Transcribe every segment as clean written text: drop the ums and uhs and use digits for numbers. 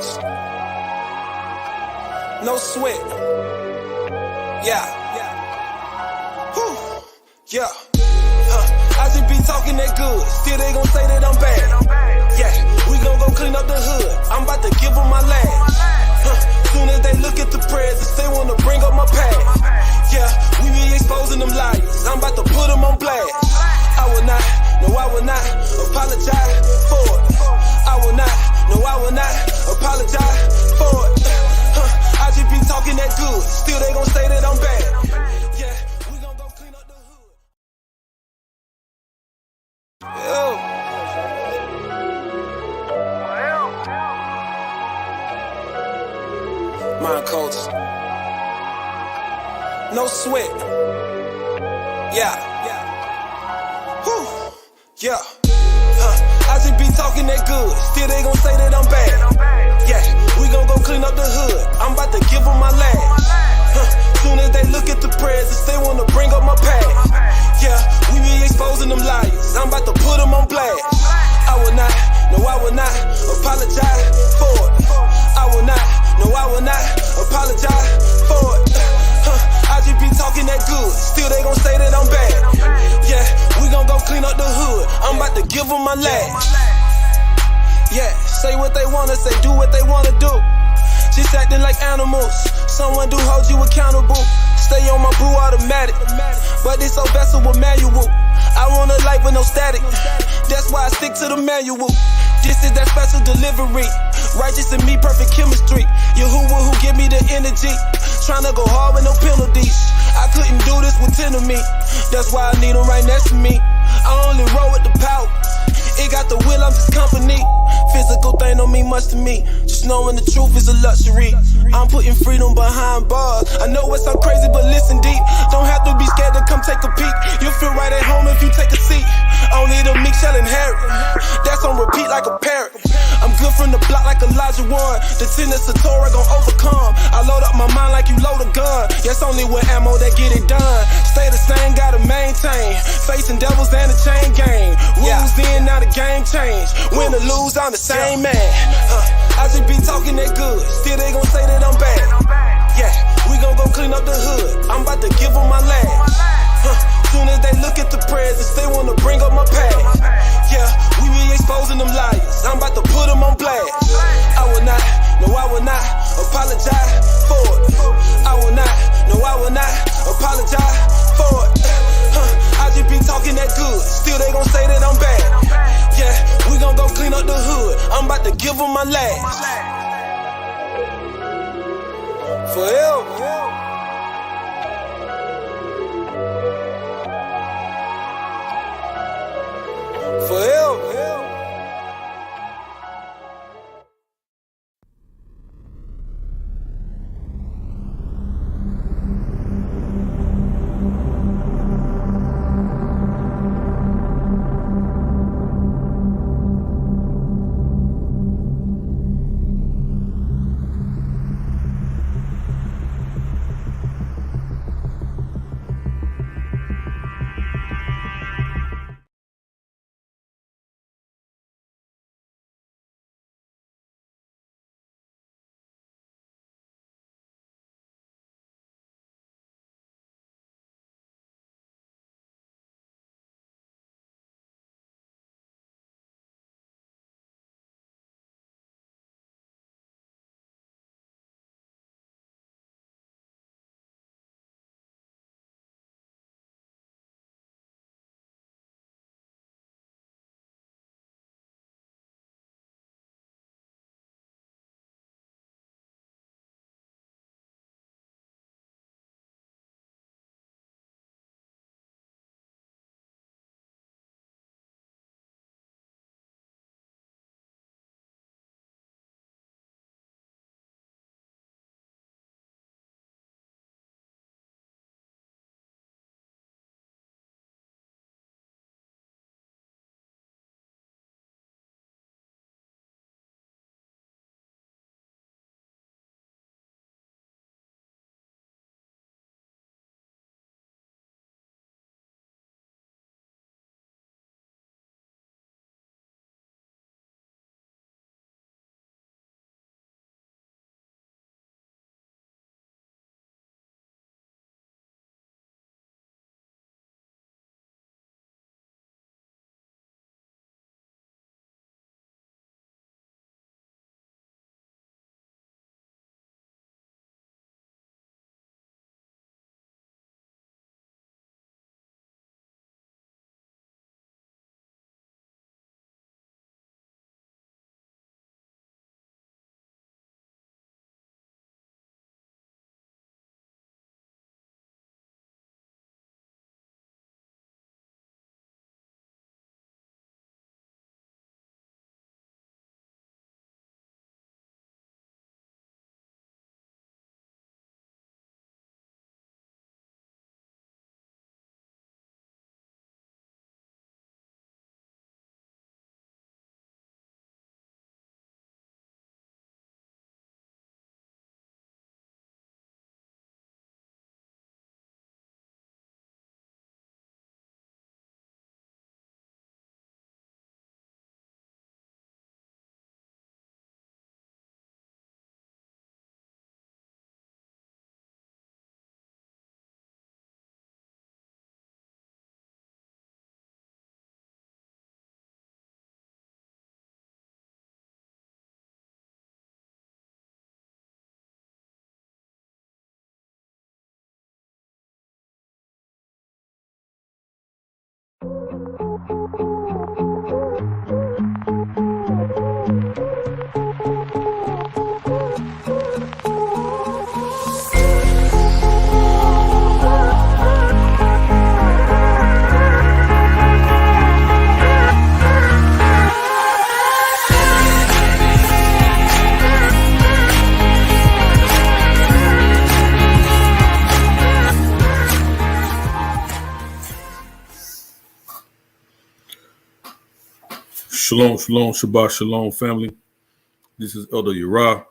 coats. No sweat. Yeah. Whew. Yeah. I just be talking that good. Still they gon' say that I'm bad. Yeah. We gon' go clean up the hood. I'm about to give them my last. Soon as they look at the presents, they wanna bring up my past. Yeah. We be exposing them liars. I'm about to put them on blast. I will not, no I will not apologize for it. I will not, no I will not apologize for it. I just be talking that good, still they gon' say that I'm bad. Yeah, we gon' go clean up the hood. Yo. Mind coats. No sweat. Yeah. Whew. Yeah. I just be talking that good, still they gon' say that I'm bad. Yeah, we gon' go clean up the hood, I'm about to give them my last. Soon as they look at the presents, they wanna bring up my past. Yeah, we be exposing them liars, I'm about to put them on blast. I will not, no I will not apologize for it. I will not, no I will not apologize for it. I just be talking that good, still they gon' say that I'm bad. Yeah, we gon' go clean up the hood, I'm about to give them my last. Yeah, say what they wanna say, do what they wanna do. Just acting like animals, someone do hold you accountable. Stay on my brew automatic, but this old vessel with manual. I want a life with no static, that's why I stick to the manual. This is that special delivery, righteous and me, perfect chemistry. You who give me the energy, tryna go hard with no penalties. I couldn't do this with 10 of me, that's why I need them right next to me. I only roll with the power, it got the will, I'm just company. Physical thing don't mean much to me, just knowing the truth is a luxury. I'm putting freedom behind bars, I know it sound crazy but listen deep. Don't have to be scared to come take a peek, you'll feel right at home if you take a seat. Only the meek shall inherit, that's on repeat like a parrot. I'm good from the block like Elijah One, the tenets of Torah gon' overcome. I load up my mind like you load a gun, yes only with ammo that get it done. Stay the same, gotta maintain, facing devils and the chain gang. Rules in, now the game change, win or lose I'm the same man. I just be talking that good, still they gon' say that I'm bad. Yeah, we gon' go clean up the hood, I'm about to give them my last. Soon as they look at the presents, they wanna bring up my past. Yeah, we be exposing them liars, I'm about to put them on blast. I will not, no I will not apologize for it. I will not, no I will not apologize for it. I just be talking that good, still they gon' say that I'm bad. Yeah, we gon' go clean up the hood, I'm about to give them my last. Forever. Forever. Shalom, shalom, Shabbat shalom, family. This is Elder Yarah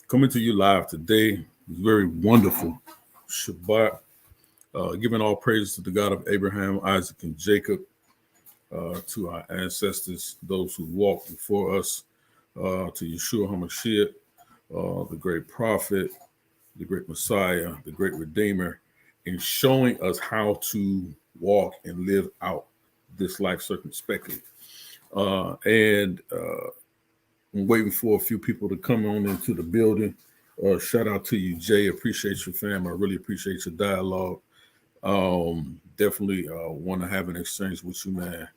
coming to you live today. Very wonderful Shabbat. Giving all praises to the God of Abraham, Isaac, and Jacob, to our ancestors, those who walked before us, to Yeshua HaMashiach, the great prophet, the great Messiah, the great Redeemer, in showing us how to walk and live out this life circumspectly. And I'm waiting for a few people to come on into the building. Shout out to you, Jay. Appreciate you, fam. I really appreciate your dialogue. Definitely want to have an exchange with you, man,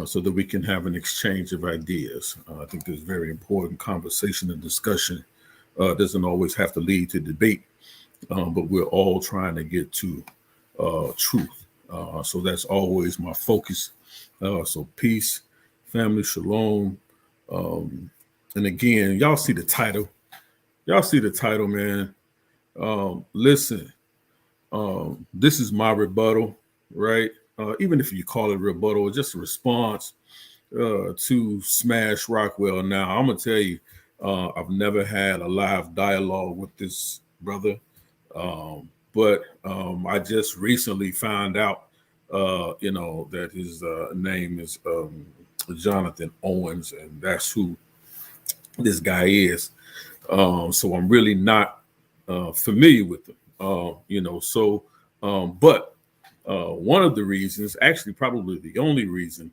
so that we can have an exchange of ideas. I think there's very important conversation and discussion. Doesn't always have to lead to debate, but we're all trying to get to truth. So that's always my focus. So peace, family, shalom. And again, y'all see the title. Y'all see the title, man. Listen, this is my rebuttal, right? Even if you call it rebuttal, it's just a response to Smash Rockwell. Now, I'm going to tell you, I've never had a live dialogue with this brother, but I just recently found out, that his name is Jonathan Owens, and that's who this guy is. So I'm really not familiar with him, but one of the reasons, actually probably the only reason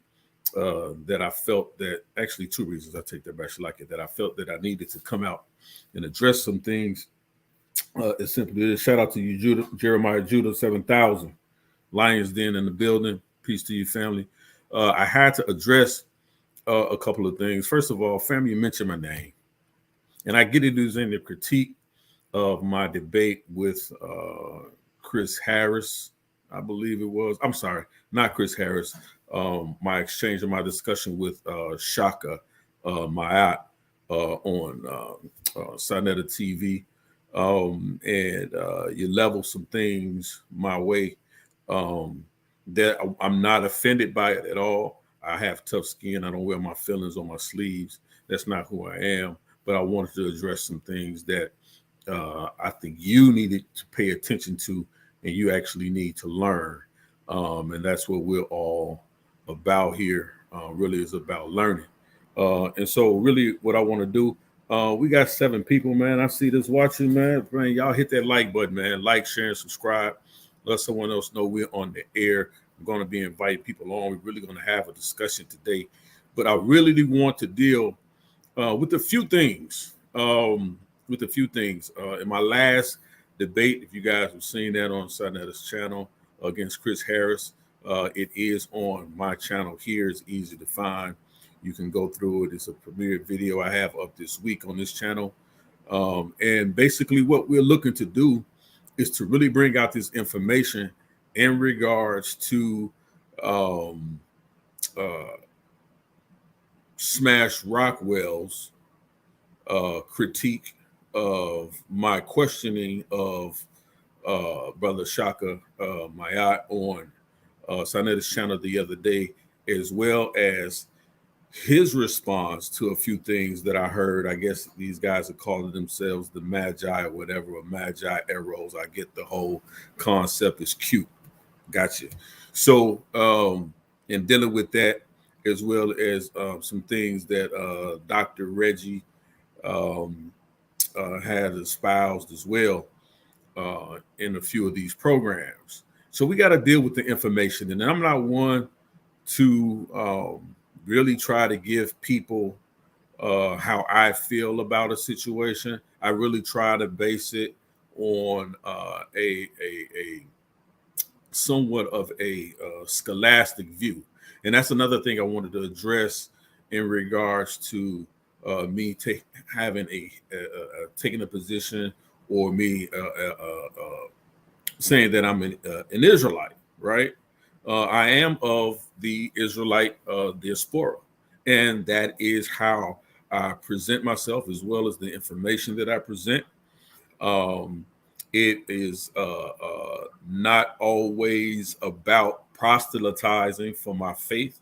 that I felt that, actually two reasons, I take that back, that I felt that I needed to come out and address some things, is simply this. Shout out to you, Jeremiah Judah 7000, Lions Den in the building. Peace to you, family. I had to address a couple of things. First of all, family, you mentioned my name, and I get it is in the critique of my debate with Chris Harris, I believe it was. I'm sorry, not Chris Harris. My exchange of my discussion with Shaka Mayat on Sinetta TV, and you level some things my way that I'm not offended by it at all. I have tough skin. I don't wear my feelings on my sleeves. That's not who I am. But I wanted to address some things that I think you needed to pay attention to, and you actually need to learn. And that's what we're all about here. Really is about learning. And so really what I want to do, we got 7 people, man. I see this watching, man. Y'all hit that like button, man. Like, share, and subscribe. Let someone else know we're on the air. I'm going to be inviting people on. We're really going to have a discussion today. But I really want to deal with a few things. In my last debate, if you guys have seen that on Sinetta's channel against Chris Harris, it is on my channel here. It's easy to find. You can go through it. It's a premiere video I have up this week on this channel. And basically what we're looking to do is to really bring out this information in regards to Smash Rockwell's critique of my questioning of Brother Shaka Mayat on Sinetta's channel the other day, as well as his response to a few things that I heard. I guess these guys are calling themselves the Magi or whatever, or Magi arrows. I get the whole concept is cute. Gotcha. So, in dealing with that, as well as some things that Dr. Reggie had espoused as well in a few of these programs. So we got to deal with the information. And I'm not one to really try to give people how I feel about a situation. I really try to base it on a somewhat of a scholastic view. And that's another thing I wanted to address in regards to me having taking a position, or me saying that I'm an Israelite, right? I am of the Israelite diaspora, and that is how I present myself, as well as the information that I present. It is not always about proselytizing for my faith,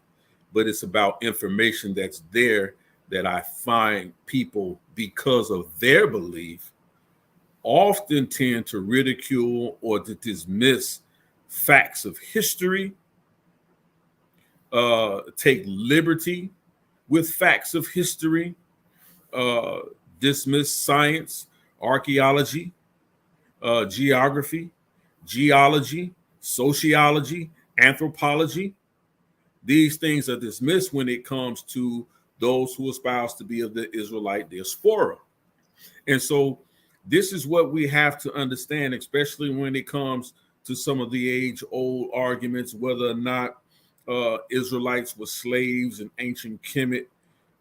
but it's about information that's there that I find people, because of their belief, often tend to ridicule or to dismiss facts of history, take liberty with facts of history, dismiss science, archaeology, geography, geology, sociology, anthropology. These things are dismissed when it comes to those who espouse to be of the Israelite diaspora. And so this is what we have to understand, especially when it comes to some of the age-old arguments, whether or not Israelites were slaves in ancient Kemet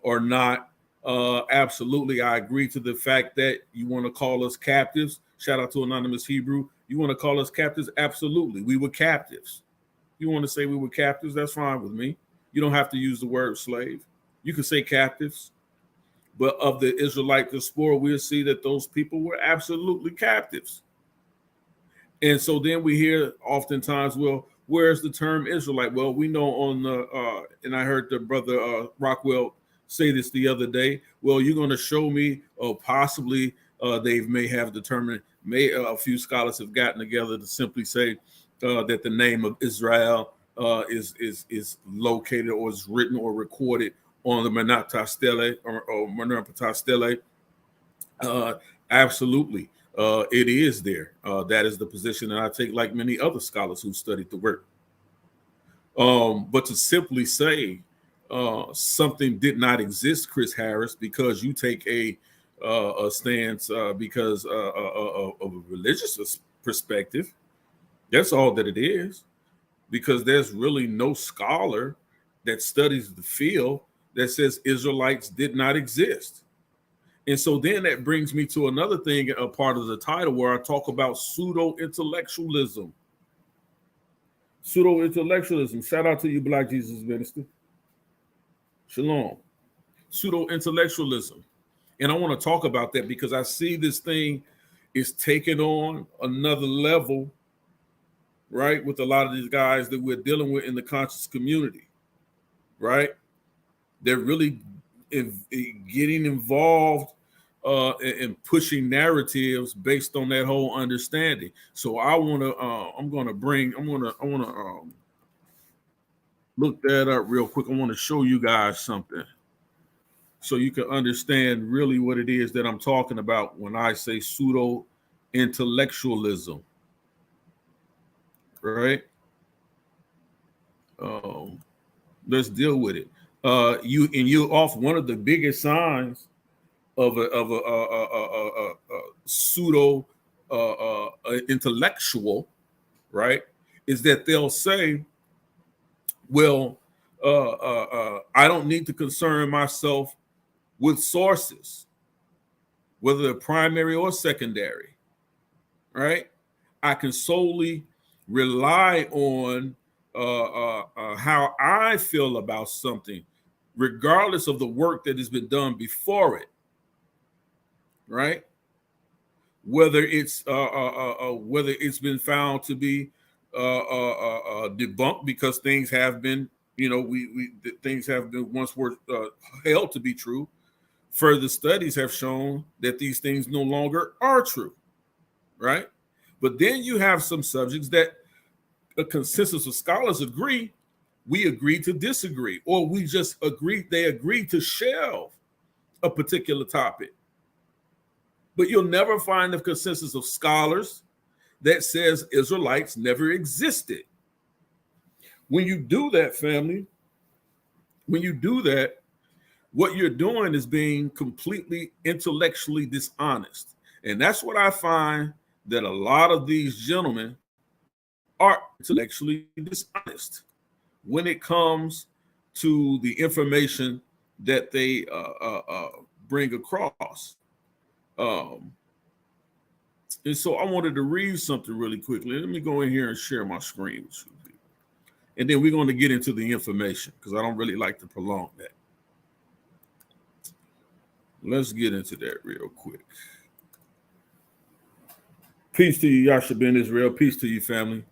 or not. Absolutely, I agree to the fact that you want to call us captives. Shout out to Anonymous Hebrew. You want to call us captives? Absolutely. We were captives. You want to say we were captives? That's fine with me. You don't have to use the word slave. You can say captives. But of the Israelite diaspora, we'll see that those people were absolutely captives. And so then we hear oftentimes, well, where's the term Israelite? Well, we know on the, and I heard the brother Rockwell say this the other day. Well, you're going to show me, or possibly they may have determined, a few scholars have gotten together to simply say that the name of Israel is located, or is written or recorded on the Menata Stele or Menata Stele. Absolutely. It is there. That is the position that I take, like many other scholars who studied the work. But to simply say something did not exist, Chris Harris, because you take a stance because of a religious perspective, that's all that it is. Because there's really no scholar that studies the field that says Israelites did not exist. And so then that brings me to another thing, a part of the title, where I talk about pseudo-intellectualism. Pseudo-intellectualism. Shout out to you, Black Jesus Minister. Shalom. Pseudo-intellectualism. And I want to talk about that because I see this thing is taking on another level, right, with a lot of these guys that we're dealing with in the conscious community, right? They're really getting involved and pushing narratives based on that whole understanding. So I want to, I want to look that up real quick. I want to show you guys something so you can understand really what it is that I'm talking about when I say pseudo-intellectualism, right? Let's deal with it. You off one of the biggest signs of a pseudo intellectual, right, is that they'll say, well, I don't need to concern myself with sources, whether they're primary or secondary, right? I can solely rely on how I feel about something, regardless of the work that has been done before it, right? Whether it's been found to be debunked because things have been, things have been once were held to be true. Further studies have shown that these things no longer are true, right? But then you have some subjects that a consensus of scholars agree, we agree to disagree, or we just agree, they agree to shelve a particular topic. But you'll never find a consensus of scholars that says Israelites never existed. When you do that, family, when you do that, what you're doing is being completely intellectually dishonest. And that's what I find that a lot of these gentlemen are intellectually dishonest when it comes to the information that they bring across. And so I wanted to read something really quickly. Let me go in here and share my screen with you. And then we're going to get into the information because I don't really like to prolong that. Let's get into that real quick. Peace to you, Yasha Ben Israel. Peace to you, family.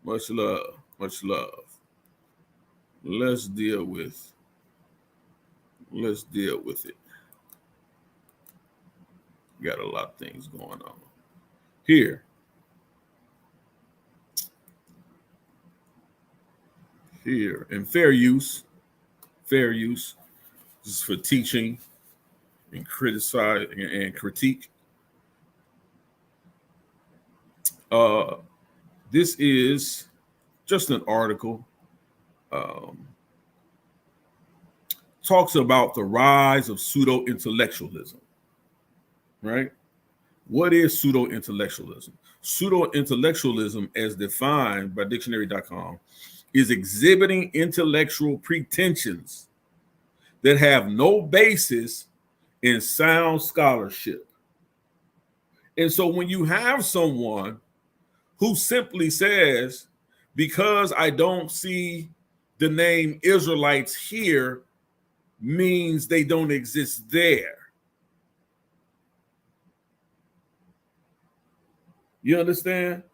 Much love. Much love. Let's deal with it. Got a lot of things going on here. And fair use. This is for teaching and criticize and critique. This is just an article. Talks about the rise of pseudo-intellectualism, right? What is pseudo-intellectualism? Pseudo-intellectualism, as defined by dictionary.com, is exhibiting intellectual pretensions that have no basis in sound scholarship. And so when you have someone who simply says, because I don't see the name Israelites here, means they don't exist there. You understand?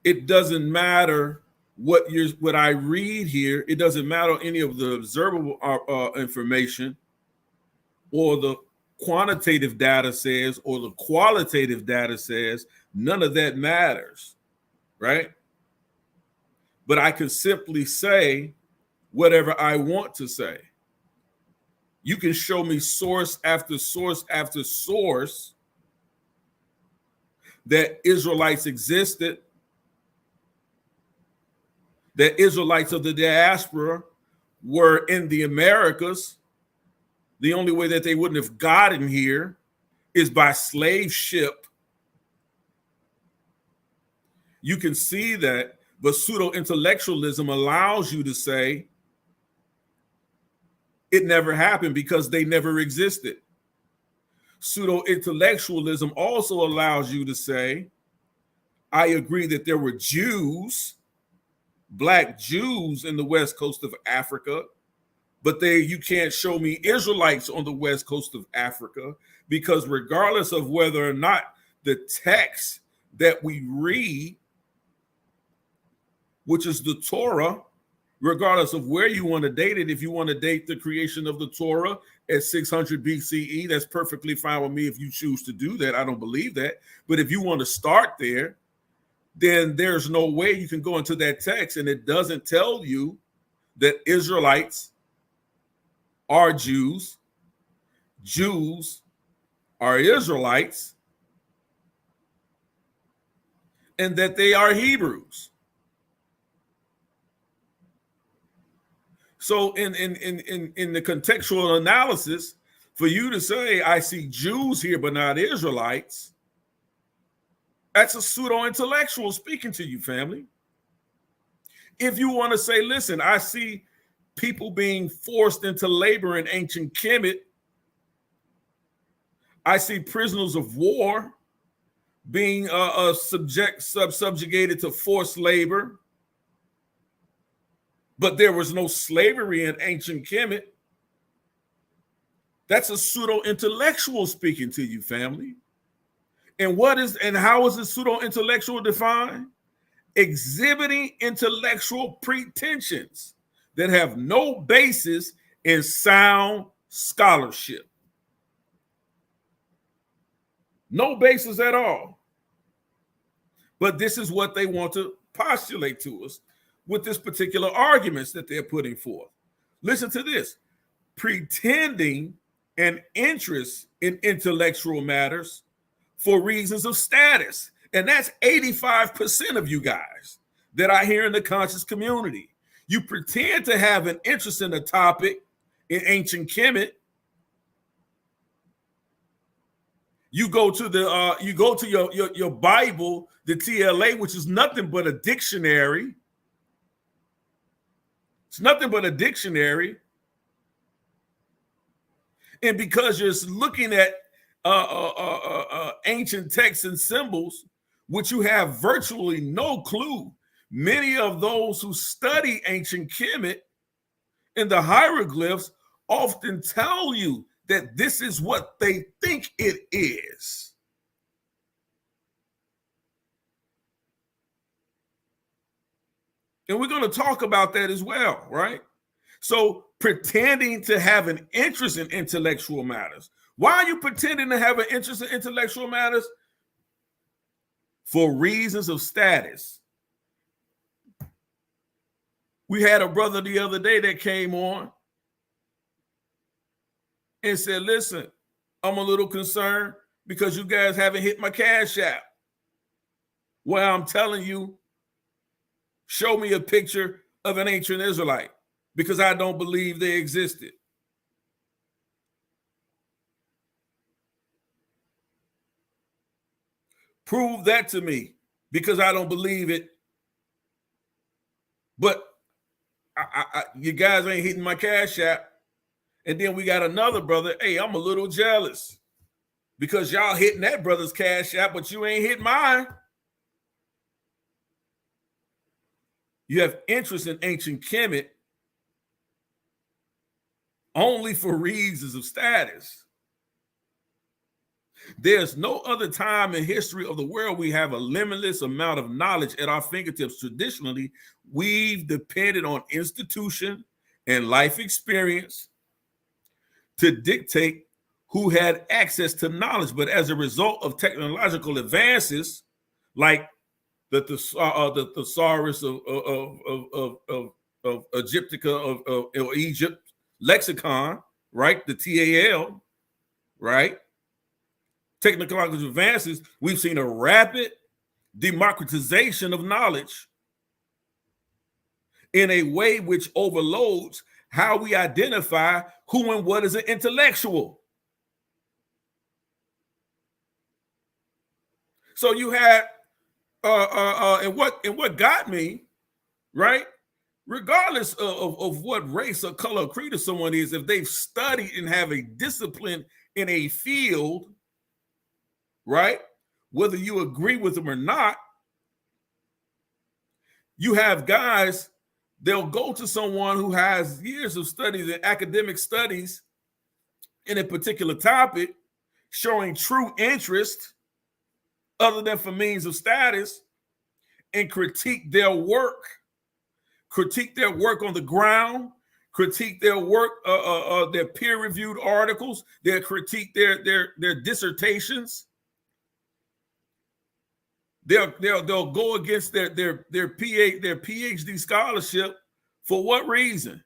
It doesn't matter what I read here. It doesn't matter any of the observable information or the quantitative data says or the qualitative data says. None of that matters, right? But I can simply say whatever I want to say. You can show me source after source after source that Israelites existed, that Israelites of the diaspora were in the Americas. The only way that they wouldn't have gotten here is by slave ship. You can see that, but pseudo-intellectualism allows you to say it never happened because they never existed. Pseudo-intellectualism also allows you to say, I agree that there were Jews, Black Jews in the west coast of Africa, but you can't show me Israelites on the west coast of Africa, because regardless of whether or not the text that we read, which is the Torah, regardless of where you want to date it, if you want to date the creation of the Torah at 600 BCE, that's perfectly fine with me if you choose to do that. I don't believe that. But if you want to start there, then there's no way you can go into that text and it doesn't tell you that Israelites are Jews, Jews are Israelites, and that they are Hebrews. So in the contextual analysis, for you to say, I see Jews here, but not Israelites, that's a pseudo-intellectual speaking to you, family. If you want to say, listen, I see people being forced into labor in ancient Kemet, I see prisoners of war being subjugated to forced labor, but there was no slavery in ancient Kemet. That's a pseudo-intellectual speaking to you, family. And how is a pseudo-intellectual defined? Exhibiting intellectual pretensions that have no basis in sound scholarship. No basis at all. But this is what they want to postulate to us with this particular arguments that they're putting forth. Listen to this. Pretending an interest in intellectual matters for reasons of status. And that's 85% of you guys that I hear in the conscious community. You pretend to have an interest in a topic in ancient Kemet. You go to your Bible the TLA, which is nothing but a dictionary. It's nothing but a dictionary. And because you're looking at ancient texts and symbols, which you have virtually no clue, many of those who study ancient Kemet and the hieroglyphs often tell you that this is what they think it is. And we're going to talk about that as well, right? So pretending to have an interest in intellectual matters. Why are you pretending to have an interest in intellectual matters? For reasons of status. We had a brother the other day that came on and said, listen, I'm a little concerned because you guys haven't hit my Cash App. Well, I'm telling you, show me a picture of an ancient Israelite because I don't believe they existed. Prove that to me because I don't believe it. But you guys ain't hitting my Cash App. And then we got another brother. Hey, I'm a little jealous because y'all hitting that brother's Cash App, but you ain't hitting mine. You have interest in ancient Kemet only for reasons of status. There's no other time in history of the world we have a limitless amount of knowledge at our fingertips. Traditionally, we've depended on institution and life experience to dictate who had access to knowledge. But as a result of technological advances, like the thesaurus of Egyptica of Egypt lexicon, right? The TAL, right? Technological advances, we've seen a rapid democratization of knowledge in a way which overloads how we identify who and what is an intellectual. So you had and what got me, right? Regardless of what race or color or creed of someone is, if they've studied and have a discipline in a field, right? Whether you agree with them or not, you have guys, they'll go to someone who has years of studies and academic studies in a particular topic, showing true interest other than for means of status, and critique their work on the ground, critique their work, their peer-reviewed articles, critique their dissertations. They'll go against their PhD scholarship for what reason?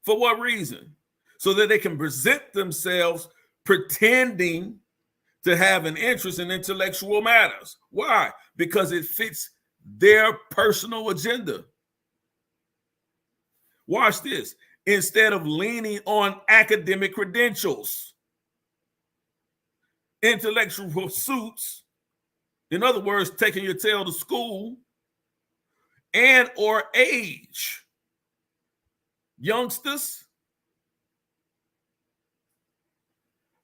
For what reason? So that they can present themselves pretending to have an interest in intellectual matters. Why? Because it fits their personal agenda. Watch this. Instead of leaning on academic credentials, intellectual pursuits, in other words, taking your tail to school, and or age. Youngsters,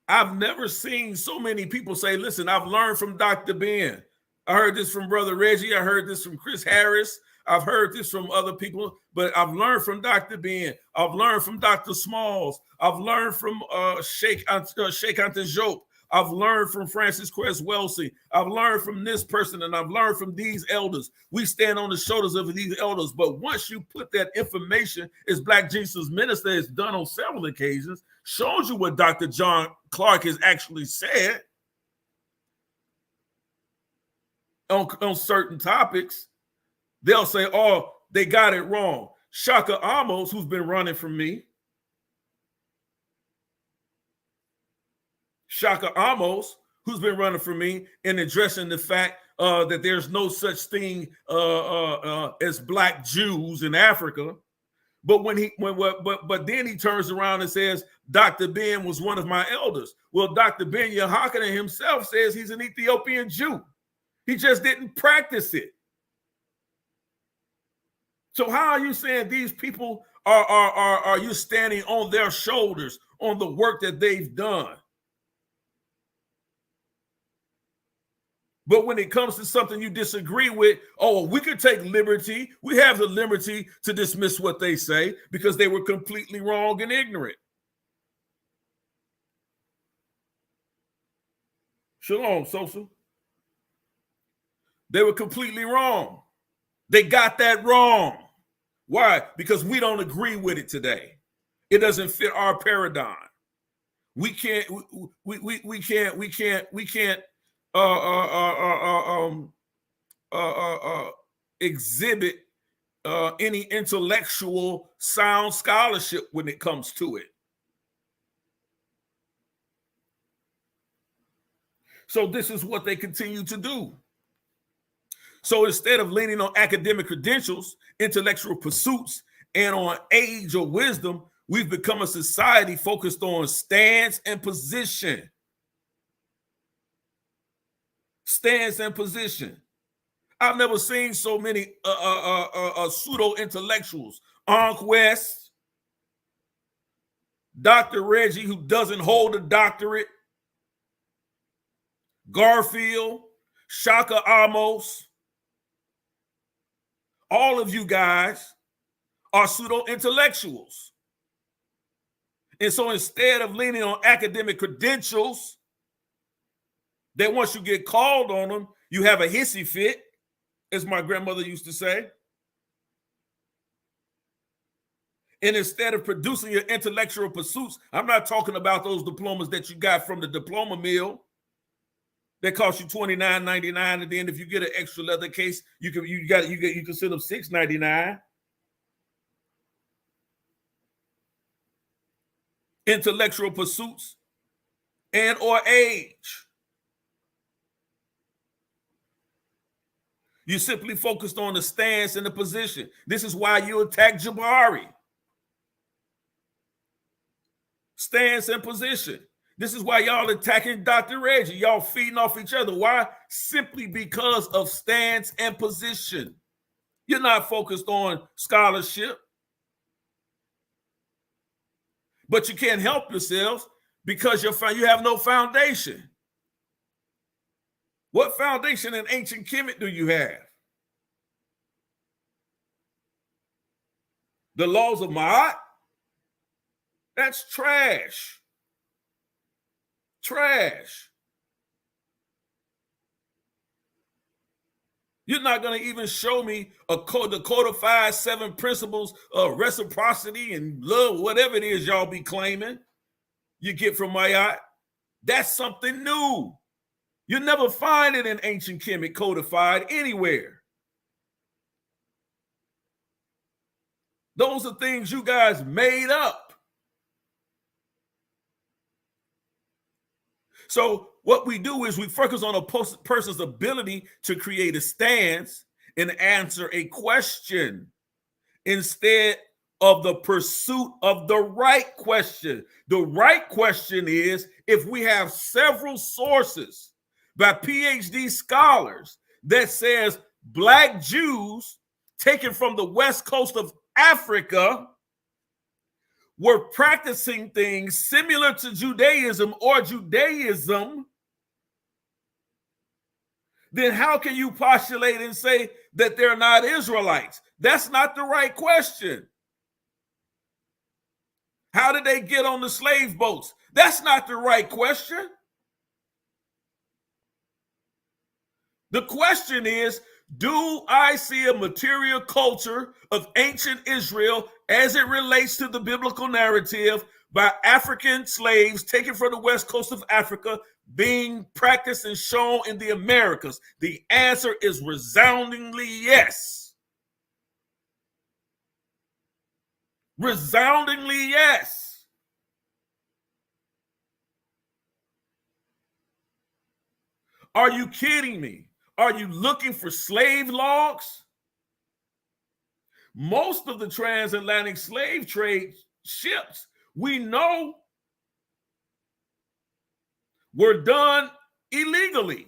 I've never seen so many people say, listen, I've learned from Dr. Ben. I heard this from Brother Reggie. I heard this from Chris Harris. I've heard this from other people, but I've learned from Dr. Ben. I've learned from Dr. Smalls. I've learned from Sheikh Anta Diop. I've learned from Francis Cress Welsing. I've learned from this person, and I've learned from these elders. We stand on the shoulders of these elders. But once you put that information, as Black Jesus Minister has done on several occasions, shows you what Dr. John Clark has actually said on certain topics, they'll say, oh, they got it wrong. Shaka Amos, who's been running from me, Shaka Amos, who's been running from me and addressing the fact that there's no such thing as Black Jews in Africa. But then he turns around and says Dr. Ben was one of my elders. Well, Dr. Ben Yehochanan himself says he's an Ethiopian Jew. He just didn't practice it. So how are you saying these people are you standing on their shoulders on the work that they've done? But when it comes to something you disagree with, oh, we could take liberty. We have the liberty to dismiss what they say because they were completely wrong and ignorant. Shalom, Sosa. They were completely wrong. They got that wrong. Why? Because we don't agree with it today. It doesn't fit our paradigm. We can't exhibit any intellectual sound scholarship when it comes to it. So this is what they continue to do. So instead of leaning on academic credentials, intellectual pursuits, and on age or wisdom, we've become a society focused on stance and position. Stance and position. I've never seen so many pseudo-intellectuals. Unc West, Dr. Reggie, who doesn't hold a doctorate, Garfield, Shaka Amos, all of you guys are pseudo-intellectuals. And so instead of leaning on academic credentials, that once you get called on them, you have a hissy fit, as my grandmother used to say. And instead of producing your intellectual pursuits, I'm not talking about those diplomas that you got from the diploma mill that cost you $29.99, and then if you get an extra leather case, you can send them $6.99. Intellectual pursuits and or age. You simply focused on the stance and the position. This is why you attack Jabari. Stance and position. This is why y'all attacking Dr. Reggie. Y'all feeding off each other. Why? Simply because of stance and position. You're not focused on scholarship. But you can't help yourselves because you have no foundation. What foundation in ancient Kemet do you have? The laws of Ma'at? That's trash. Trash. You're not going to even show me the codified 7 principles of reciprocity and love, whatever it is y'all be claiming you get from Ma'at. That's something new. You never find it in ancient Kemet codified anywhere. Those are things you guys made up. So what we do is we focus on a person's ability to create a stance and answer a question instead of the pursuit of the right question. The right question is, if we have several sources by PhD scholars that says Black Jews taken from the west coast of Africa were practicing things similar to Judaism or Judaism, then how can you postulate and say that they're not Israelites? That's not the right question. How did they get on the slave boats? That's not the right question. The question is, do I see a material culture of ancient Israel as it relates to the biblical narrative by African slaves taken from the west coast of Africa being practiced and shown in the Americas? The answer is resoundingly yes. Resoundingly yes. Are you kidding me? Are you looking for slave logs? Most of the transatlantic slave trade ships, we know were done illegally.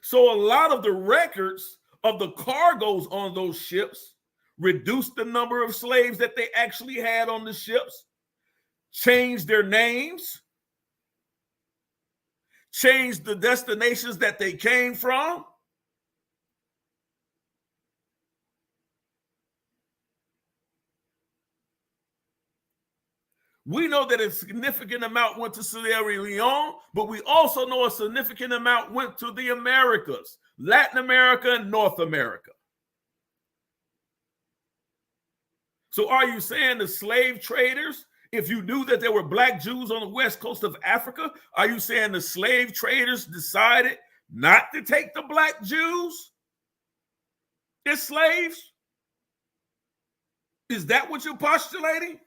So a lot of the records of the cargoes on those ships reduced the number of slaves that they actually had on the ships, changed their names, changed the destinations that they came from. We know that a significant amount went to Sierra Leone, but we also know a significant amount went to the Americas, Latin America, and North America. So are you saying the slave traders, if you knew that there were black Jews on the west coast of Africa, are you saying the slave traders decided not to take the black Jews as slaves? Is that what you're postulating?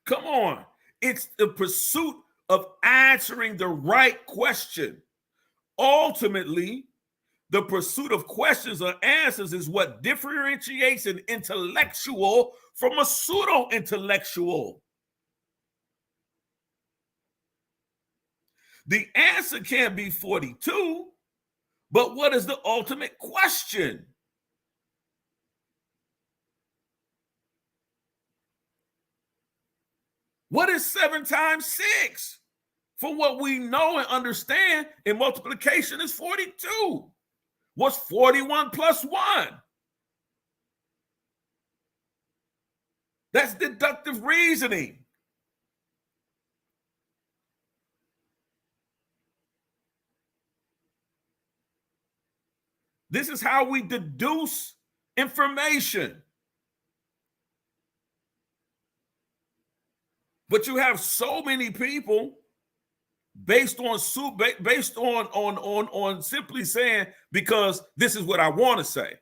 Come on. It's the pursuit of answering the right question. Ultimately, the pursuit of questions or answers is what differentiates an intellectual from a pseudo-intellectual. The answer can be 42, but what is the ultimate question? What is 7 times 6? From what we know and understand, in multiplication is 42. What's 41 plus 1? That's deductive reasoning. This is how we deduce information. But you have so many people based on simply saying, because this is what I want to say.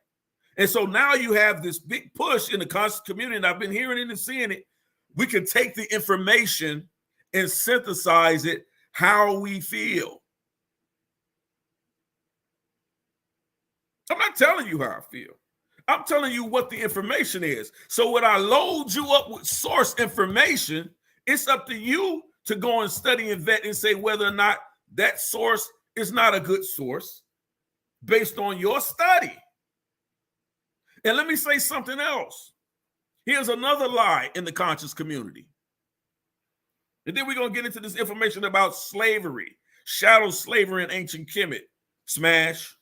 And so now you have this big push in the conscious community, and I've been hearing it and seeing it. We can take the information and synthesize it how we feel. I'm not telling you how I feel. I'm telling you what the information is. So when I load you up with source information, it's up to you to go and study and vet and say whether or not that source is not a good source based on your study. And let me say something else. Here's another lie in the conscious community. And then we're going to get into this information about slavery, shadow slavery in ancient Kemet. Smash.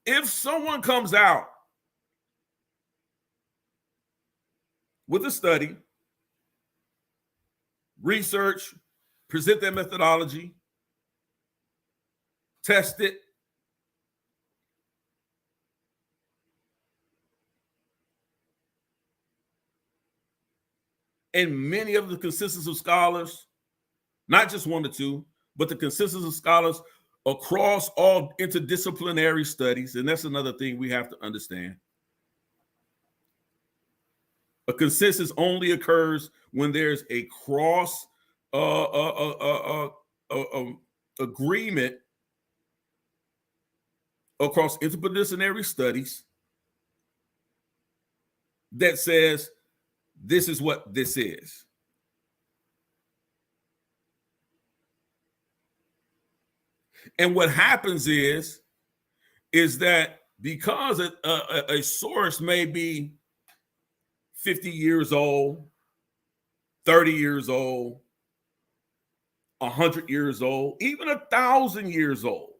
If someone comes out with a study, research, present their methodology, test it, and many of the consensus of scholars, not just 1 or 2, but the consensus of scholars across all interdisciplinary studies, and that's another thing we have to understand. A consensus only occurs when there's a cross agreement across interdisciplinary studies that says this is what this is. And what happens is that because a source may be 50 years old, 30 years old, 100 years old, even 1,000 years old,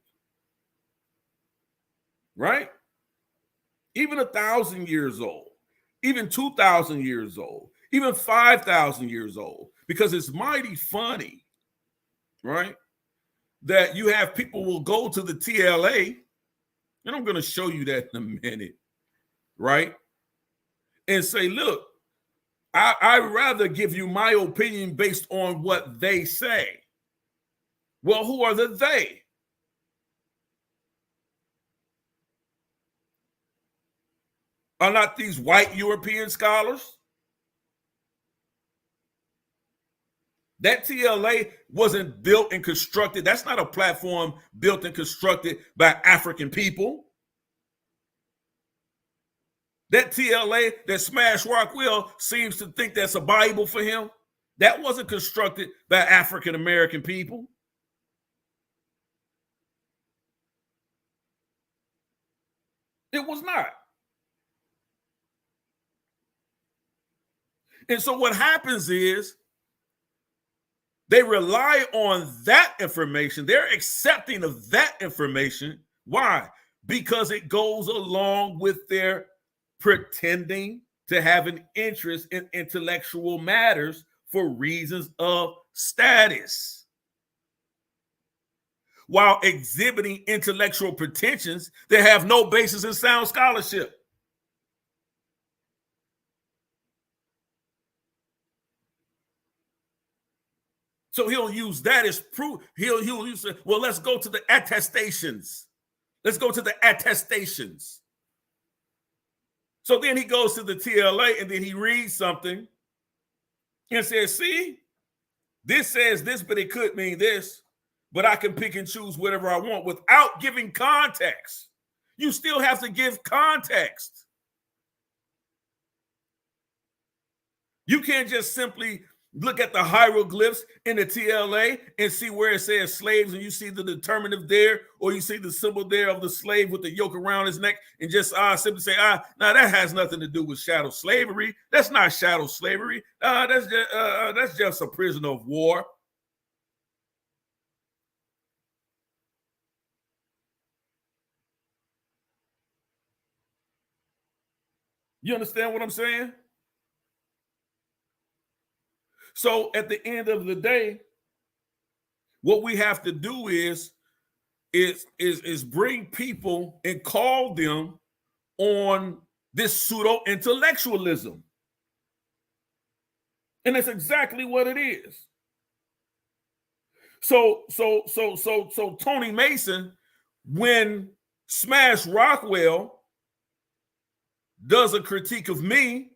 right? Even 1,000 years old, even 2,000 years old, even 5,000 years old, because it's mighty funny, right? That you have people will go to the TLA, and I'm going to show you that in a minute, right? And say, look, I'd rather give you my opinion based on what they say. Well, who are the they? Are not these white European scholars? That TLA wasn't built and constructed. That's not a platform built and constructed by African people. That TLA, that Smash Rockwell, seems to think that's a Bible for him. That wasn't constructed by African American people. It was not. And so what happens is they rely on that information. They're accepting of that information. Why? Because it goes along with their pretending to have an interest in intellectual matters for reasons of status, while exhibiting intellectual pretensions that have no basis in sound scholarship. So he'll use that as proof. He'll use it. Well, let's go to the attestations. Let's go to the attestations. So then he goes to the TLA and then he reads something and says, see, this says this, but it could mean this, but I can pick and choose whatever I want without giving context. You still have to give context. You can't just simply look at the hieroglyphs in the TLA and see where it says slaves and you see the determinative there, or you see the symbol there of the slave with the yoke around his neck and just simply say, now that has nothing to do with chattel slavery. That's not chattel slavery. That's just a prisoner of war. You understand what I'm saying? So at the end of the day, what we have to do is bring people and call them on this pseudo-intellectualism. And that's exactly what it is. So Tony Mason, when Smash Rockwell does a critique of me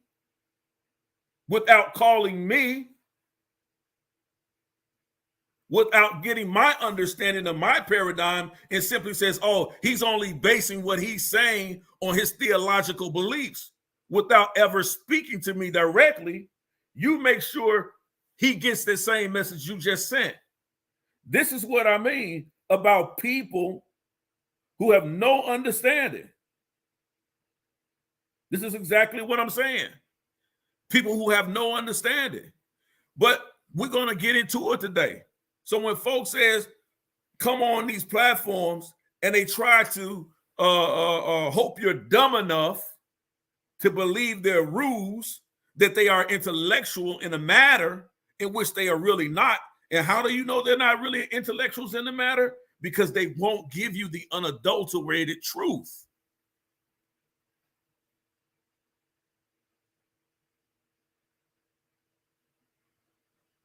without calling me, without getting my understanding of my paradigm, and simply says, oh, he's only basing what he's saying on his theological beliefs without ever speaking to me directly, you make sure he gets the same message you just sent. This is what I mean about people who have no understanding. This is exactly what I'm saying. People who have no understanding. But we're going to get into it today. So when folks says, come on these platforms and they try to hope you're dumb enough to believe their rules, that they are intellectual in a matter in which they are really not. And how do you know they're not really intellectuals in the matter? Because they won't give you the unadulterated truth.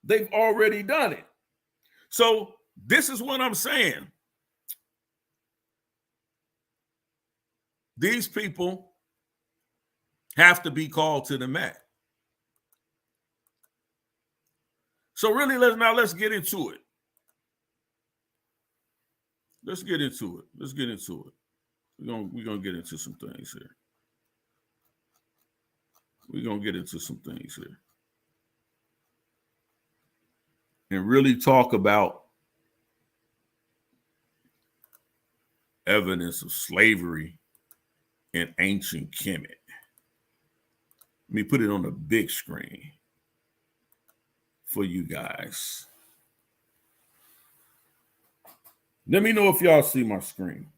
They've already done it. So this is what I'm saying. These people have to be called to the mat. So really, let's get into it. Let's get into it. We're gonna get into some things here. And really talk about evidence of slavery in ancient Kemet. Let me put it on the big screen for you guys. Let me know if y'all see my screen.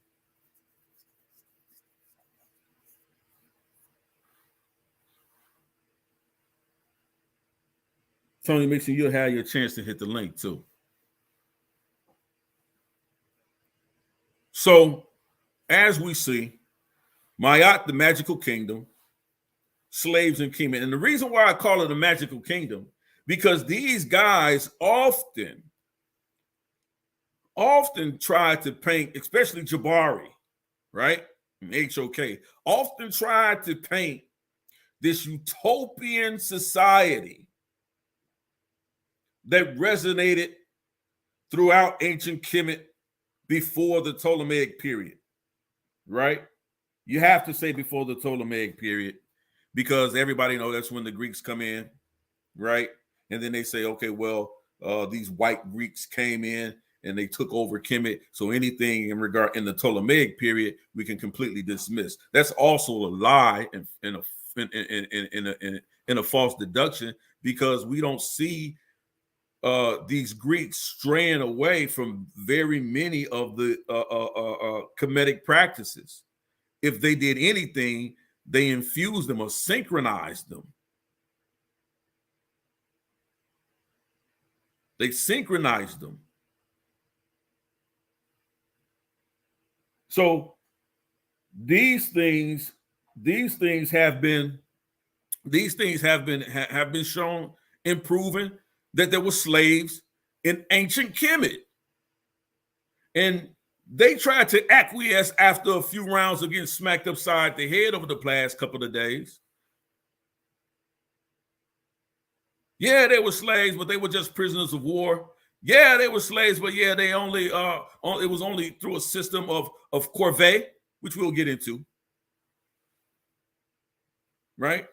Tony, make sure you'll have your chance to hit the link too. So, as we see, Mayat, the magical kingdom, slaves and Kemet. And the reason why I call it a magical kingdom, because these guys often try to paint, especially Jabari, right? And HOK, often try to paint this utopian society that resonated throughout ancient Kemet before the Ptolemaic period, right? You have to say before the Ptolemaic period, because everybody knows that's when the Greeks come in, right? And then they say, okay, well, these white Greeks came in and they took over Kemet. So anything in the Ptolemaic period, we can completely dismiss. That's also a lie and a false deduction, because we don't see these Greeks straying away from very many of the Kemetic practices. If they did anything, they infused them or synchronized them. They synchronized them. So these things have been shown and proven that there were slaves in ancient Kemet. And they tried to acquiesce after a few rounds of getting smacked upside the head over the past couple of days. Yeah, they were slaves, but they were just prisoners of war. Yeah, they were slaves, but yeah, they only it was only through a system of corvée, which we'll get into. Right?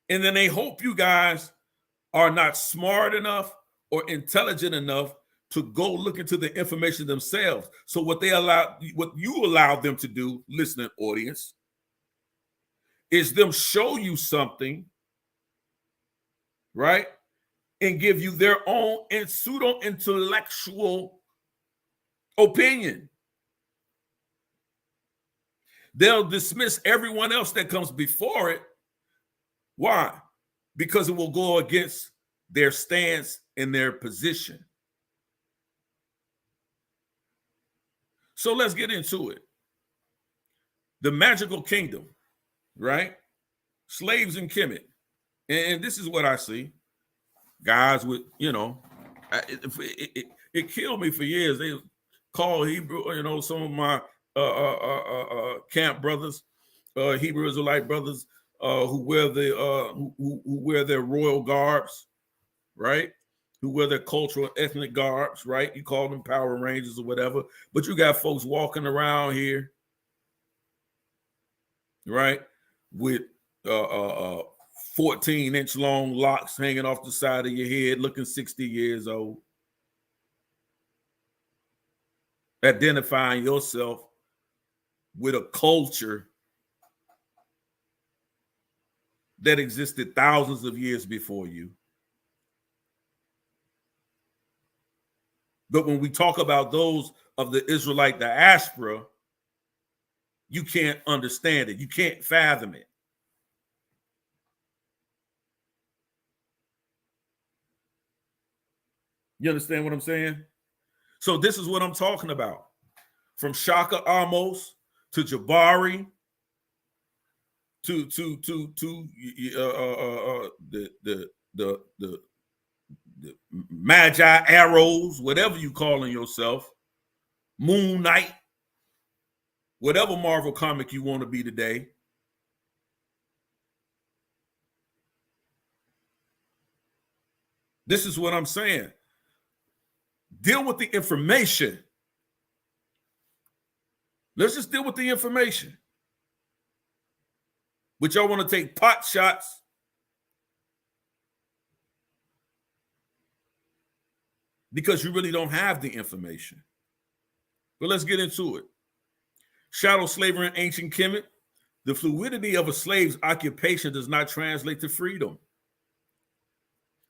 And then they hope you guys are not smart enough or intelligent enough to go look into the information themselves. So what you allow them to do, listening audience, is them show you something, right? And give you their own and pseudo-intellectual opinion. They'll dismiss everyone else that comes before it. Why? Because it will go against their stance and their position. So let's get into it. The magical kingdom, right? Slaves in Kemet. And this is what I see. Guys with, it killed me for years. They call Hebrew, some of my camp brothers, Hebrew Israelite brothers, who wear who wear their royal garbs, right? Who wear their cultural ethnic garbs, right? You call them Power Rangers or whatever, but you got folks walking around here, right, with 14-inch long locks hanging off the side of your head, looking 60 years old, identifying yourself with a culture that existed thousands of years before you. But when we talk about those of the Israelite diaspora, you can't understand it. You can't fathom it. You understand what I'm saying? So this is what I'm talking about. From Shaka Amos to Jabari to the Magi Arrows, whatever you calling yourself, Moon Knight, whatever Marvel comic you want to be today. This is what I'm saying. Deal with the information. Let's just deal with the information. But y'all want to take pot shots because you really don't have the information. But let's get into it. Chattel slavery in ancient Kemet. The fluidity of a slave's occupation does not translate to freedom.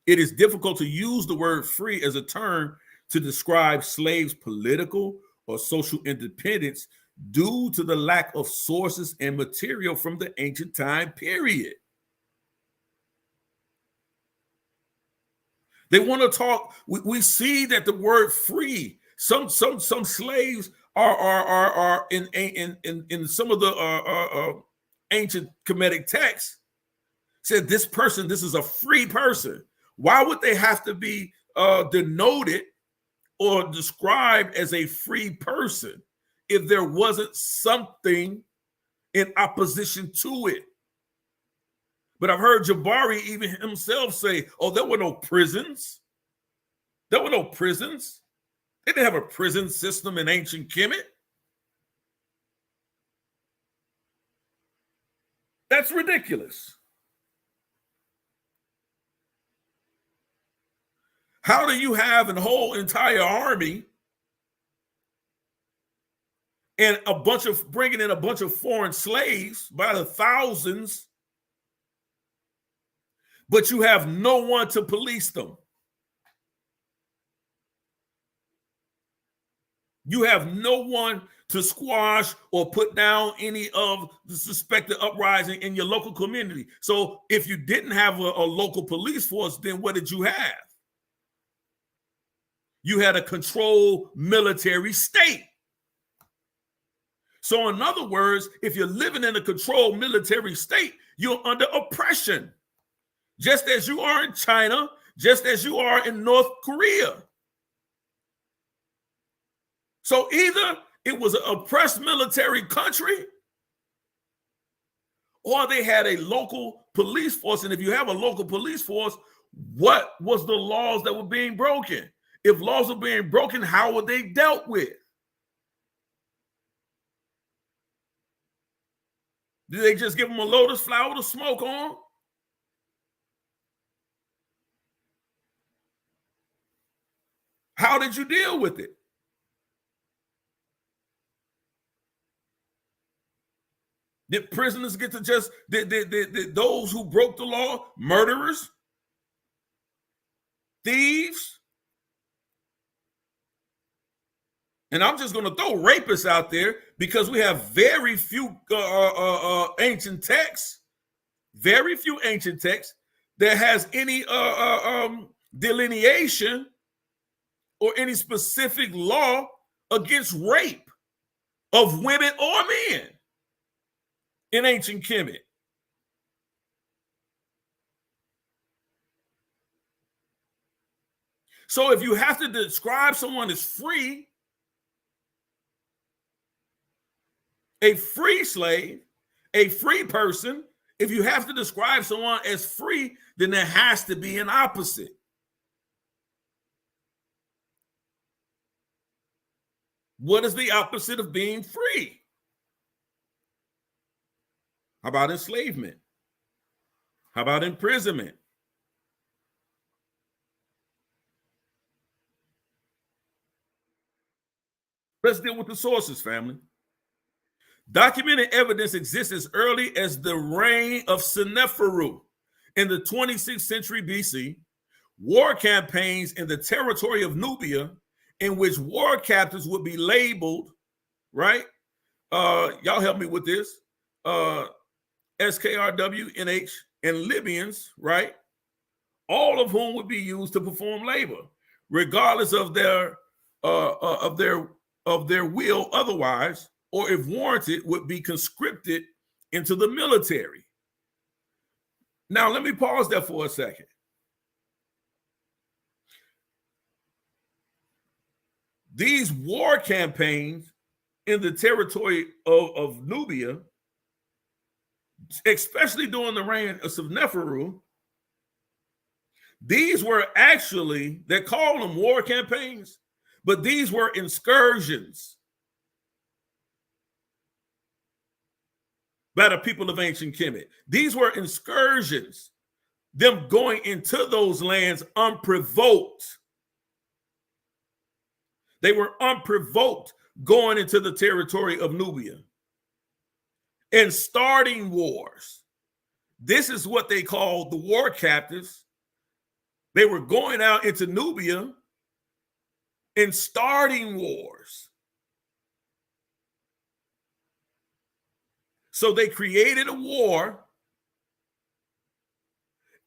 It is difficult to use the word free as a term to describe slaves' political or social independence due to the lack of sources and material from the ancient time period. They want to talk. We see that the word free, some slaves are in some of the ancient Kemetic texts said this is a free person. Why would they have to be denoted or described as a free person if there wasn't something in opposition to it? But I've heard Jabari even himself say, oh, there were no prisons. There were no prisons. They didn't have a prison system in ancient Kemet. That's ridiculous. How do you have a whole entire army and bringing in a bunch of foreign slaves by the thousands, but you have no one to police them? You have no one to squash or put down any of the suspected uprising in your local community. So if you didn't have a local police force, then what did you have? You had a controlled military state. So in other words, if you're living in a controlled military state, you're under oppression, just as you are in China, just as you are in North Korea. So either it was an oppressed military country, or they had a local police force. And if you have a local police force, what was the laws that were being broken? If laws were being broken, how were they dealt with? Did they just give them a lotus flower to smoke on? How did you deal with it? Did prisoners get to just, did those who broke the law, murderers, thieves? And I'm just going to throw rapists out there because we have very few ancient texts, that has any delineation or any specific law against rape of women or men in ancient Kemet. So if you have to describe someone as free, a free slave, a free person, if you have to describe someone as free, then there has to be an opposite. What is the opposite of being free? How about enslavement? How about imprisonment? Let's deal with the sources, family. Documented evidence exists as early as the reign of Sennacherib in the 26th century BC. War campaigns in the territory of Nubia, in which war captives would be labeled, right? Y'all help me with this. SKRWNH and Libyans, right? All of whom would be used to perform labor, regardless of their will otherwise, or if warranted, would be conscripted into the military. Now, let me pause there for a second. These war campaigns in the territory of Nubia, especially during the reign of Sennacherib, these were actually, they call them war campaigns, but these were excursions by the people of ancient Kemet. These were excursions, them going into those lands unprovoked. They were unprovoked going into the territory of Nubia and starting wars. This is what they called the war captives. They were going out into Nubia and starting wars. So they created a war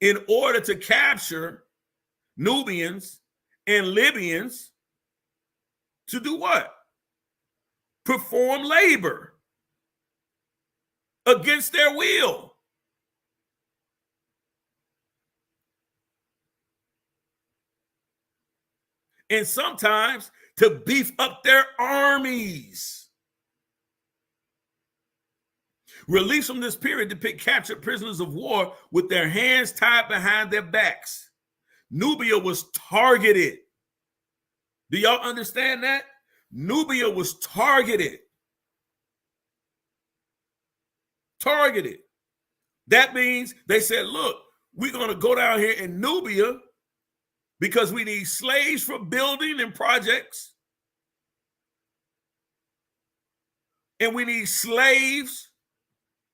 in order to capture Nubians and Libyans to do what? Perform labor against their will. And sometimes to beef up their armies. Reliefs from this period depict captured prisoners of war with their hands tied behind their backs. Nubia was targeted. Do y'all understand that? Nubia was targeted. Targeted. That means they said, look, we're going to go down here in Nubia because we need slaves for building and projects. And we need slaves,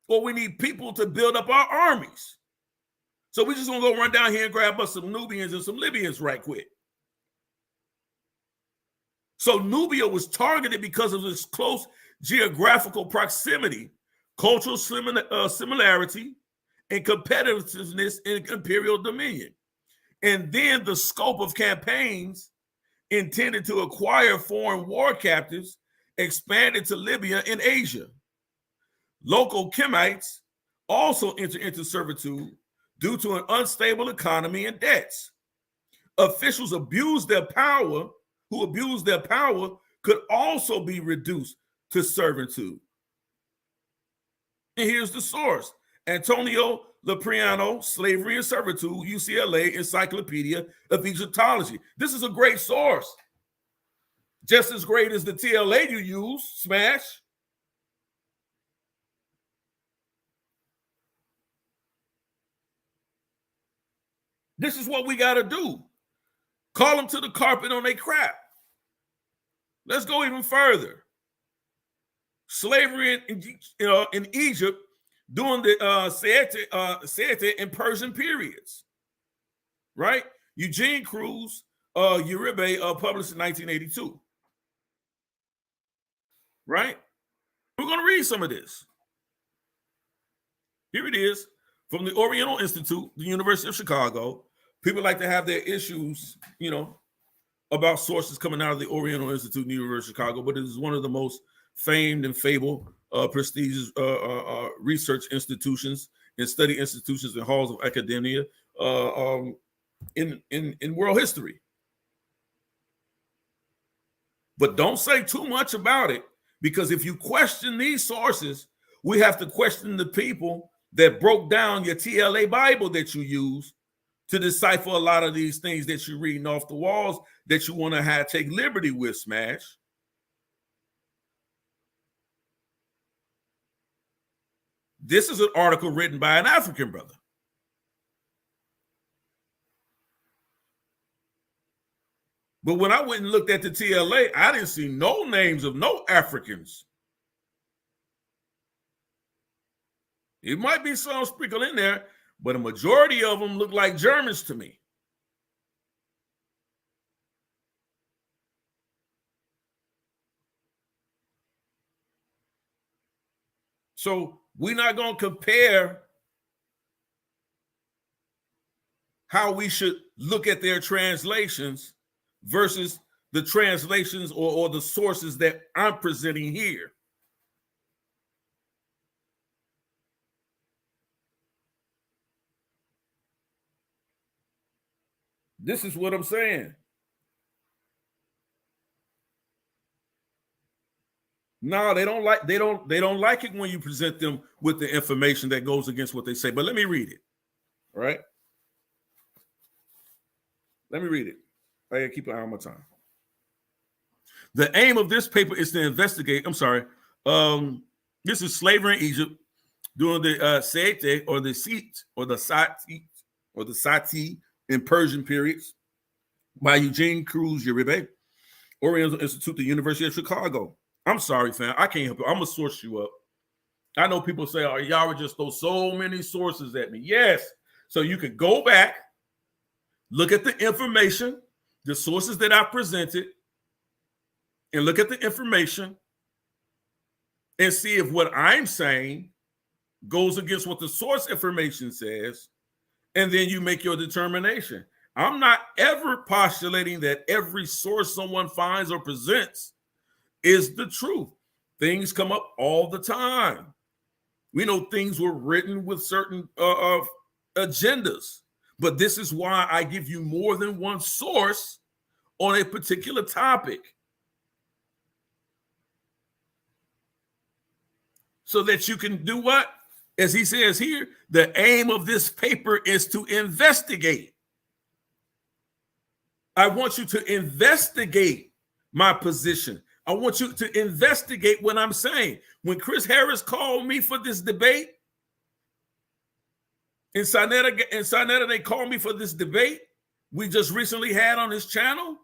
or we need people to build up our armies. So we're just going to go run down here and grab us some Nubians and some Libyans right quick. So Nubia was targeted because of its close geographical proximity, cultural similarity, and competitiveness in imperial dominion. And then the scope of campaigns intended to acquire foreign war captives expanded to Libya and Asia. Local KM'ites also entered into servitude due to an unstable economy and debts. Officials who abused their power could also be reduced to servitude. And here's the source: Antonio Lopriano, Slavery and Servitude, UCLA Encyclopedia of Egyptology. This is a great source. Just as great as the TLA you use, Smash. This is what we got to do. Call them to the carpet on their crap. Let's go even further. Slavery in Egypt during the CHATTEL and Persian periods, right? Eugene Cruz, Yarah, published in 1982, right? We're going to read some of this. Here it is from the Oriental Institute, the University of Chicago. People like to have their issues, about sources coming out of the Oriental Institute and the University of Chicago, but it is one of the most famed and fabled, prestigious research institutions and study institutions and halls of academia in world history. But don't say too much about it, because if you question these sources, we have to question the people that broke down your TLA Bible that you use to decipher a lot of these things that you're reading off the walls that you want to take liberty with, Smash. This is an article written by an African brother. But when I went and looked at the TLA, I didn't see no names of no Africans. It might be some sprinkled in there, but a majority of them look like Germans to me. So we're not going to compare how we should look at their translations versus the translations or the sources that I'm presenting here. This is what I'm saying. No, they don't like it when you present them with the information that goes against what they say. But let me read it. All right. Let me read it. I gotta keep an eye on my time. The aim of this paper is to investigate. I'm sorry. This is Slavery in Egypt during the CHATTEL or the Sati in Persian periods by Eugene Cruz, Yarah, Oriental Institute, the University of Chicago. I'm sorry, fam. I can't help it. I'm going to source you up. I know people say, oh, y'all would just throw so many sources at me. Yes. So you can go back, look at the information, the sources that I presented, and look at the information and see if what I'm saying goes against what the source information says, and then you make your determination. I'm not ever postulating that every source someone finds or presents is the truth. Things come up all the time. We know things were written with certain agendas, but this is why I give you more than one source on a particular topic, so that you can do what? As he says here, the aim of this paper is to investigate. I want you to investigate my position. I want you to investigate what I'm saying. When Chris Harris called me for this debate, In Sinetta, they called me for this debate we just recently had on this channel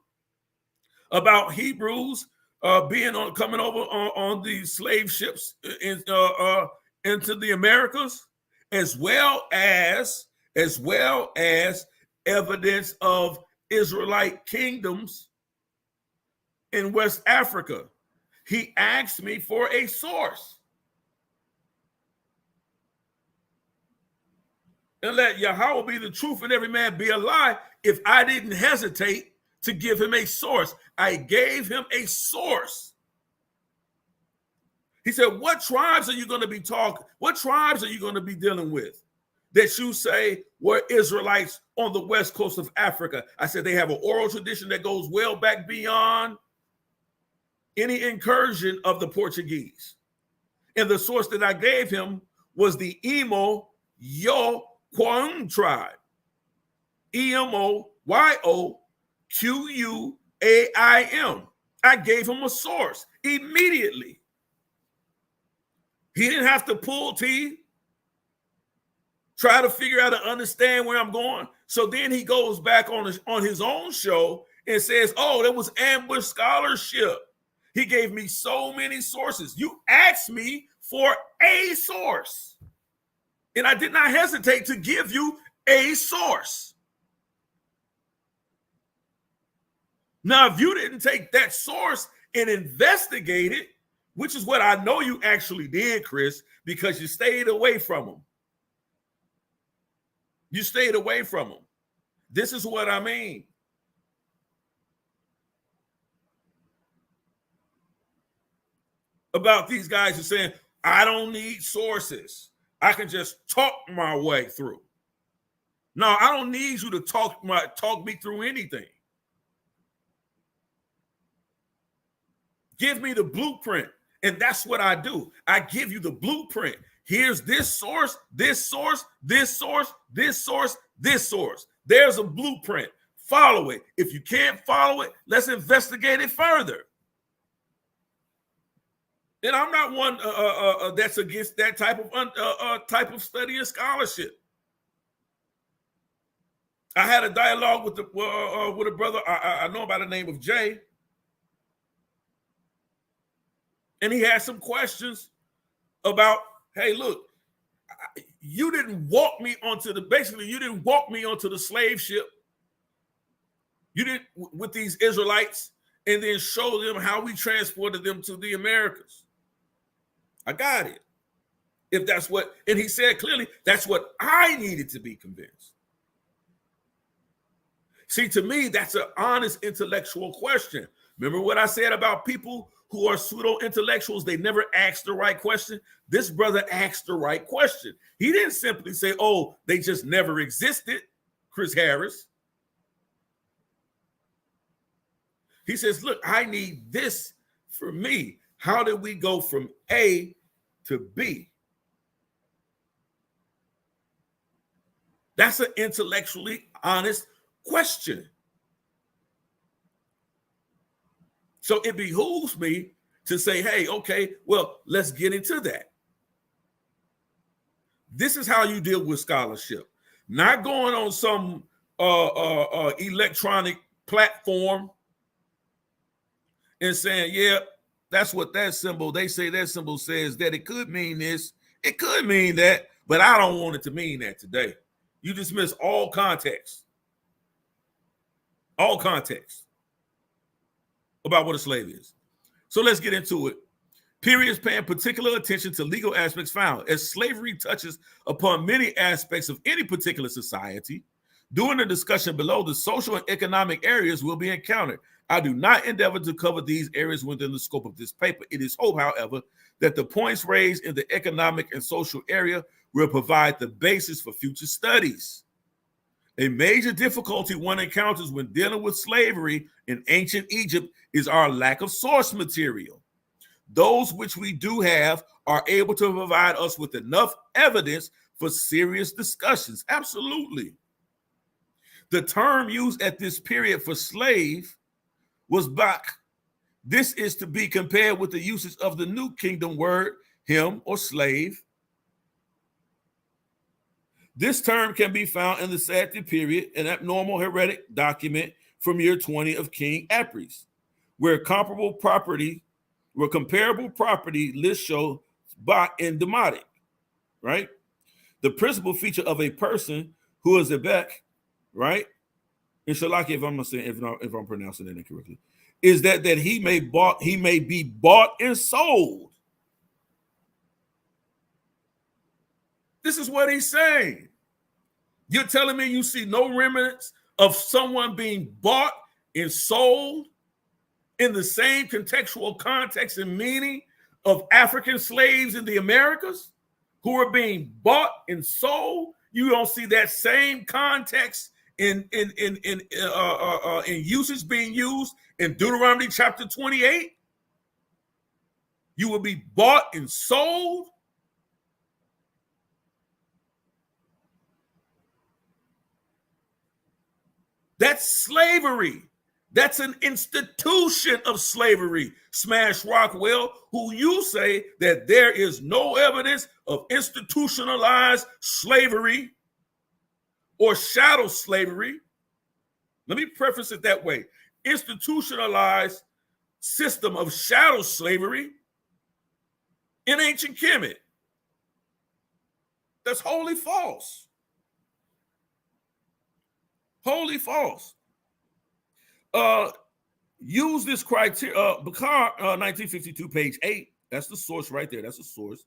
about Hebrews coming over on the slave ships into the Americas, as well as evidence of Israelite kingdoms in West Africa. He asked me for a source. And let Yahweh be the truth and every man be a lie. If I didn't hesitate to give him a source, I gave him a source. He said, what tribes are you going to be talking? What tribes are you going to be dealing with that you say were Israelites on the west coast of Africa? I said, they have an oral tradition that goes well back beyond any incursion of the Portuguese. And the source that I gave him was the Emo Yo Quang tribe. EMOYOQUAIM. I gave him a source immediately. He didn't have to pull teeth, try to figure out to understand where I'm going. So then he goes back on his own show and says, oh, there was ambush scholarship. He gave me so many sources. You asked me for a source, and I did not hesitate to give you a source. Now, if you didn't take that source and investigate it, which is what I know you actually did, Chris, because you stayed away from them. You stayed away from them. This is what I mean. About these guys who are saying, I don't need sources. I can just talk my way through. No, I don't need you to talk me through anything. Give me the blueprint. And that's what I do. I give you the blueprint. Here's this source, this source, this source, this source, this source. There's a blueprint. Follow it. If you can't follow it, let's investigate it further. And I'm not one that's against that type of study and scholarship. I had a dialogue with a brother I know by the name of Jay, and he had some questions about, hey, look, you didn't walk me onto the slave ship. You didn't with these Israelites and then show them how we transported them to the Americas. I got it. If that's what, and he said clearly, that's what I needed to be convinced. See, to me, that's an honest intellectual question. Remember what I said about people who are pseudo-intellectuals? They never ask the right question. This brother asked the right question. He didn't simply say, oh, they just never existed, Chris Harris. He says, look, I need this for me. How did we go from A to B? That's an intellectually honest question. So it behooves me to say, hey, okay, well, let's get into that. This is how you deal with scholarship. Not going on some electronic platform and saying, yeah, that's what that symbol, they say that symbol says that. It could mean this, it could mean that, but I don't want it to mean that today. You dismiss all context about what a slave is. So let's get into it. Periods paying particular attention to legal aspects found. As slavery touches upon many aspects of any particular society, during the discussion below, the social and economic areas will be encountered. I do not endeavor to cover these areas within the scope of this paper. It is hope, however, that the points raised in the economic and social area will provide the basis for future studies. A major difficulty one encounters when dealing with slavery in ancient Egypt is our lack of source material. Those which we do have are able to provide us with enough evidence for serious discussions. Absolutely. The term used at this period for slave was bak. This is to be compared with the usage of the New Kingdom word, him or slave. This term can be found in the CHATTEL period, an abnormal heretic document from year 20 of King Apries, where comparable property lists show bot and demotic, right? The principal feature of a person who is a Beck, right? And Shalaki, if I'm pronouncing it incorrectly, is that he may be bought and sold. This is what he's saying. You're telling me you see no remnants of someone being bought and sold in the same contextual context and meaning of African slaves in the Americas who are being bought and sold? You don't see that same context in usage being used in Deuteronomy chapter 28? You will be bought and sold. That's slavery. That's an institution of slavery. Smash Rockwell, who you say that there is no evidence of institutionalized slavery or shadow slavery. Let me preface it that way. Institutionalized system of shadow slavery in ancient Kemet. That's wholly false. Wholly false. Use this criteria. Bakar, 1952, page 8. That's the source right there. That's the source.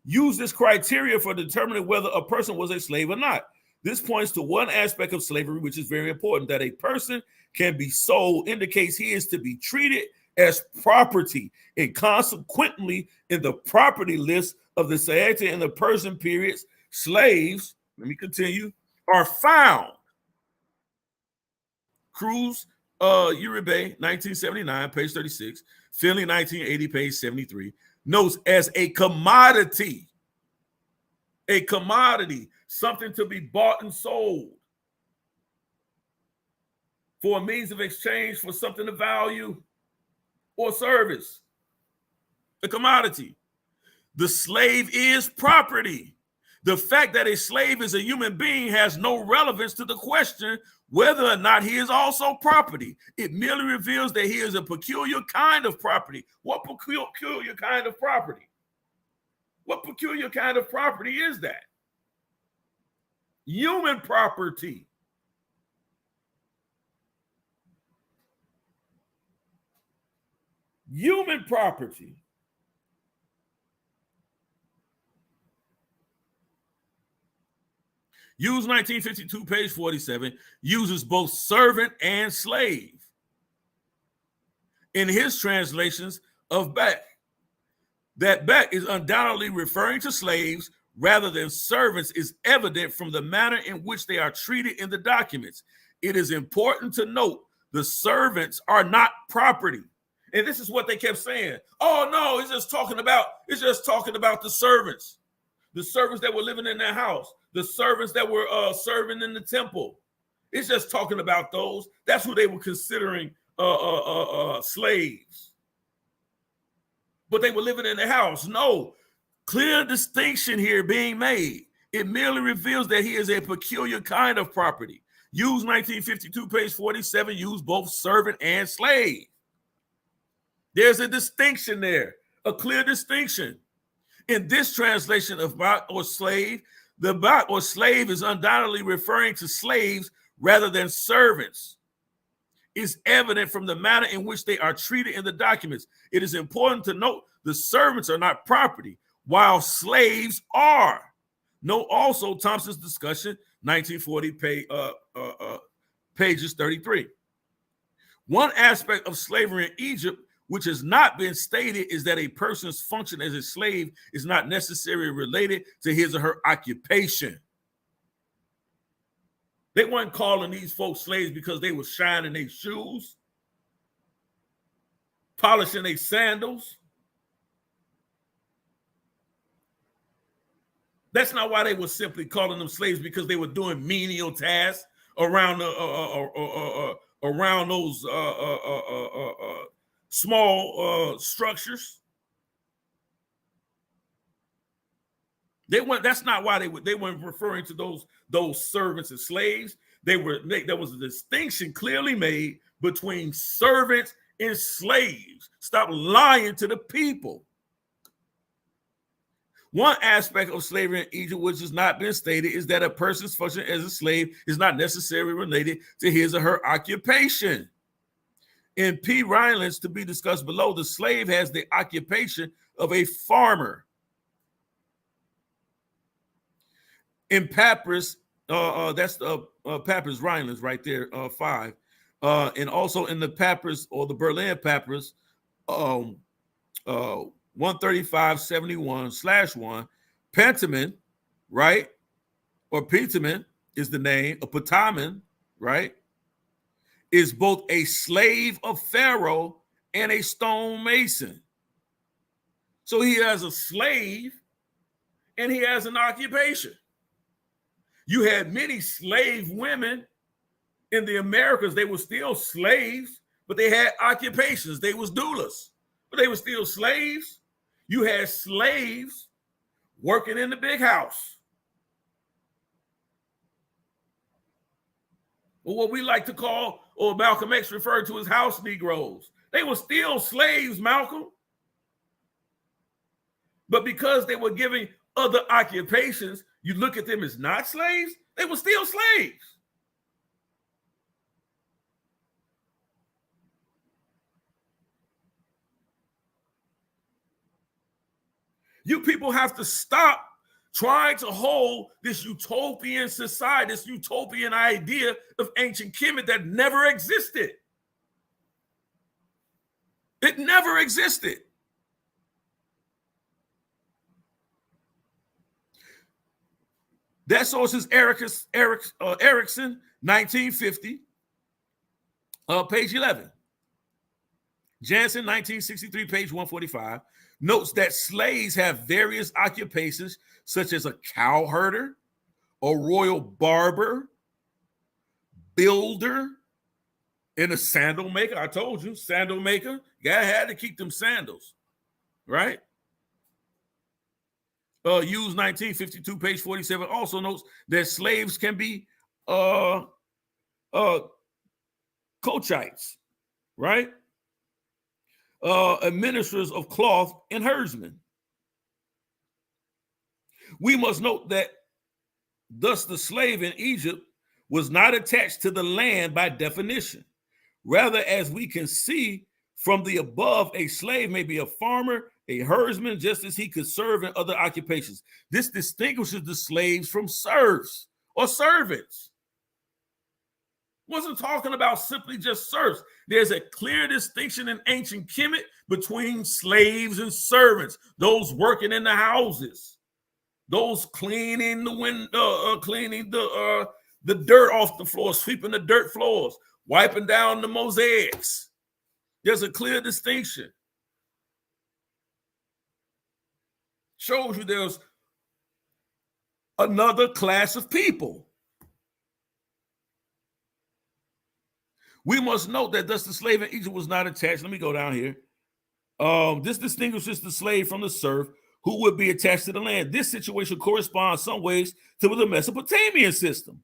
Use this criteria for determining whether a person was a slave or not. This points to one aspect of slavery, which is very important, that a person can be sold indicates he is to be treated as property, and consequently, in the property list of the CHATTEL and the Persian periods, slaves, let me continue, are found. Cruz, Uribe, 1979, page 36, Finley, 1980, page 73, notes as a commodity, something to be bought and sold for a means of exchange for something of value or service. A commodity. The slave is property. The fact that a slave is a human being has no relevance to the question whether or not he is also property. It merely reveals that he is a peculiar kind of property. What peculiar kind of property? What peculiar kind of property is that? Human property. Human property. Use 1952, page 47, uses both servant and slave in his translations of Beck. That Beck is undoubtedly referring to slaves rather than servants is evident from the manner in which they are treated in the documents. It is important to note the servants are not property. And this is what they kept saying. Oh no, it's just talking about the servants. The servants that were living in their house, the servants that were serving in the temple. It's just talking about those. That's who they were considering slaves. But they were living in their house. No, clear distinction here being made. It merely reveals that he is a peculiar kind of property. Use 1952, page 47, use both servant and slave. There's a distinction there, a clear distinction. In this translation of bot or slave, the bot or slave is undoubtedly referring to slaves rather than servants. It's evident from the manner in which they are treated in the documents. It is important to note the servants are not property, while slaves are. Note also Thompson's discussion, 1940, pages 33. One aspect of slavery in Egypt which has not been stated is that a person's function as a slave is not necessarily related to his or her occupation. They weren't calling these folks slaves because they were shining their shoes, polishing their sandals. That's not why they were simply calling them slaves, because they were doing menial tasks around those small structures. That's not why they weren't referring to those servants and slaves. There was a distinction clearly made between servants and slaves. Stop lying to the people. One aspect of slavery in Egypt, which has not been stated, is that a person's function as a slave is not necessarily related to his or her occupation. In P. Rylance, to be discussed below, the slave has the occupation of a farmer. In Papyrus, that's Papyrus Rylance right there, 5. And also in the Papyrus or the Berlin Papyrus, 13571/1, Pentamin, right? Or Pentamin is the name of Ptamin, right? Is both a slave of Pharaoh and a stonemason. So he has a slave and he has an occupation. You had many slave women in the Americas. They were still slaves, but they had occupations. They was doulas, but they were still slaves. You had slaves working in the big house, or what we like to call, or Malcolm X referred to as house Negroes. They were still slaves, Malcolm. But because they were giving other occupations, you look at them as not slaves. They were still slaves. You people have to stop trying to hold this utopian society, this utopian idea of ancient Kemet that never existed. It never existed. That source is Erickson, 1950, page 11. Jansen, 1963, page 145, notes that slaves have various occupations, such as a cow herder, a royal barber, builder, and a sandal maker. I told you, sandal maker. Guy had to keep them sandals, right? Hughes 1952, page 47, also notes that slaves can be Kochites, right? Administrators of cloth and herdsmen. We must note that thus the slave in Egypt was not attached to the land by definition. Rather, as we can see from the above, a slave may be a farmer, a herdsman, just as he could serve in other occupations. This distinguishes the slaves from serfs or servants. Wasn't talking about simply just serfs. There's a clear distinction in ancient Kemet between slaves and servants, those working in the houses, those cleaning the window, cleaning the dirt off the floor, sweeping the dirt floors, wiping down the mosaics. There's a clear distinction. Shows you there's another class of people. We must note that thus the slave in Egypt was not attached. Let me go down here. This distinguishes the slave from the serf who would be attached to the land. This situation corresponds some ways to the Mesopotamian system.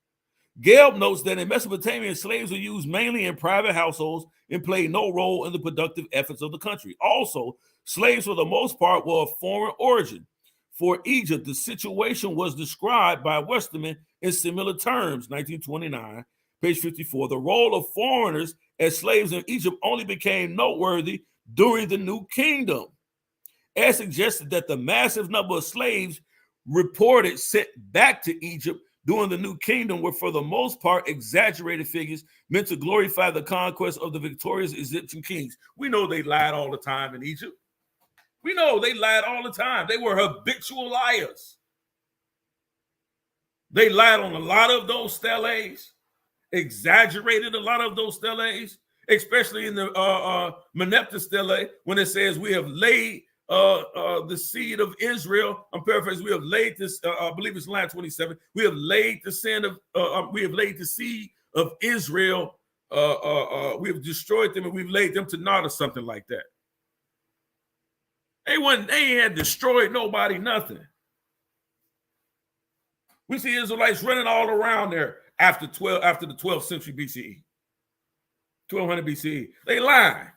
Gelb notes that in Mesopotamia, slaves were used mainly in private households and played no role in the productive efforts of the country. Also, slaves for the most part were of foreign origin. For Egypt, the situation was described by Westerman in similar terms, 1929, page 54. The role of foreigners as slaves in Egypt only became noteworthy during the New Kingdom, as suggested that the massive number of slaves reported sent back to Egypt during the New Kingdom were for the most part exaggerated figures meant to glorify the conquest of the victorious Egyptian kings. We know they lied all the time in Egypt. We know they lied all the time. They were habitual liars. They lied on a lot of those steles, exaggerated a lot of those steles, especially in the Meneptah stele, when it says we have laid the seed of Israel. I'm paraphrasing. We have laid this. I believe it's line 27. We have laid the sin of. We have laid the seed of Israel. We have destroyed them and we've laid them to naught, or something like that. They had destroyed nobody, nothing. We see Israelites running all around there after the 12th century BCE, 1200 BCE. They lie.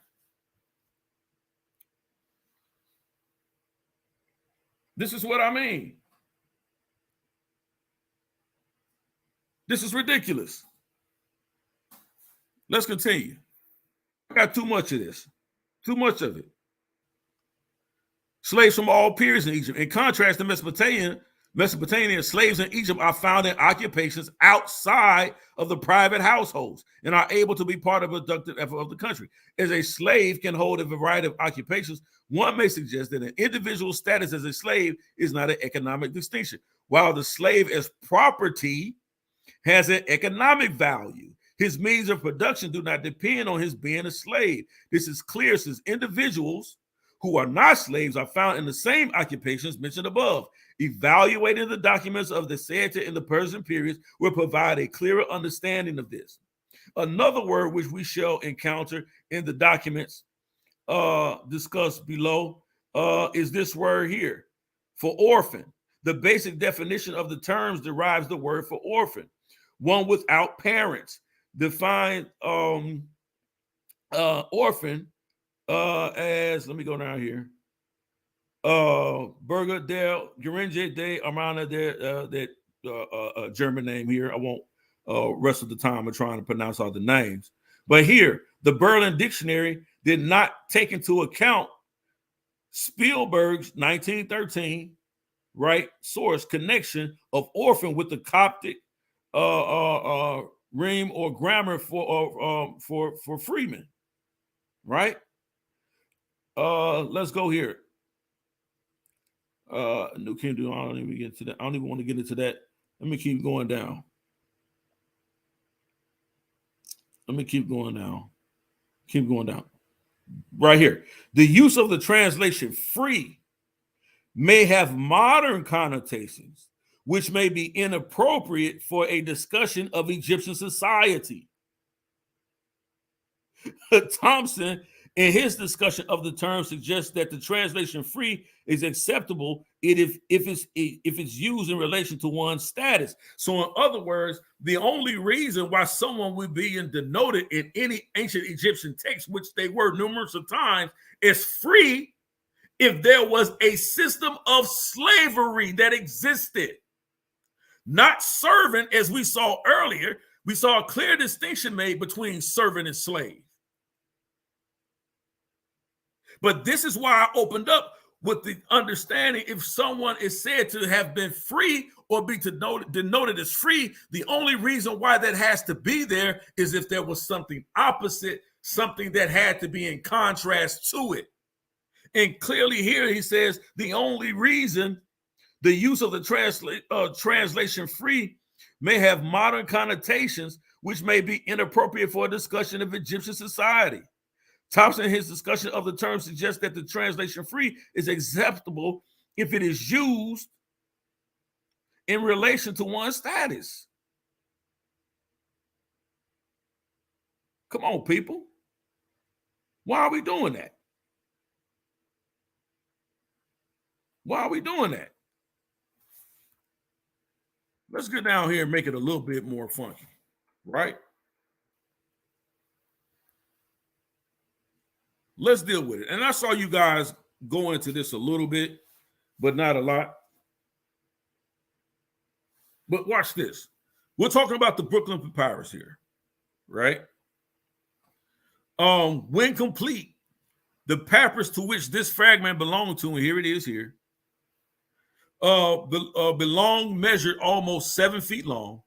This is what I mean. This is ridiculous. Let's continue. I got too much of this. Too much of it. Slaves from all periods in Egypt. In contrast to Mesopotamian slaves in Egypt are found in occupations outside of the private households and are able to be part of the productive effort of the country. As a slave can hold a variety of occupations, one may suggest that an individual's status as a slave is not an economic distinction, while the slave as property has an economic value. His means of production do not depend on his being a slave. This is clear since individuals who are not slaves are found in the same occupations mentioned above. Evaluating the documents of the CHATTEL in the Persian periods will provide a clearer understanding of this. Another word which we shall encounter in the documents discussed below is this word here, for orphan. The basic definition of the terms derives the word for orphan, one without parents. Define orphan as, let me go down here, Berger del Geringe de Armana that German name here. I won't rest of the time of trying to pronounce all the names. But here, the Berlin Dictionary did not take into account Spielberg's 1913 source connection of orphan with the Coptic ream or grammar for freemen, right? Let's go here. New Kingdom. I don't even get to that. I don't even want to get into that. Let me keep going down. Keep going down. Right here. The use of the translation free may have modern connotations, which may be inappropriate for a discussion of Egyptian society. Thompson, in his discussion of the term, suggests that the translation free is acceptable if it's used in relation to one's status. So in other words, the only reason why someone would be denoted in any ancient Egyptian text, which they were numerous of times, is free if there was a system of slavery that existed. Not servant, as we saw earlier. We saw a clear distinction made between servant and slave. But this is why I opened up with the understanding if someone is said to have been free or be denoted as free, the only reason why that has to be there is if there was something opposite, something that had to be in contrast to it. And clearly here he says the only reason the use of the translation free may have modern connotations, which may be inappropriate for a discussion of Egyptian society. Thompson, in his discussion of the term, suggests that the translation free is acceptable if it is used in relation to one's status. Come on, people. Why are we doing that? Why are we doing that? Let's get down here and make it a little bit more funky, right? Let's deal with it. And I saw you guys go into this a little bit, but not a lot. But watch this. We're talking about the Brooklyn Papyrus here, right? When complete, the papyrus to which this fragment belonged to, and here it is here, measured almost 7 feet long.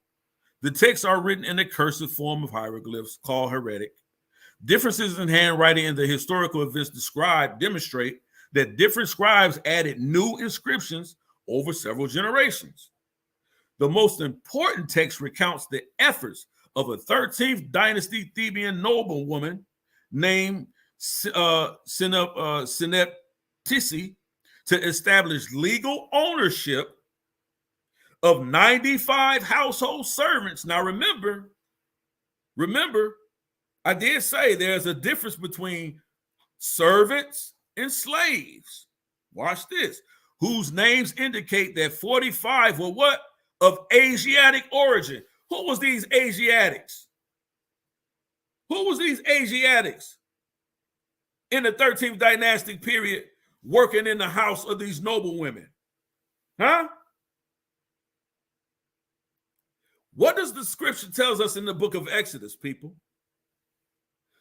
The texts are written in a cursive form of hieroglyphs called hieratic. Differences in handwriting and the historical events described demonstrate that different scribes added new inscriptions over several generations. The most important text recounts the efforts of a 13th dynasty Theban noblewoman named Seneptisi to establish legal ownership of 95 household servants. Now remember, I did say there's a difference between servants and slaves. Watch this. Whose names indicate that 45 were what? of Asiatic origin. Who was these Asiatics? Who was these Asiatics in the 13th dynastic period working in the house of these noble women? Huh? What does the scripture tells us in the book of Exodus, people?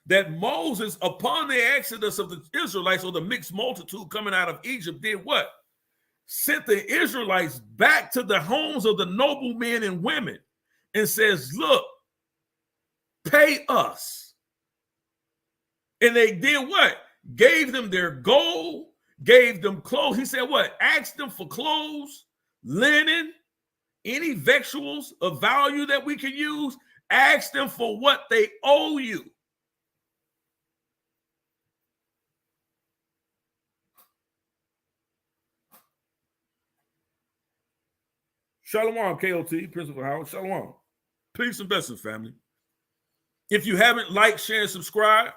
That Moses, upon the exodus of the Israelites, or the mixed multitude coming out of Egypt, did what? Sent the Israelites back to the homes of the noble men and women and says, look, pay us. And they did what? Gave them their gold, gave them clothes. He said what? Asked them for clothes, linen, any victuals of value that we can use. Ask them for what they owe you. Shalom, KM'T, Principal Howard. Shalom. Peace and blessings, family. If you haven't liked, share, and subscribe,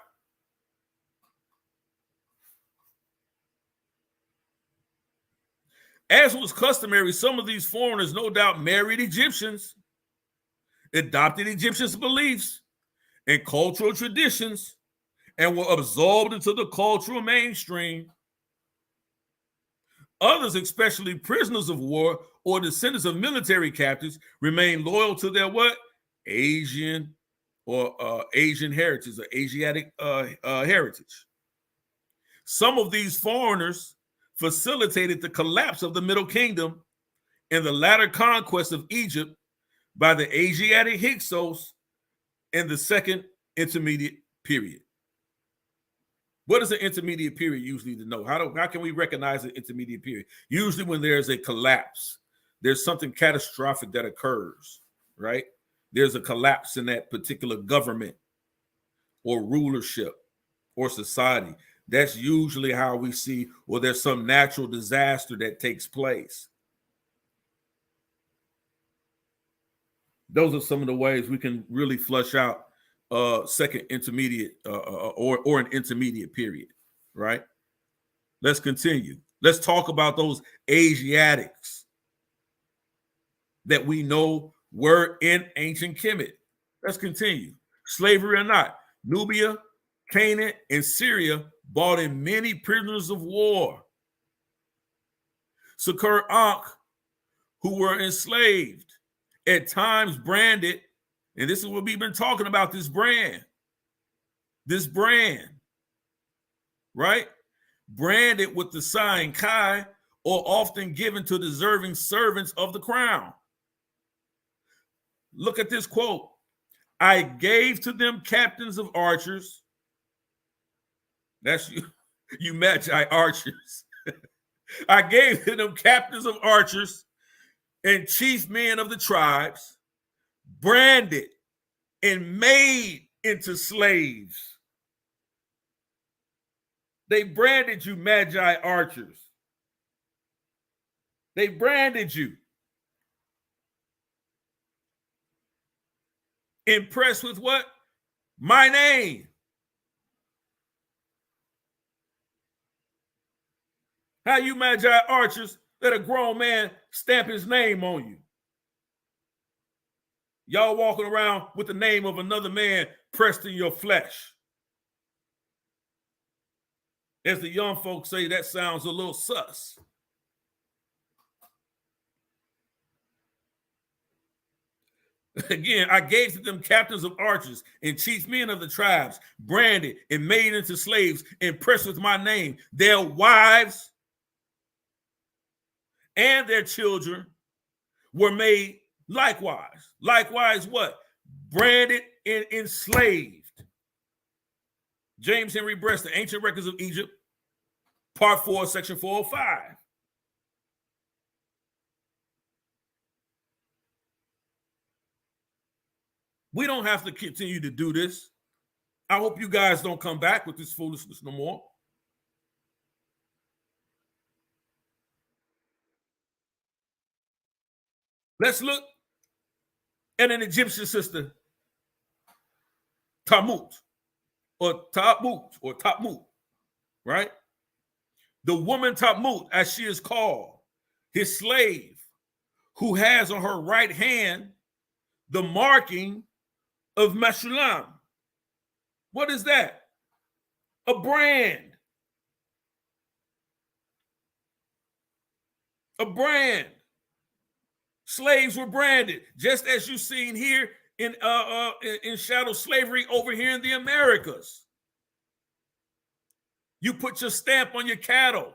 as was customary, some of these foreigners no doubt married Egyptians, adopted Egyptians' beliefs and cultural traditions, and were absorbed into the cultural mainstream. Others, especially prisoners of war or descendants of military captives, remain loyal to their what? Asian or Asian heritage or Asiatic heritage. Some of these foreigners facilitated the collapse of the Middle Kingdom and the latter conquest of Egypt by the Asiatic Hyksos in the Second Intermediate Period. What is an intermediate period usually to know? How can we recognize an intermediate period? Usually when there's a collapse, there's something catastrophic that occurs, right? There's a collapse in that particular government or rulership or society. That's usually how we see, or there's some natural disaster that takes place. Those are some of the ways we can really flush out second intermediate or an intermediate period, right? Let's continue. Let's talk about those Asiatics that we know were in ancient Kemet. Let's continue. Slavery or not, Nubia, Canaan, and Syria brought in many prisoners of war. Ankh, who were enslaved, at times branded, and this is what we've been talking about, this brand, right? Branded with the sign Chi, or often given to deserving servants of the crown. Look at this quote. I gave to them captains of archers. That's you Magi archers. I gave to them captains of archers and chief men of the tribes, branded and made into slaves. They branded you Magi archers. They branded you. Impressed with what? My name. How you Magi archers let a grown man stamp his name on you? Y'all walking around with the name of another man pressed in your flesh. As the young folks say, that sounds a little sus. Again, I gave to them captains of archers and chief men of the tribes, branded and made into slaves, impressed with my name. Their wives and their children were made likewise. Likewise what? Branded and enslaved. James Henry Brest, The Ancient Records of Egypt, Part 4, Section 405. We don't have to continue to do this. I hope you guys don't come back with this foolishness no more. Let's look at an Egyptian sister, Tamut, right? The woman Tamut, as she is called, his slave, who has on her right hand the marking of Meshulam. What is that? A brand. A brand. Slaves were branded, just as you've seen here in chattel slavery over here in the Americas. You put your stamp on your cattle.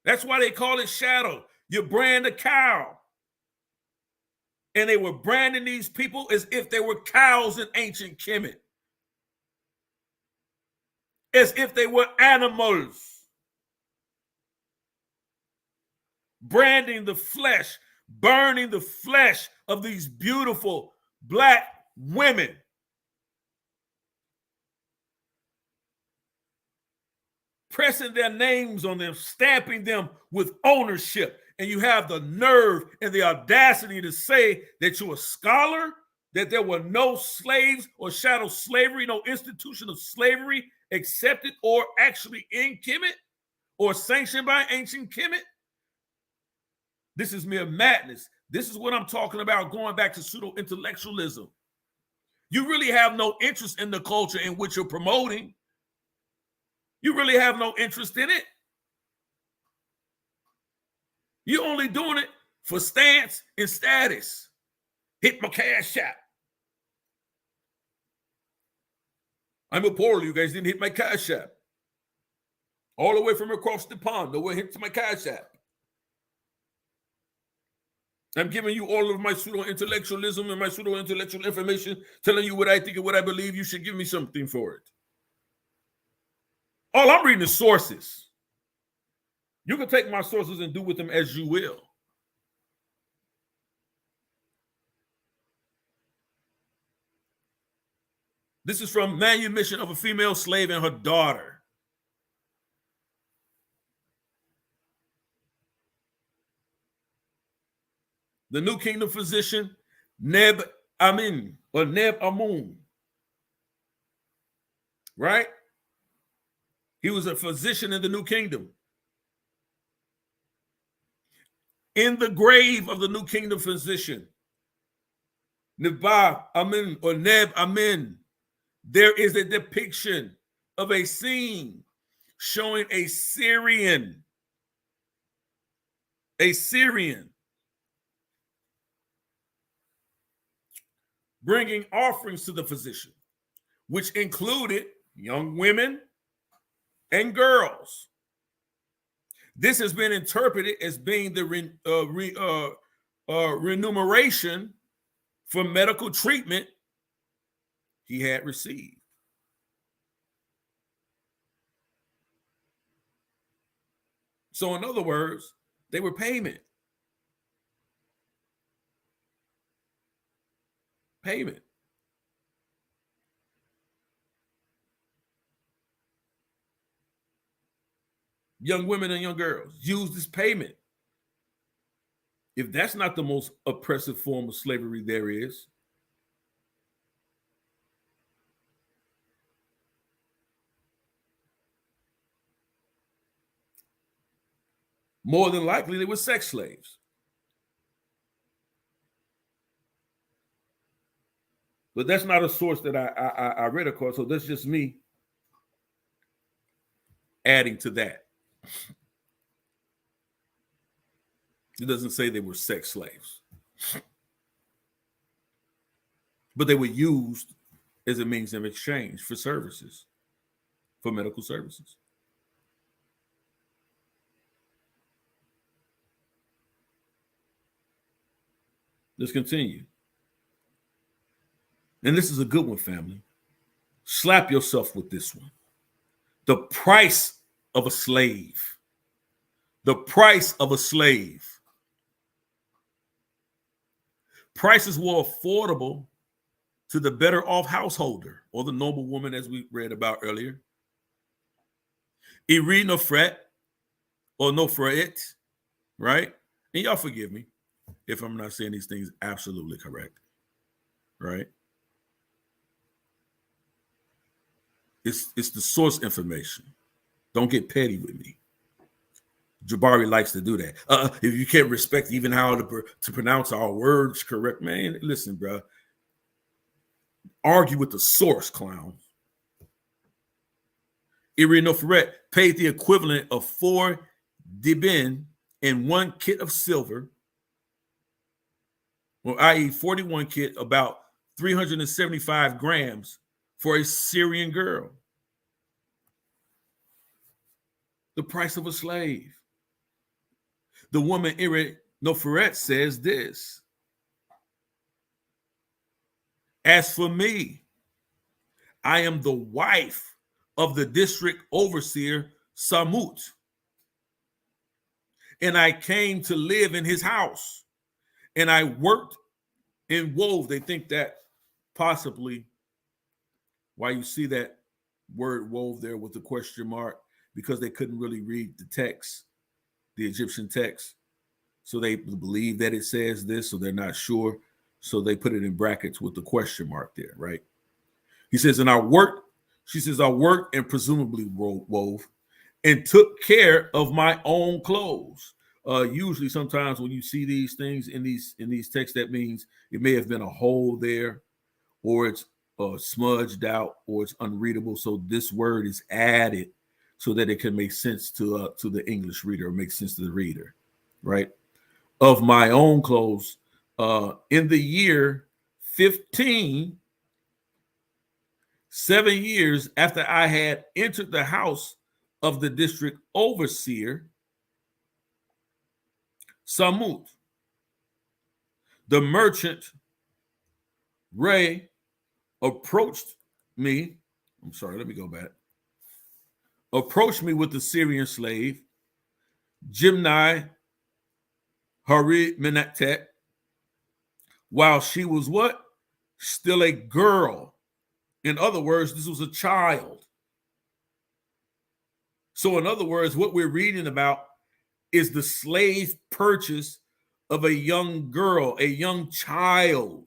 That's why they call it chattel. You brand a cow. And they were branding these people as if they were cows in ancient Kemet, as if they were animals. Branding the flesh, burning the flesh of these beautiful black women. Pressing their names on them, stamping them with ownership. And you have the nerve and the audacity to say that you're a scholar, that there were no slaves or chattel slavery, no institution of slavery accepted or actually in Kemet or sanctioned by ancient Kemet. This is mere madness. This is what I'm talking about, going back to pseudo-intellectualism. You really have no interest in the culture in which you're promoting. You really have no interest in it. You're only doing it for stance and status. Hit my cash app. I'm a poor. You guys didn't hit my cash app. All the way from across the pond. No one hit my cash app. I'm giving you all of my pseudo-intellectualism and my pseudo-intellectual information, telling you what I think and what I believe. You should give me something for it. All I'm reading is sources. You can take my sources and do with them as you will. This is from Manumission of a Female Slave and Her Daughter. The New Kingdom physician, Neb Amin, or Neb Amun. Right? He was a physician in the New Kingdom. In the grave of the New Kingdom physician, Neba Amin or Neb Amin, there is a depiction of a scene showing a Syrian bringing offerings to the physician, which included young women and girls. This has been interpreted as being the remuneration for medical treatment he had received. So in other words, they were payment. Payment. Young women and young girls used as payment. If that's not the most oppressive form of slavery there is, more than likely they were sex slaves. But that's not a source that I read across, so that's just me adding to that. It doesn't say they were sex slaves, but they were used as a means of exchange for services, for medical services. Let's continue. And this is a good one, family. Slap yourself with this one. The price of a slave. The price of a slave. Prices were affordable to the better off householder or the noble woman, as we read about earlier. Iri no fret or no fret, right? And y'all forgive me if I'm not saying these things absolutely correct, right? It's the source information. Don't get petty with me. Jabari likes to do that. If you can't respect even how to pronounce our words correct, man, listen, bro. Argue with the source, clown. Irinoferet paid the equivalent of 4 dibin and 1 kit of silver, or i.e. 41 kit, about 375 grams for a Syrian girl. The price of a slave. The woman Irinoferet says this: as for me, I am the wife of the district overseer Samut, and I came to live in his house, and I worked and wove. They think that possibly why you see that word wove there with the question mark, because they couldn't really read the text, the Egyptian text. So they believe that it says this, so they're not sure. So they put it in brackets with the question mark there, right? He says, and I worked, she says, I worked and presumably wove and took care of my own clothes. Usually sometimes when you see these things in these texts, that means it may have been a hole there, or it's smudged out, or it's unreadable. So this word is added so that it can make sense to the English reader, or make sense to the reader, right? Of my own clothes, in the year 15, 7 years after I had entered the house of the district overseer Samut, the merchant Ray approached me. I'm sorry, let me go back. Approached me with the Syrian slave, Jimni Hari Menatet, while she was what? Still a girl. In other words, this was a child. So in other words, what we're reading about is the slave purchase of a young girl, a young child.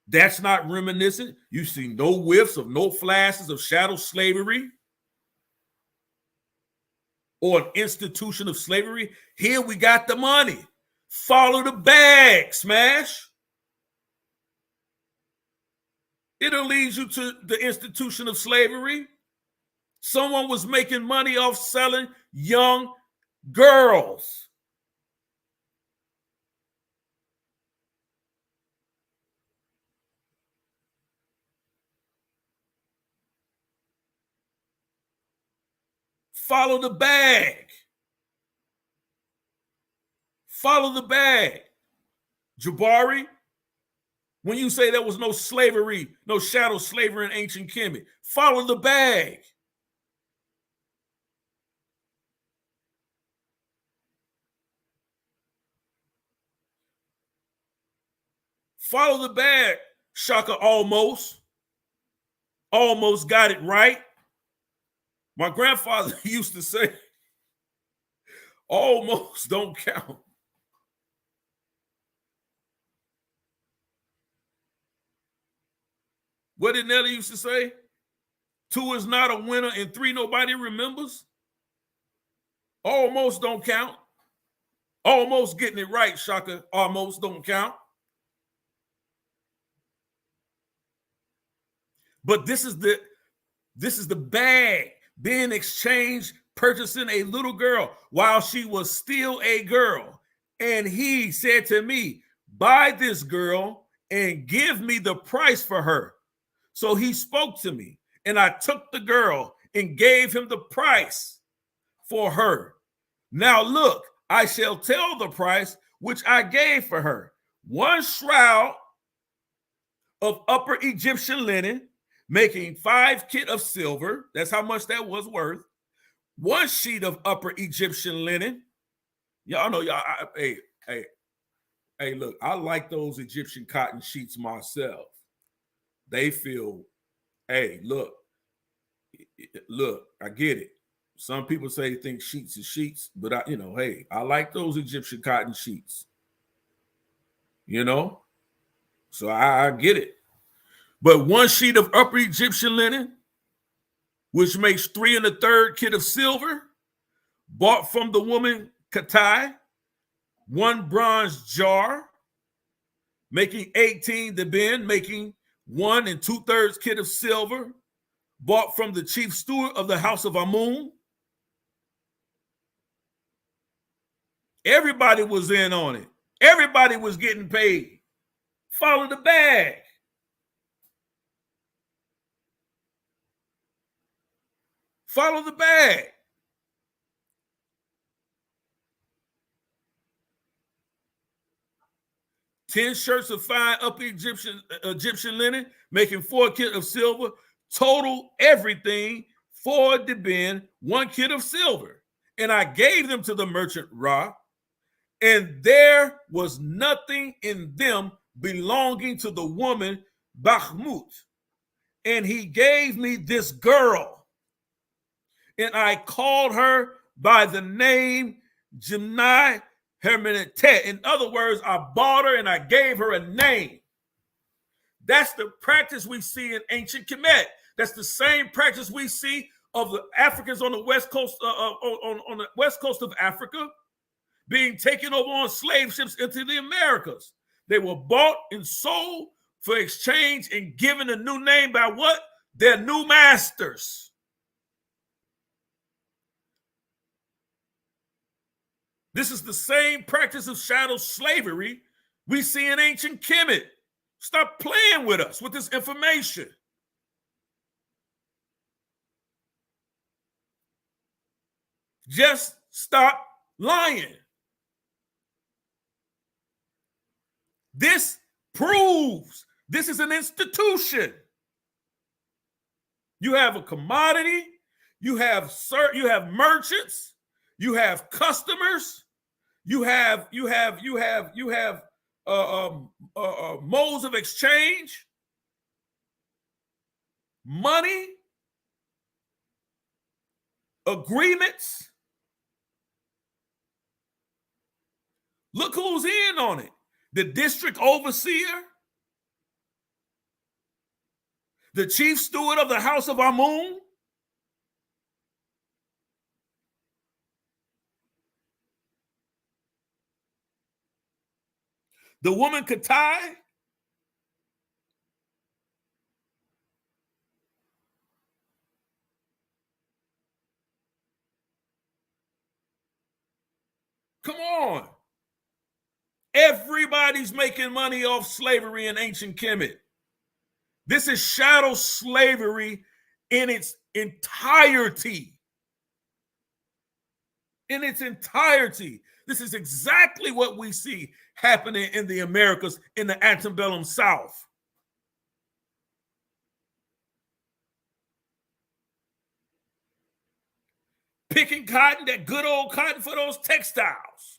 That's not reminiscent. You see no whiffs of, no flashes of chattel slavery or an institution of slavery. Here we got the money. Follow the bag, Smash. It'll lead you to the institution of slavery. Someone was making money off selling young girls. Follow the bag. Follow the bag. Jabari, when you say there was no slavery, no shadow slavery in ancient Kemet, follow the bag. Follow the bag, Shaka. Almost got it right. My grandfather used to say, almost don't count. What did Nelly used to say? 2 is not a winner and 3 nobody remembers. Almost don't count. Almost getting it right, Shaka. Almost don't count. But this is the bag being exchanged, purchasing a little girl while she was still a girl. And he said to me, buy this girl and give me the price for her. So he spoke to me, and I took the girl and gave him the price for her. Now look, I shall tell the price which I gave for her. 1 shroud of upper Egyptian linen, making 5 kit of silver. That's how much that was worth. 1 sheet of upper Egyptian linen. Y'all know, y'all. Hey, look, I like those Egyptian cotton sheets myself. They feel, hey, look, I get it. Some people say they think sheets is sheets, but hey, I like those Egyptian cotton sheets. So I get it. But 1 sheet of upper Egyptian linen, which makes 3 1/3 kit of silver, bought from the woman KM'T 1 bronze jar, making 18 deben, making 1 2/3 kit of silver, bought from the chief steward of the house of Amun. Everybody was in on it. Everybody was getting paid. Follow the bag. Follow the bag. $10 shirts of fine upper Egyptian linen, making 4 kit of silver. Total everything 4 deben, 1 kit of silver. And I gave them to the merchant Ra, and there was nothing in them belonging to the woman Bakhmut. And he gave me this girl, and I called her by the name Jemnai Hermenetet. In other words, I bought her and I gave her a name. That's the practice we see in ancient Kemet. That's the same practice we see of the Africans on the west coast, on the west coast of Africa, being taken over on slave ships into the Americas. They were bought and sold for exchange and given a new name by what? Their new masters. This is the same practice of chattel slavery we see in ancient Kemet. Stop playing with us with this information. Just stop lying. This proves this is an institution. You have a commodity, you have merchants, you have customers, you have modes of exchange, money, agreements. Look who's in on it. The district overseer, the chief steward of the house of Amun, the woman KM'T, come on. Everybody's making money off slavery in ancient Kemet. This is chattel slavery in its entirety. In its entirety. This is exactly what we see happening in the Americas in the antebellum South. Picking cotton, that good old cotton for those textiles.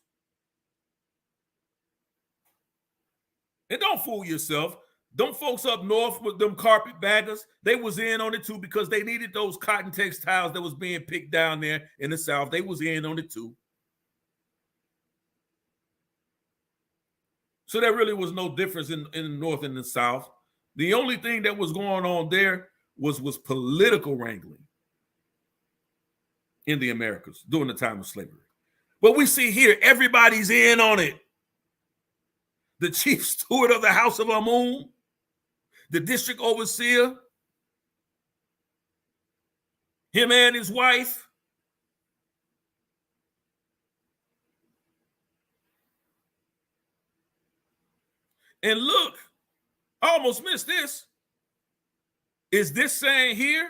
And don't fool yourself. Them folks up north with them carpetbaggers, they was in on it too because they needed those cotton textiles that was being picked down there in the South. They was in on it too. So there really was no difference in the North and the South. The only thing that was going on there was political wrangling in the Americas during the time of slavery. But we see here, everybody's in on it. The chief steward of the house of Amun, the district overseer, him and his wife. And look, I almost missed this. Is this saying here,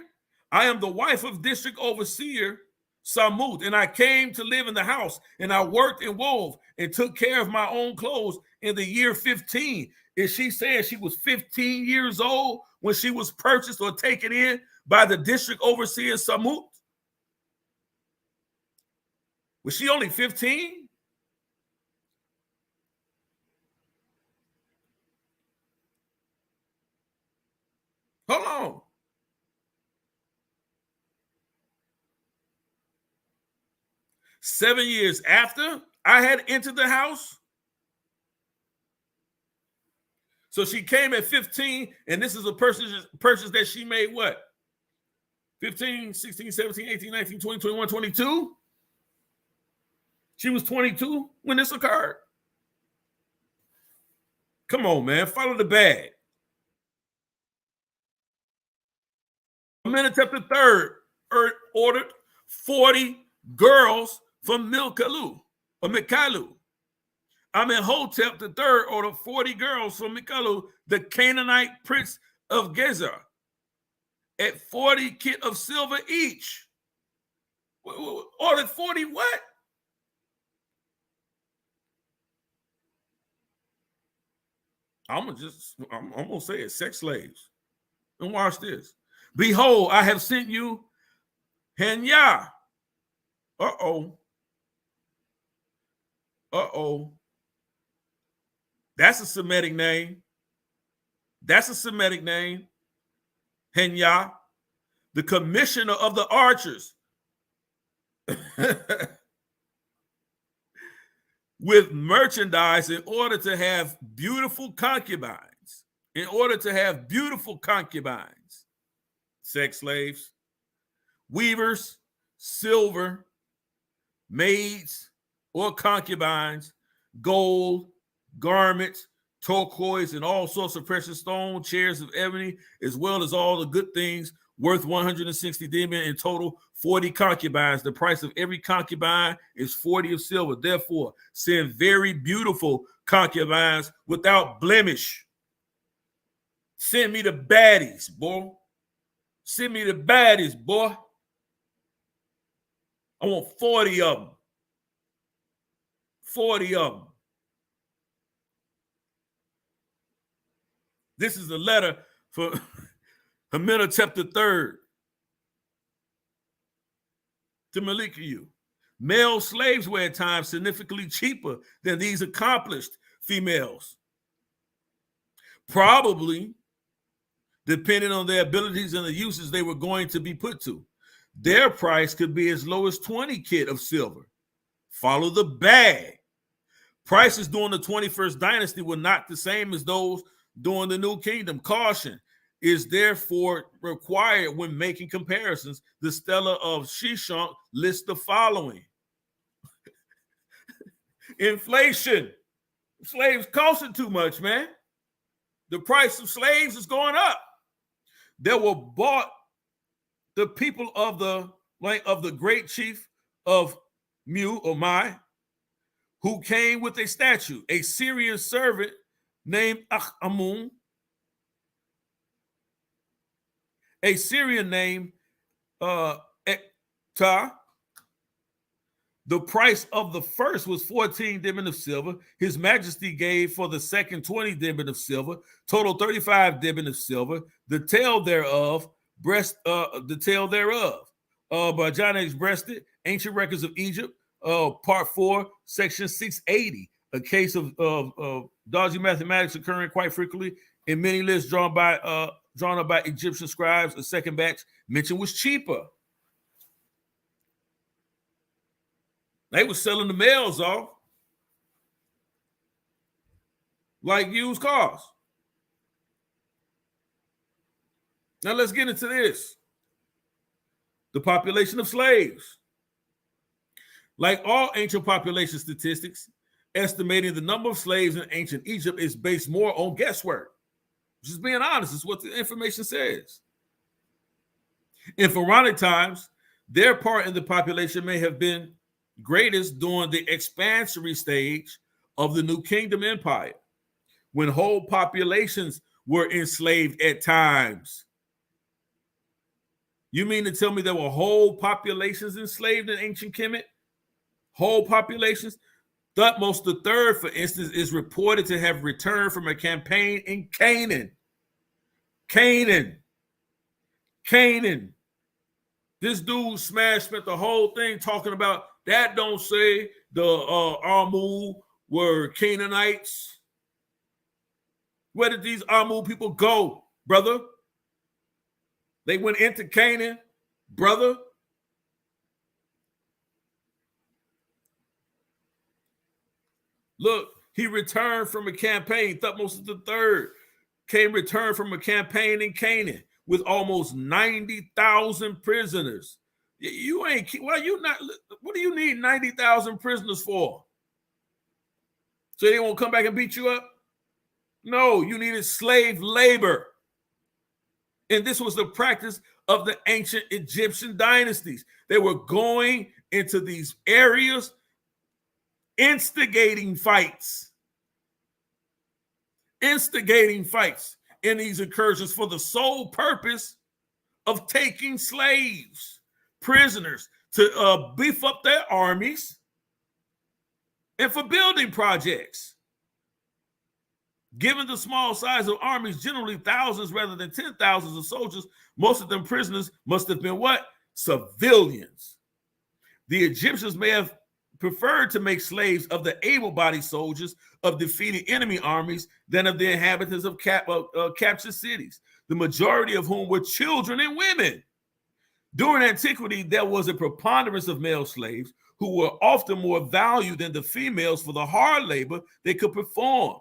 I am the wife of district overseer Samut, and I came to live in the house, and I worked and wove and took care of my own clothes in the year 15. Is she saying she was 15 years old when she was purchased or taken in by the district overseer Samut? Was she only 15? Hold on. Seven years after I had entered the house. So she came at 15, and this is a purchase that she made what? 15, 16, 17, 18, 19, 20, 21, 22? She was 22 when this occurred. Come on, man. Follow the bag. Amenhotep III ordered 40 girls from Milkalu or Mikalu. Amenhotep III ordered 40 girls from Mikalu, the Canaanite prince of Gezer, at 40 kit of silver each. Ordered 40 what? I'm gonna say it, sex slaves. And watch this. Behold, I have sent you Henya. Uh-oh. That's a Semitic name. Henya, the commissioner of the archers. With merchandise in order to have beautiful concubines. Sex slaves, weavers, silver, maids or concubines, gold, garments, turquoise, and all sorts of precious stone, chairs of ebony, as well as all the good things worth 160 dinar in total, 40 concubines. The price of every concubine is 40 of silver. Therefore, send very beautiful concubines without blemish. Send me the baddies, boy. I want 40 of them. 40 of them. This is a letter for Amenhotep III to Malikiyu. Male slaves were at times significantly cheaper than these accomplished females. Probably depending on their abilities and the uses they were going to be put to. Their price could be as low as 20 kit of silver. Follow the bag. Prices during the 21st dynasty were not the same as those during the New Kingdom. Caution is therefore required when making comparisons. The Stela of Shishonk lists the following. Inflation. Slaves costing too much, man. The price of slaves is going up. There were bought the people of the great chief of Mu or Mai, who came with a statue, a Syrian servant named Amun, a Syrian named Ekta. The price of the first was 14 dinar of silver. His Majesty gave for the second 20 dinar of silver, total 35 dinar of silver. The tail thereof, by John H. Breasted, Ancient Records of Egypt, Part 4, Section 680. A case of dodgy mathematics occurring quite frequently in many lists drawn up by Egyptian scribes. A second batch mentioned was cheaper. They were selling the males off like used cars. Now let's get into this. The population of slaves. Like all ancient population statistics, estimating the number of slaves in ancient Egypt is based more on guesswork. Just being honest, is what the information says. In pharaonic times, their part in the population may have been greatest during the expansionary stage of the New Kingdom Empire, when whole populations were enslaved at times. You mean to tell me there were whole populations enslaved in ancient Kemet? Whole populations? Thutmose III, for instance, is reported to have returned from a campaign in Canaan. This dude spent the whole thing talking about that don't say the Amu were Canaanites. Where did these Amu people go, brother? They went into Canaan, brother. Look, he returned from a campaign. Thutmose III returned from a campaign in Canaan with almost 90,000 prisoners. You ain't, well, you not, what do you need 90,000 prisoners for? So they won't come back and beat you up? No, you needed slave labor. And this was the practice of the ancient Egyptian dynasties. They were going into these areas, instigating fights in these incursions for the sole purpose of taking slaves, prisoners, to beef up their armies and for building projects. Given the small size of armies, generally thousands rather than 10,000s of soldiers, most of them prisoners must have been what? Civilians. The Egyptians may have preferred to make slaves of the able-bodied soldiers of defeated enemy armies than of the inhabitants of captured cities, the majority of whom were children and women. During antiquity, there was a preponderance of male slaves who were often more valued than the females for the hard labor they could perform.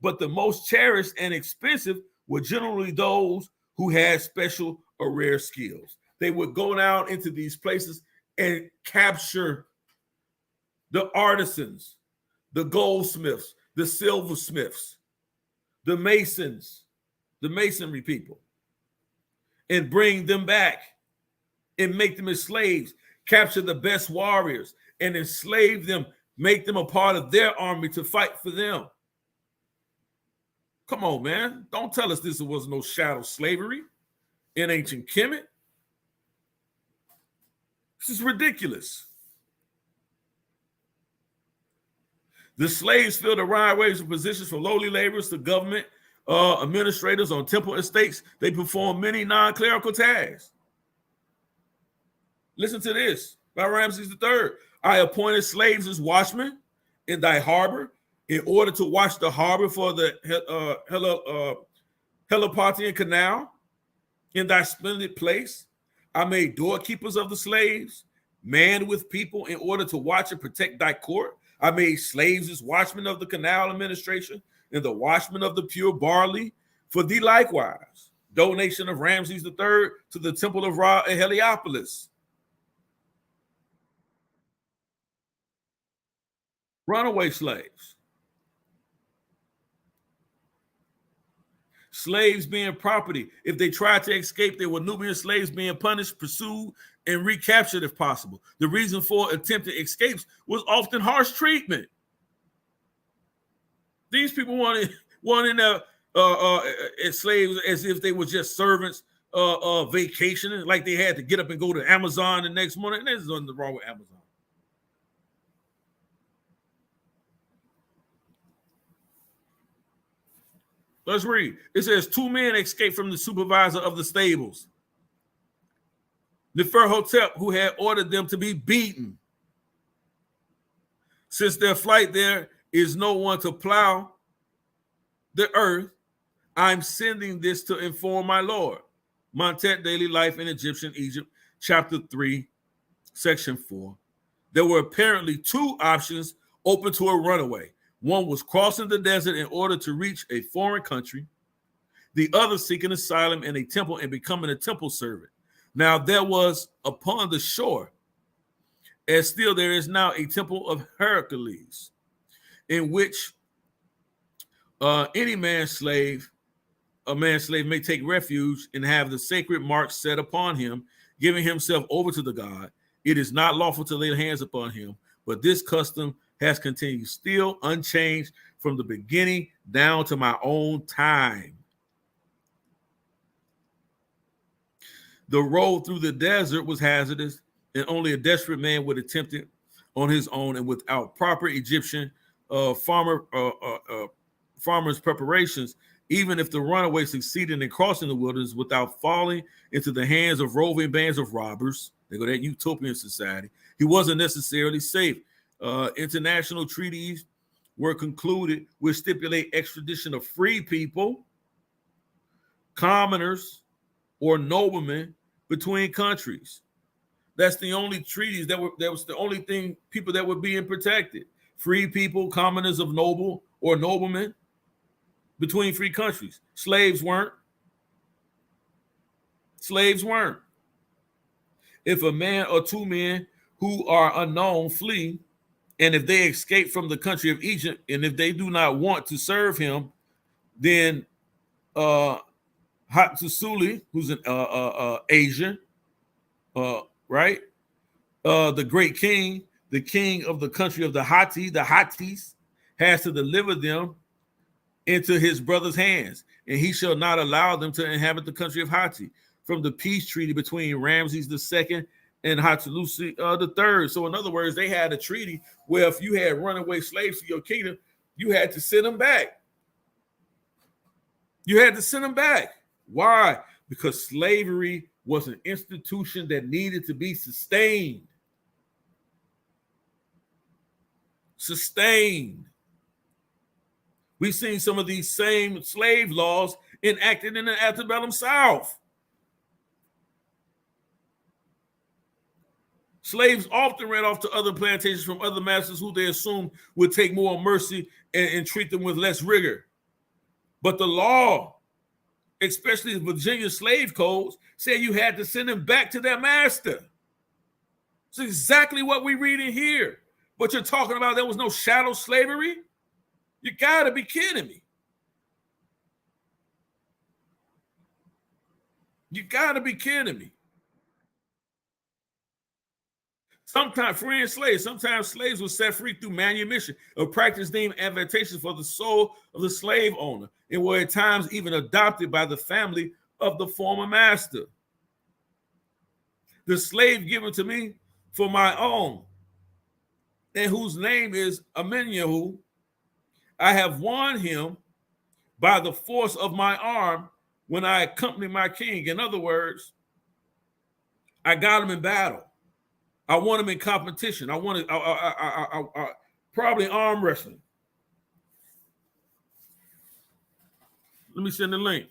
But the most cherished and expensive were generally those who had special or rare skills. They would go down into these places and capture the artisans, the goldsmiths, the silversmiths, the masons, the masonry people, and bring them back and make them as slaves, capture the best warriors and enslave them, make them a part of their army to fight for them. Come on, man. Don't tell us this was no shadow slavery in ancient Kemet. This is ridiculous. The slaves filled a wide range of positions from lowly laborers to government administrators on temple estates. They performed many non-clerical tasks. Listen to this by Ramses III. I appointed slaves as watchmen in thy harbor in order to watch the harbor for the Heliopotian Canal in thy splendid place. I made doorkeepers of the slaves, manned with people in order to watch and protect thy court. I made slaves as watchmen of the canal administration and the watchmen of the pure barley for thee likewise. Donation of Ramses III to the temple of Ra at Heliopolis. Runaway slaves. Slaves being property. If they tried to escape, they were Nubian slaves being punished, pursued, and recaptured if possible. The reason for attempted escapes was often harsh treatment. These people wanted slaves as if they were just servants vacationing, like they had to get up and go to Amazon the next morning. And there's nothing wrong with Amazon. Let's read. It says, 2 men escaped from the supervisor of the stables, Neferhotep, who had ordered them to be beaten. Since their flight there is no one to plow the earth, I'm sending this to inform my Lord. Montet, Daily Life in Egyptian Egypt, chapter 3, section 4. There were apparently 2 options open to a runaway. One was crossing the desert in order to reach a foreign country. The other seeking asylum in a temple and becoming a temple servant. Now there was upon the shore, as still there is now, a temple of Hercules, in which a man's slave may take refuge and have the sacred mark set upon him, giving himself over to the god. It is not lawful to lay hands upon him, but this custom has continued still unchanged from the beginning down to my own time. The road through the desert was hazardous, and only a desperate man would attempt it on his own and without proper Egyptian farmers' preparations. Even if the runaway succeeded in crossing the wilderness without falling into the hands of roving bands of robbers, they go that utopian society, he wasn't necessarily safe. International treaties were concluded which stipulate extradition of free people, commoners, or noblemen between countries. That's the only treaties that was the only thing, people that were being protected. Free people, commoners of noble or noblemen between free countries. Slaves weren't. if a man or two men who are unknown flee, and if they escape from the country of Egypt, and if they do not want to serve him, then Hattusili, who's an Asian, right? The great king, the king of the country of the Hattis, has to deliver them into his brother's hands, and he shall not allow them to inhabit the country of Hatti, from the peace treaty between Ramses II and Hattusili III. So in other words, they had a treaty where if you had runaway slaves to your kingdom, you had to send them back. You had to send them back. Why? Because slavery was an institution that needed to be sustained. Sustained. We've seen some of these same slave laws enacted in the antebellum South. Slaves often ran off to other plantations from other masters who they assumed would take more mercy and treat them with less rigor. But the law, especially the Virginia slave codes, said you had to send them back to their master. It's exactly what we read in here. But you're talking about there was no chattel slavery? You gotta be kidding me. You gotta be kidding me. Sometimes slaves were set free through manumission, a practice deemed advantageous for the soul of the slave owner, and were at times even adopted by the family of the former master. The slave given to me for my own, and whose name is Amenyahu, I have won him by the force of my arm when I accompany my king. In other words, I got him in battle. I want him in competition. I want to probably arm wrestling. Let me send the link.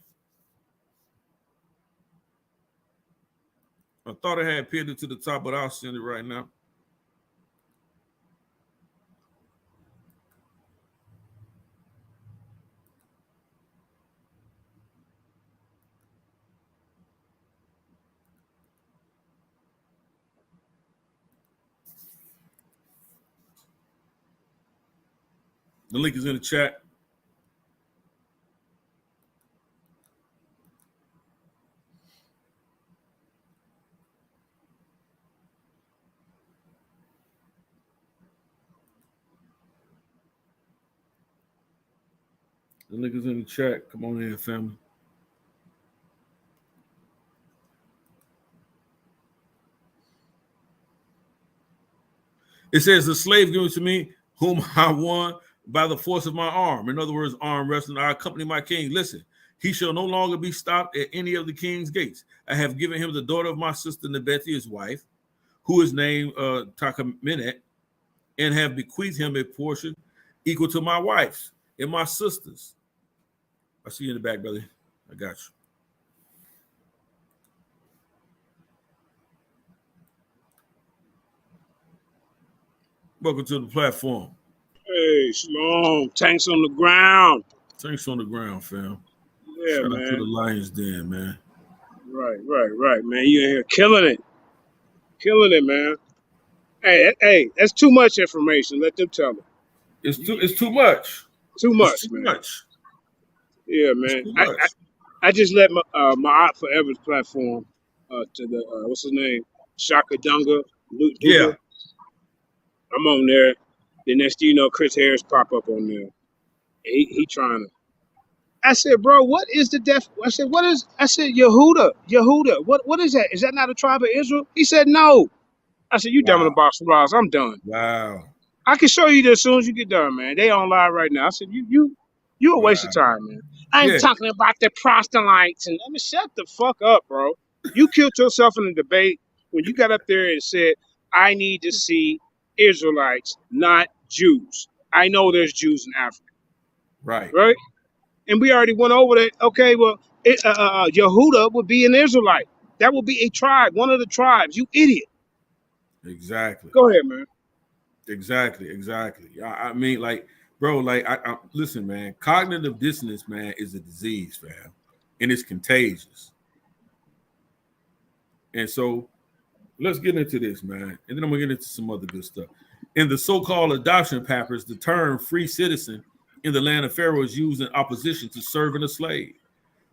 I thought I had pinned it to the top, but I'll send it right now. The link is in the chat. The link is in the chat. Come on in, family. It says, the slave given to me, whom I won by the force of my arm. In other words, arm wrestling. I accompany my king. Listen, he shall no longer be stopped at any of the king's gates. I have given him the daughter of my sister Nebeti, his wife, who is named KM'T, and have bequeathed him a portion equal to my wife's and my sister's. I see you in the back, brother. I got you. Welcome to the platform. Hey, Shalom. Tanks on the ground. Tanks on the ground, fam. Yeah, Shout man. out to the Lions Den, man. Right, man. You in here killing it. Killing it, man. Hey, that's too much information. Let them tell it. It's too much. Too much, It's too man. much. Yeah, It's man. too much. I just let my Aunt Forever's platform to the what's his name? Shaka Dunga. Yeah. I'm on there. The next thing you know, Chris Harris pop up on there. He trying to. I said, bro, what is the def? I said, what is? I said, Yehuda. What is that? Is that not a tribe of Israel? He said, no. I said, you dumb in the box of laws. I'm done. Wow. I can show you this as soon as you get done, man. They on live right now. I said, you a waste of time, man. I ain't talking about the proselytes and I mean, shut the fuck up, bro. You killed yourself in the debate when you got up there and said, I need to see Israelites, not Jews. I know there's Jews in Africa. Right? And we already went over that. Okay, well, Yehuda would be an Israelite. That would be a tribe, one of the tribes. You idiot. Exactly. Go ahead, man. Exactly. I mean, like, bro, like, I listen, man. Cognitive dissonance, man, is a disease, fam, and it's contagious. And so, let's get into this, man. And then I'm going to get into some other good stuff. In the so-called adoption papers, the term free citizen in the land of Pharaoh is used in opposition to serving a slave.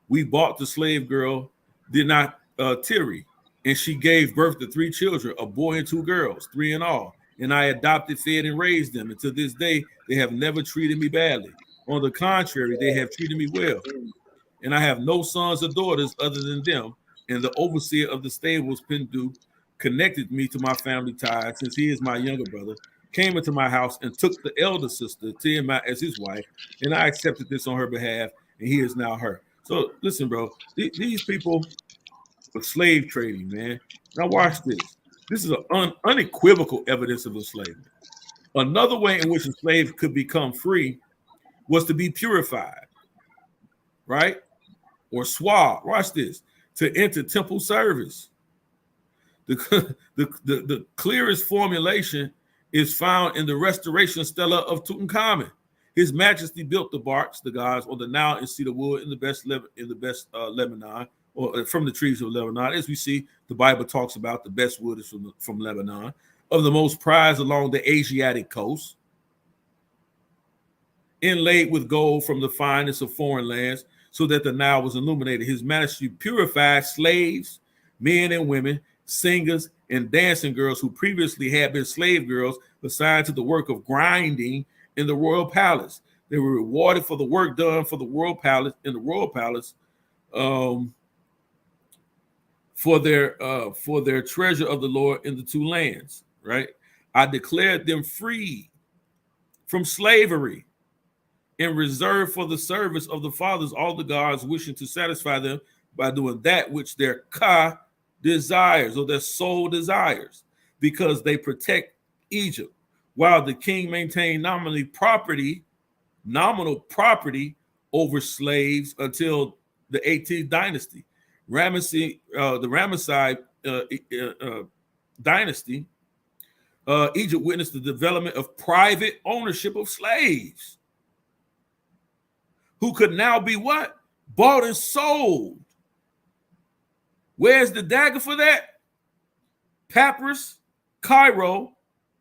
We bought the slave girl, did not Tiri, and she gave birth to 3 children, a boy and 2 girls, 3 in all. And I adopted, fed, and raised them. And to this day, they have never treated me badly. On the contrary, they have treated me well. And I have no sons or daughters other than them. And the overseer of the stables, Pindu, connected me to my family ties, since he is my younger brother, came into my house and took the elder sister, Tiamat, as his wife. And I accepted this on her behalf, and he is now her. So listen, bro, these people were slave trading, man. Now watch this. This is an unequivocal evidence of enslavement. Another way in which a slave could become free was to be purified, right? Or swabbed. Watch this. To enter temple service. The clearest formulation is found in the restoration stela of Tutankhamun. His Majesty built the barks, the gods, on the Nile and cedar wood in the best Lebanon, or from the trees of Lebanon. As we see, the Bible talks about the best wood is from Lebanon, of the most prized along the Asiatic coast, inlaid with gold from the finest of foreign lands, so that the Nile was illuminated. His Majesty purified slaves, men and women, singers, and dancing girls who previously had been slave girls assigned to the work of grinding in the royal palace. They were rewarded for the work done for the royal palace for their treasure of the Lord in the 2 lands. Right? I declared them free from slavery and reserved for the service of the fathers all the gods, wishing to satisfy them by doing that which their ka desires, or their soul desires, because they protect Egypt, while the king maintained nominal property over slaves until the 18th dynasty. The Ramesside dynasty, Egypt witnessed the development of private ownership of slaves, who could now be what? Bought and sold. Where's the dagger for that? Papyrus, Cairo,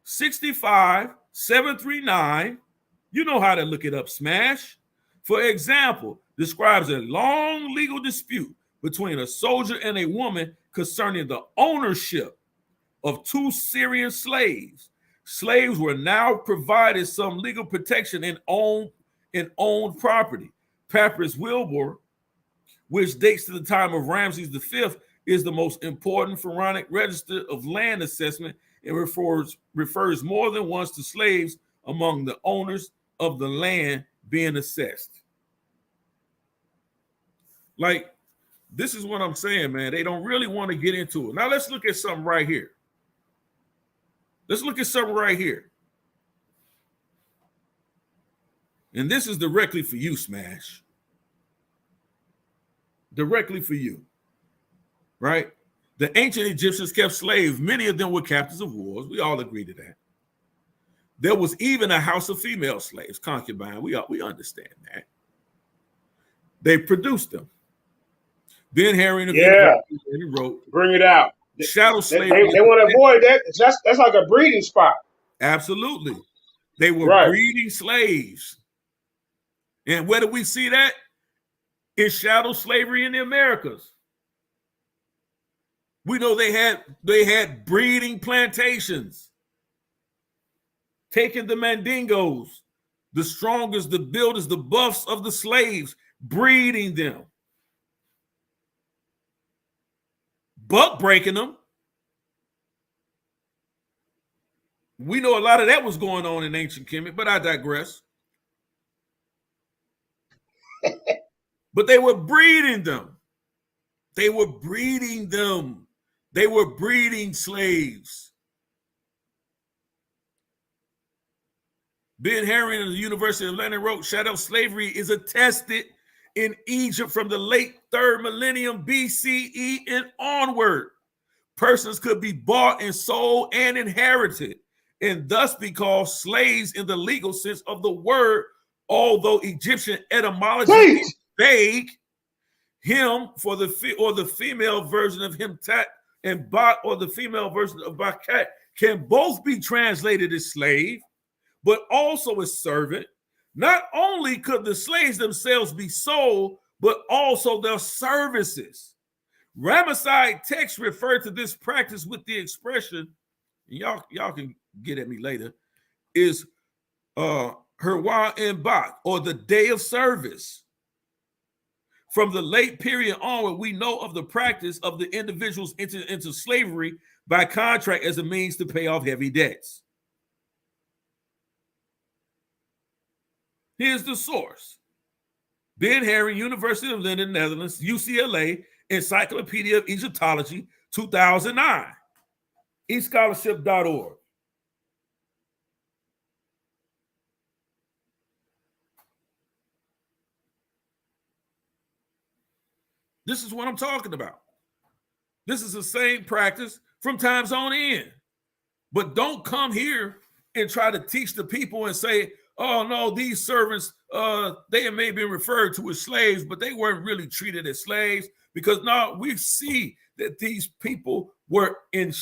65739. You know how to look it up, Smash. For example, describes a long legal dispute between a soldier and a woman concerning the ownership of 2 Syrian slaves. Slaves were now provided some legal protection in owned property. Papyrus Wilbur, which dates to the time of Ramses V, is the most important pharaonic register of land assessment and refers more than once to slaves among the owners of the land being assessed. Like, this is what I'm saying, man. They don't really want to get into it. Now let's look at something right here. And this is directly for you, Smash. Directly for you. Right? The ancient Egyptians kept slaves. Many of them were captives of wars. We all agree to that. There was even a house of female slaves, concubine. We understand that. They produced them. Ben Harry wrote, bring it out. Chattel slavery. They want to avoid that. That's like a breeding spot. Absolutely. They were breeding slaves. And where do we see that? In chattel slavery in the Americas. We know they had breeding plantations, taking the mandingos, the strongest, the builders, the buffs of the slaves, breeding them, buck breaking them. We know a lot of that was going on in ancient Kemet, but I digress. But they were breeding them. They were breeding them. They were breeding slaves. Ben Herring of the University of London wrote, chattel slavery is attested in Egypt from the late 3rd millennium BCE and onward. Persons could be bought and sold and inherited, and thus be called slaves in the legal sense of the word, although Egyptian etymology is vague. Him for the female version of KM'T and Bak, or the female version of Bakat, can both be translated as slave, but also as servant. Not only could the slaves themselves be sold, but also their services. Ramesside texts refer to this practice with the expression, y'all can get at me later, is Herwa and Bak, or the day of service. From the late period onward, we know of the practice of the individuals entered into slavery by contract as a means to pay off heavy debts. Here's the source. Ben Herring, University of London, Netherlands, UCLA, Encyclopedia of Egyptology, 2009, eScholarship.org. This is what I'm talking about. This is the same practice from times on end. But don't come here and try to teach the people and say, oh, no, these servants, they may have been referred to as slaves, but they weren't really treated as slaves. Because now we see that these people were in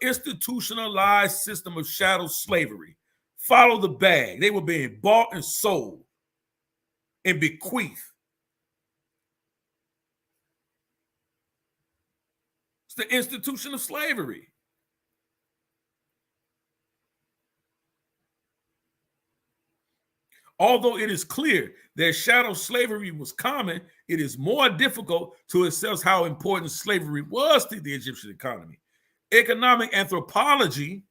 institutionalized system of shadow slavery. Follow the bag. They were being bought and sold and bequeathed. It's the institution of slavery. Although it is clear that shadow slavery was common, it is more difficult to assess how important slavery was to the Egyptian economy. Economic anthropology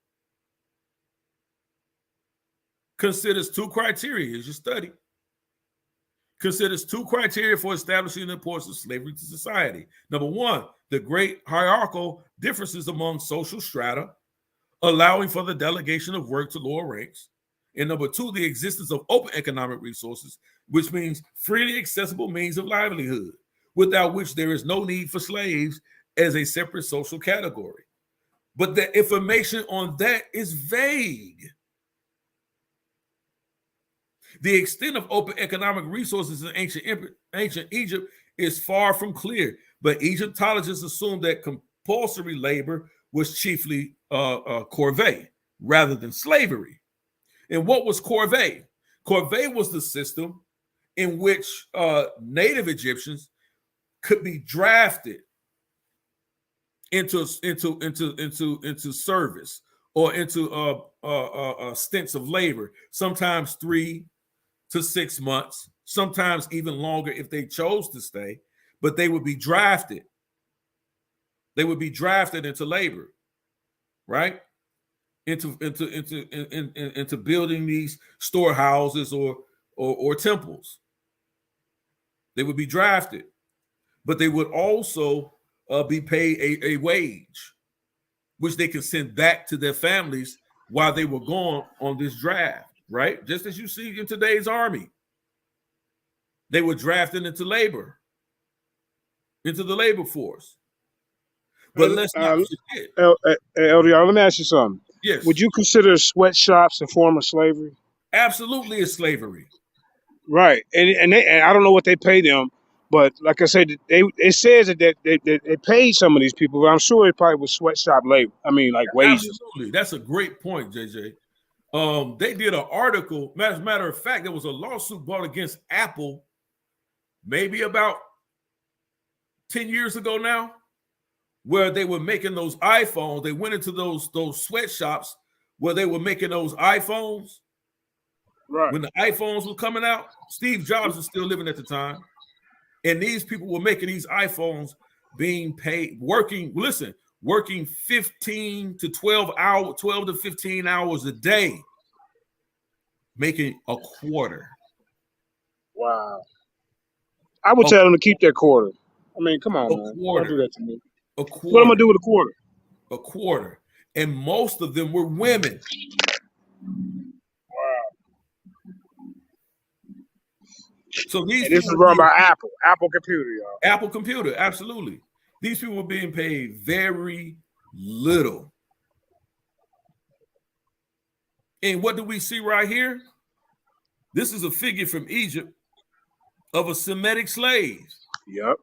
considers two criteria. Here's your study. Considers two criteria for establishing the importance of slavery to society. Number one, the great hierarchical differences among social strata, allowing for the delegation of work to lower ranks. And number two, the existence of open economic resources, which means freely accessible means of livelihood, without which there is no need for slaves as a separate social category. But the information on that is vague. The extent of open economic resources in ancient Egypt is far from clear, but Egyptologists assume that compulsory labor was chiefly corvée rather than slavery. And what was corvée? Corvée was the system in which native Egyptians could be drafted into service or into stints of labor, sometimes 3 to 6 months, sometimes even longer if they chose to stay, but they would be drafted. They would be drafted into labor, right? Into building these storehouses or temples. They would be drafted, but they would also be paid a wage, which they can send back to their families while they were gone on this draft, right? Just as you see in today's army. They were drafted into labor, into the labor force. But let's not forget. LDR, let me ask you something. Yes. Would you consider sweatshops a form of slavery? Absolutely, it's slavery. Right, and I don't know what they pay them, but like I said, it says that they paid some of these people, but I'm sure it probably was sweatshop labor. I mean, like wages. Absolutely, that's a great point, JJ. They did an article. As a matter of fact, there was a lawsuit brought against Apple, maybe about 10 years ago now, where they were making those iPhones. They went into those sweatshops where they were making those iPhones. Right. When the iPhones were coming out, Steve Jobs was still living at the time. And these people were making these iPhones, being paid, working 15 to 12 hours, 12 to 15 hours a day, making a quarter. Wow. I would tell them to keep their quarter. I mean, come on, man. Quarter. Don't do that to me. A quarter. What am I gonna do with a quarter? A quarter. And most of them were women. So this is run by Apple Computer, y'all. Apple Computer, absolutely. These people were being paid very little. And what do we see right here? This is a figure from Egypt of a Semitic slave. Yep.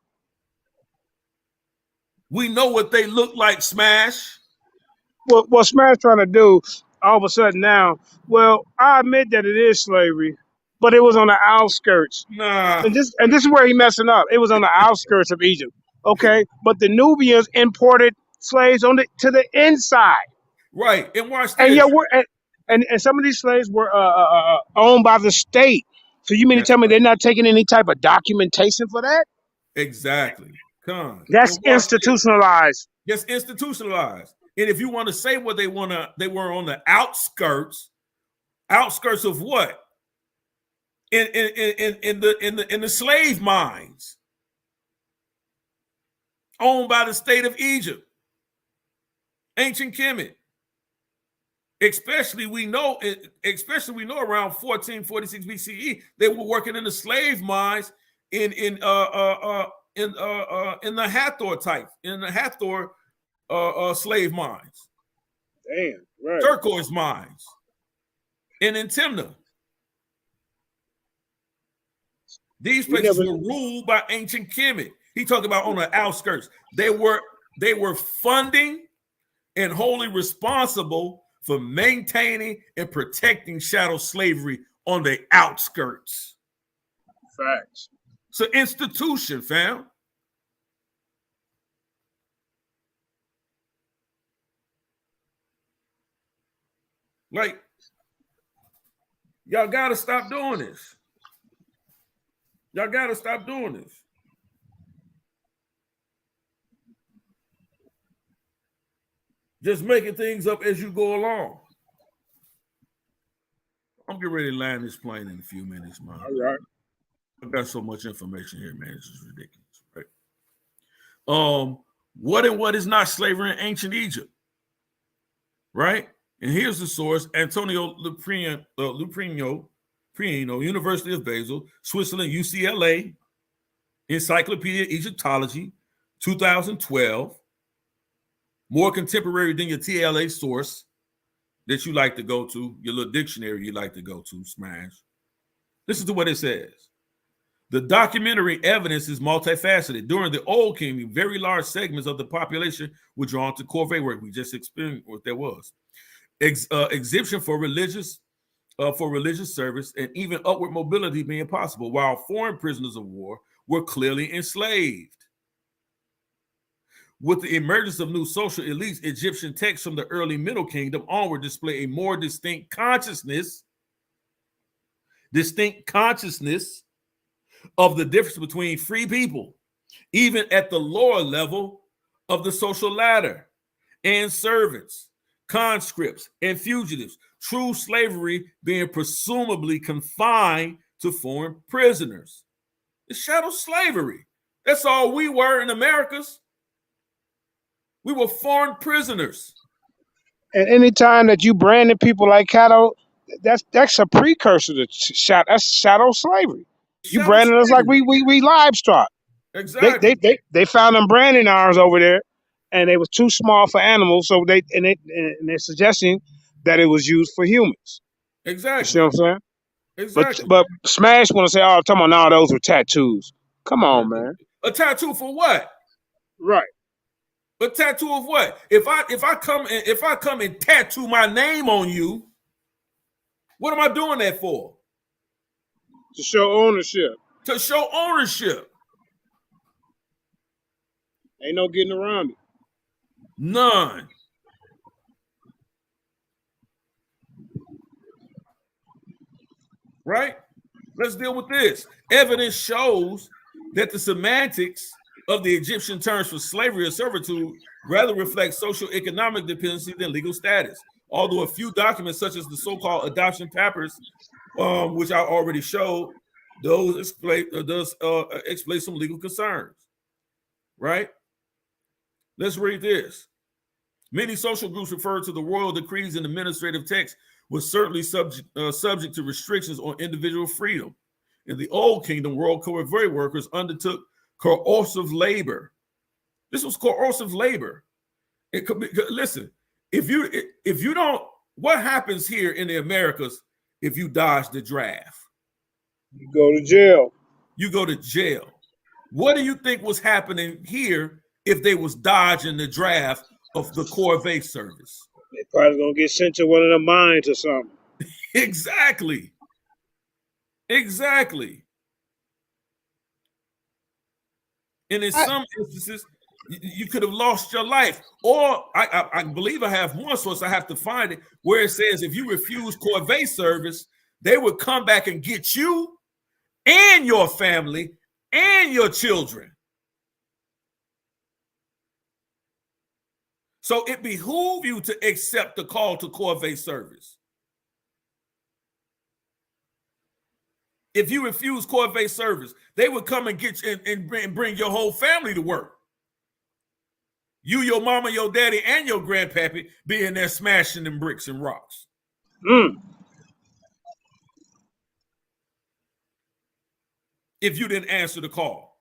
We know what they look like, Smash. What Smash trying to do all of a sudden now? Well, I admit that it is slavery, but it was on the outskirts, Nah. and this is where he messing up. It was on the outskirts of Egypt, okay? But the Nubians imported slaves to the inside, Right. And watch and this. and some of these slaves were owned by the state. So you mean to That's tell me right. they're not taking any type of documentation for that? Exactly. Con. That's And watch this. institutionalized. Just institutionalized. And if you want to say what they were on the outskirts. Outskirts of what? In the slave mines owned by the state of Egypt, ancient Kemet. Especially we know around 1446 BCE, they were working in the slave mines in the Hathor slave mines. Damn, right. Turquoise mines. And in Timna. These places were ruled by ancient Kemet. He talked about on the outskirts. They were funding and wholly responsible for maintaining and protecting chattel slavery on the outskirts. Facts. It's an institution, fam. Like, y'all gotta stop doing this. Y'all gotta stop doing this. Just making things up as you go along. I'm getting ready to land this plane in a few minutes, man. All right. I've got so much information here, man. It's just ridiculous, right? What is not slavery in ancient Egypt, right? And here's the source: Antonio Luprino, University of Basel, Switzerland, UCLA, Encyclopedia Egyptology, 2012. More contemporary than your TLA source that you like to go to, your little dictionary you like to go to, Smash. Listen to what it says. The documentary evidence is multifaceted. During the Old Kingdom, very large segments of the population were drawn to corvée work. We just experienced what that was. Exemption for religious service and even upward mobility being possible, while foreign prisoners of war were clearly enslaved. With the emergence of new social elites, Egyptian texts from the early Middle Kingdom onward display a more distinct consciousness of the difference between free people, even at the lower level of the social ladder, and servants, conscripts, and fugitives, true slavery being presumably confined to foreign prisoners. It's chattel slavery. That's all we were in Americas. We were foreign prisoners. And anytime that you branded people like cattle, that's a precursor to chattel slavery. You branded us like we livestock. Exactly. They found them branding irons over there, and they was too small for animals. So they're suggesting that it was used for humans. Exactly. You see what I'm saying? Exactly. But Smash want to say, "Oh, come on, now those were tattoos." Come on, man. A tattoo for what? Right. A tattoo of what? If I come and tattoo my name on you, what am I doing that for? To show ownership. To show ownership. Ain't no getting around it. None. Right? Let's deal with this. Evidence shows that the semantics of the Egyptian terms for slavery or servitude rather reflect socio-economic dependency than legal status. Although a few documents, such as the so-called adoption papers, which I already showed, those explain some legal concerns. Right? Let's read this. Many social groups refer to the royal decrees and administrative texts was certainly subject to restrictions on individual freedom. In the Old Kingdom, royal corvée workers undertook coercive labor. This was coercive labor. It could be, listen, if you don't, what happens here in the Americas if you dodge the draft? You go to jail. You go to jail. What do you think was happening here if they was dodging the draft of the Corvée service. They probably gonna get sent to one of the mines or something. Exactly. And in some instances, you could have lost your life. Or I believe I have one source, I have to find it, where it says if you refuse Corvée service, they would come back and get you and your family and your children. So it behooves you to accept the call to Corvée service. If you refuse Corvée service, they would come and get you and bring your whole family to work. You, your mama, your daddy, and your grandpappy being there smashing them bricks and rocks. If you didn't answer the call.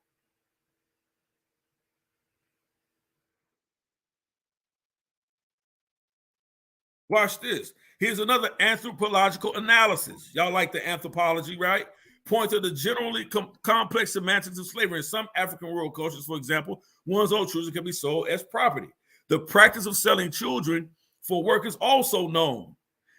Watch this. Here's another anthropological analysis. Y'all like the anthropology, right? Point to the generally complex semantics of slavery. In some African rural cultures, for example, one's own children can be sold as property. The practice of selling children for work is also known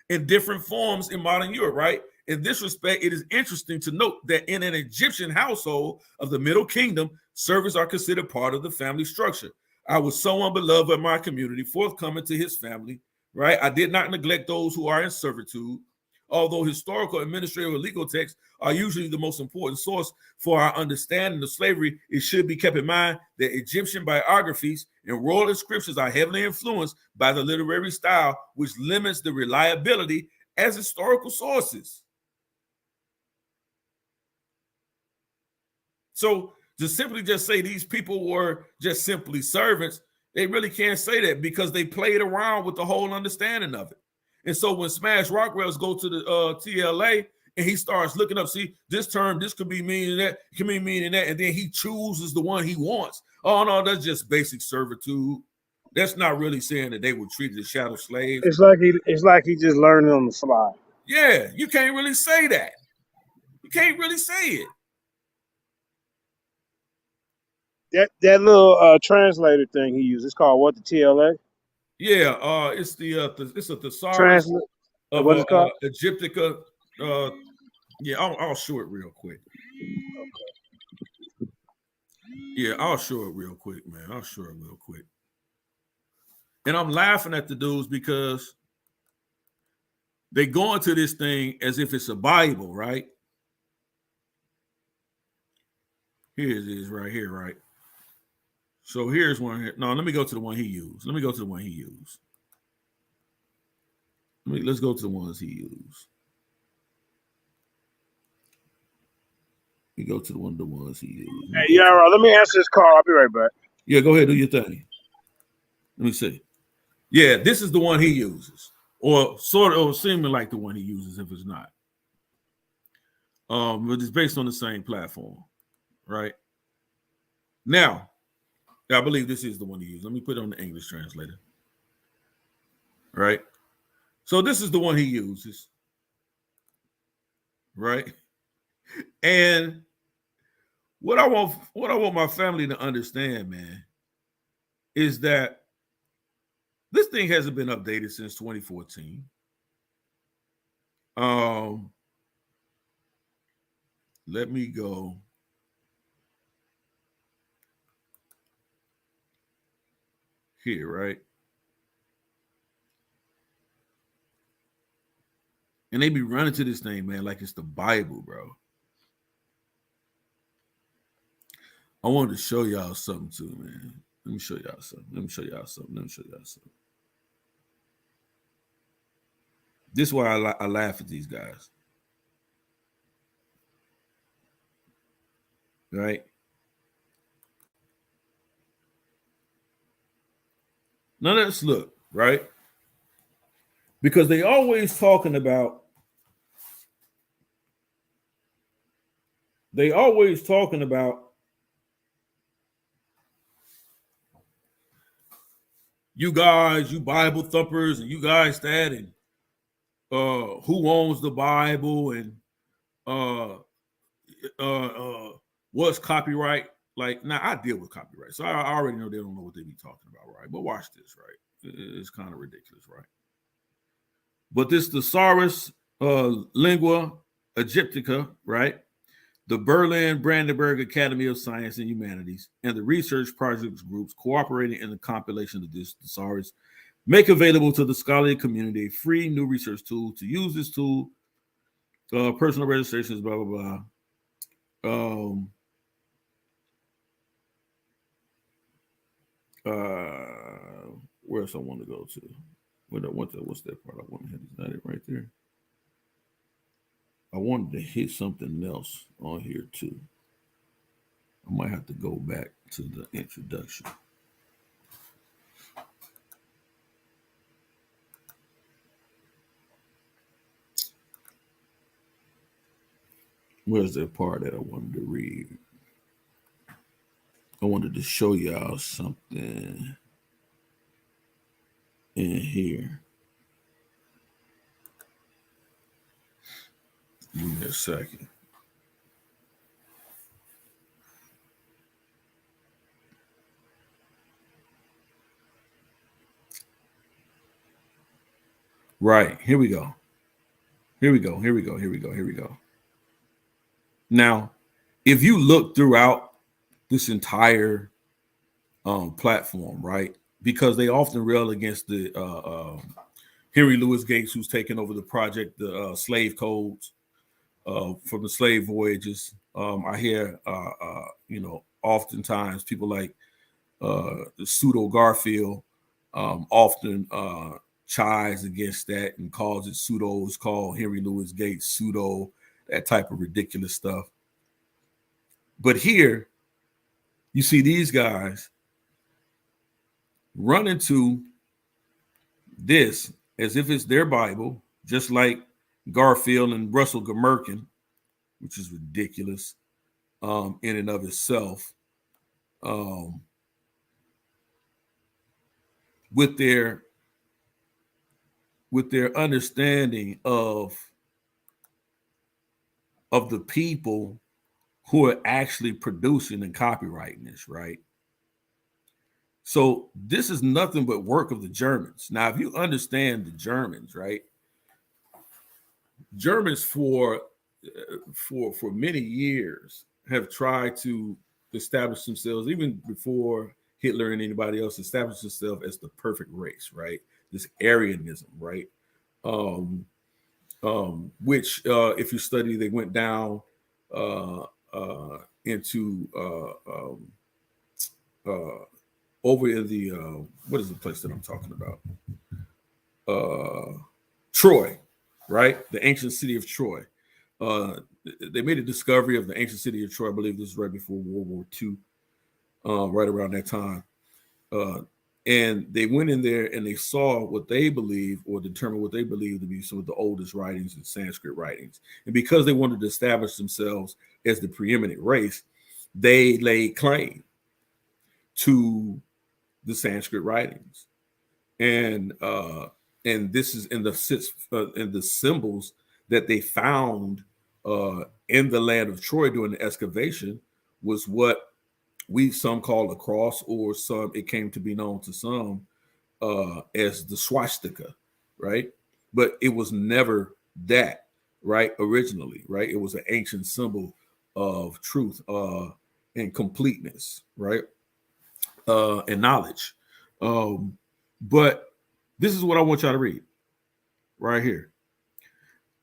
in different forms in modern Europe, right? In this respect, it is interesting to note that in an Egyptian household of the Middle Kingdom, servants are considered part of the family structure. I was someone beloved by my community, forthcoming to his family, right? I did not neglect those who are in servitude. Although historical, administrative, or legal texts are usually the most important source for our understanding of slavery, it should be kept in mind that Egyptian biographies and royal inscriptions are heavily influenced by the literary style, which limits the reliability as historical sources. So to simply just say these people were just simply servants, they really can't say that because they played around with the whole understanding of it. And so when Smash Rockwells go to the TLA and he starts looking up, see, this term, this could be meaning that, it can be meaning that, and then he chooses the one he wants. Oh, no, that's just basic servitude. That's not really saying that they were treated as chattel slaves. It's like he just learned it on the fly. Yeah, you can't really say that. You can't really say it. That little translator thing he used, it's called what, the TLA? Yeah, it's a thesaurus of what is it called? Egyptica. Yeah, I'll show it real quick. Okay. Yeah, I'll show it real quick, man. I'll show it real quick. And I'm laughing at the dudes because they go into this thing as if it's a Bible, right? Here it is right here, right? So here's one here. No, let me go to the one he used. Let's go to the ones he used. We go to the ones he used. Hey, Yarah, let me answer this call. I'll be right back. Yeah, go ahead, do your thing. Let me see. Yeah, this is the one he uses, or sort of, or seeming like the one he uses if it's not. But it's based on the same platform, right? Now, I believe this is the one he used. Let me put it on the English translator. Right? So this is the one he uses. Right? And what I want my family to understand, man, is that this thing hasn't been updated since 2014. Let me go. Here, right? And they be running to this thing, man, like it's the Bible, bro. I wanted to show y'all something too, man. Let me show y'all something. This is why I laugh at these guys. Right? Now let's look, right? Because they always talking about you guys, you Bible thumpers, and you guys that, and who owns the Bible, and what's copyright. like now I deal with copyright, so I already know they don't know what they be talking about, right? But watch this, right? It's kind of ridiculous, right? But this thesaurus lingua egyptica, right? The Berlin Brandenburg Academy of Science and Humanities and the research projects groups cooperating in the compilation of this thesaurus make available to the scholarly community a free new research tool. To use this tool, personal registrations, blah, blah, blah. Where else I want to go to? What's that part I want to hit? Is that it right there? I wanted to hit something else on here too. I might have to go back to the introduction. Where's that part that I wanted to read? I wanted to show y'all something in here. Give me a second. Right, here we go. Here we go. Now, if you look throughout this entire platform, right, because they often rail against the Henry Louis Gates, who's taken over the project, the slave codes from the slave voyages. I hear, oftentimes people like the pseudo Garfield often chides against that and calls it pseudos, called Henry Louis Gates pseudo, that type of ridiculous stuff. But here, you see these guys run into this as if it's their Bible, just like Garfield and Russell Gmerkin, which is ridiculous in and of itself, with their understanding of the people who are actually producing and copywriting this, right? So this is nothing but work of the Germans. Now, if you understand the Germans, right? Germans for many years have tried to establish themselves, even before Hitler and anybody else, established themselves as the perfect race, right? This Aryanism, right? Which, if you study, they went down into over in the what is the place that I'm talking about? Troy, right? The ancient city of Troy. They made a discovery of the ancient city of Troy. I believe this is right before World War II, right around that time. And they went in there and they saw what they believe, or determined what they believe to be some of the oldest writings in Sanskrit writings. And because they wanted to establish themselves as the preeminent race, they laid claim to the Sanskrit writings. And this is in the symbols that they found in the land of Troy during the excavation, was what some call a cross, or some, it came to be known to some as the swastika, right? But it was never that, right? Originally, right? It was an ancient symbol of truth and completeness, right? And knowledge. But this is what I want y'all to read right here.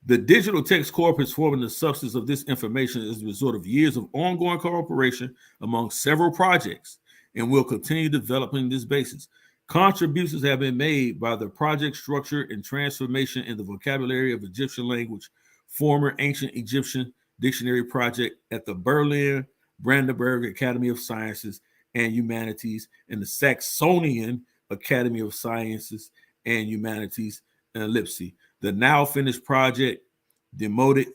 The digital text corpus forming the substance of this information is the result of years of ongoing cooperation among several projects, and will continue developing this basis. Contributions have been made by the project structure and transformation in the vocabulary of Egyptian language, former ancient Egyptian dictionary project at the Berlin Brandenburg Academy of Sciences and Humanities, and the Saxonian Academy of Sciences and Humanities in Leipzig. The now finished project, Demotic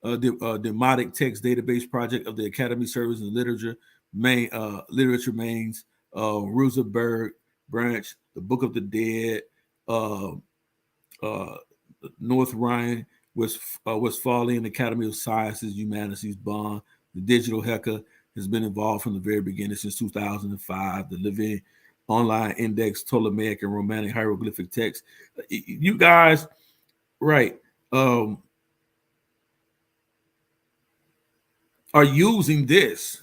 Text Database Project of the Academy Service and Literature Mains, Rosenberg Branch, the Book of the Dead, North Rhine, Westphalian Academy of Sciences, Humanities, Bonn, the Digital Hecka, has been involved from the very beginning since 2005. The Living Online Index, Ptolemaic and Romantic hieroglyphic text. You guys, right, are using this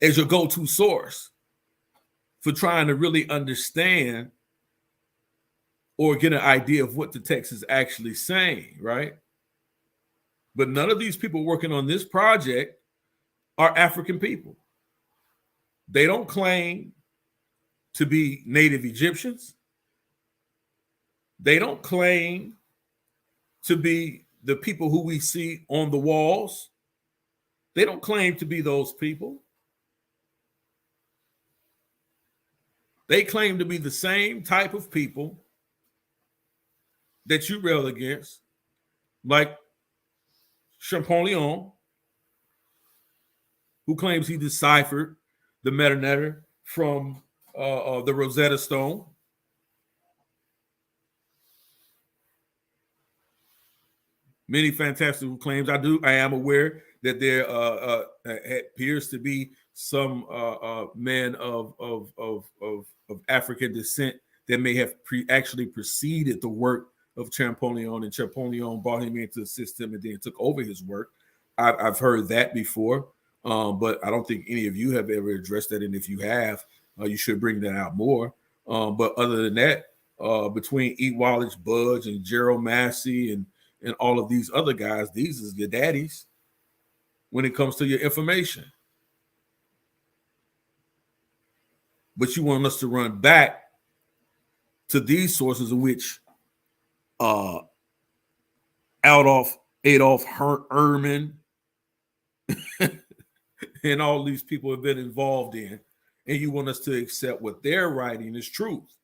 as your go-to source for trying to really understand or get an idea of what the text is actually saying, right? But none of these people working on this project are African people. They don't claim to be native Egyptians. They don't claim to be the people who we see on the walls. They don't claim to be those people. They claim to be the same type of people that you rail against, like Champollion, who claims he deciphered the metanetter from the Rosetta Stone. Many fantastical claims. I am aware that there appears to be some men of African descent that may have actually preceded the work of Champollion, and Champollion brought him in to assist him and then took over his work. I've heard that before, but I don't think any of you have ever addressed that. And if you have, you should bring that out more. But other than that, between E. Wallace Budge and Gerald Massey and all of these other guys, these is your daddies when it comes to your information. But you want us to run back to these sources in which Adolf Ehrman and all these people have been involved in, and you want us to accept what they're writing is truth.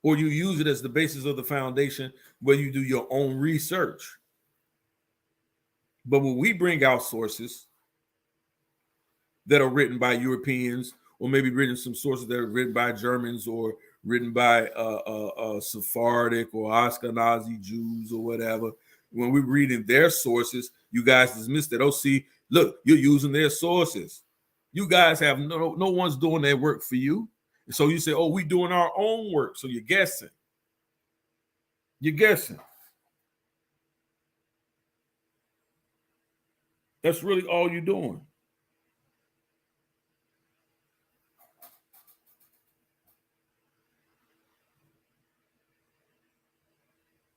Or you use it as the basis of the foundation where you do your own research. But when we bring out sources that are written by Europeans, or maybe written some sources that are written by Germans or written by Sephardic or Ashkenazi Jews or whatever, when we're reading their sources, you guys dismiss that. Oh, see, look, you're using their sources. You guys have no one's doing their work for you. And so you say, oh, we're doing our own work. So you're guessing. You're guessing. That's really all you're doing.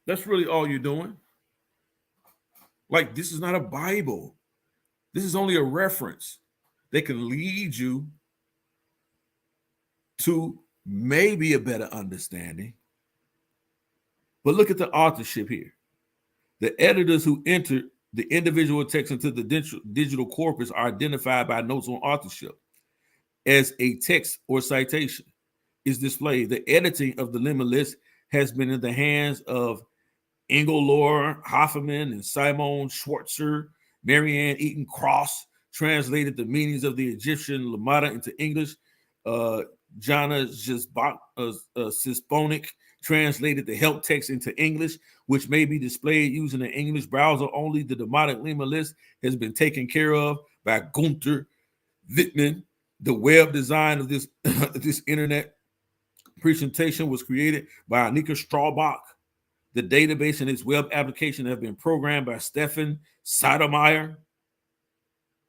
That's really all you're doing. Like, this is not a Bible. This is only a reference that can lead you to maybe a better understanding. But look at the authorship here. The editors who entered the individual text into the digital corpus are identified by notes on authorship as a text or citation is displayed. The editing of the lemma list has been in the hands of Ingelor Hoffman and Simon Schwartzer. Marianne Eaton Cross translated the meanings of the Egyptian lemata into English. Jana Sisponic translated the help text into English, which may be displayed using an English browser only. The demotic lemma list has been taken care of by Gunther Wittmann. The web design of this, this internet presentation was created by Annika Straubach. The database and its web application have been programmed by Stefan Seidemeyer.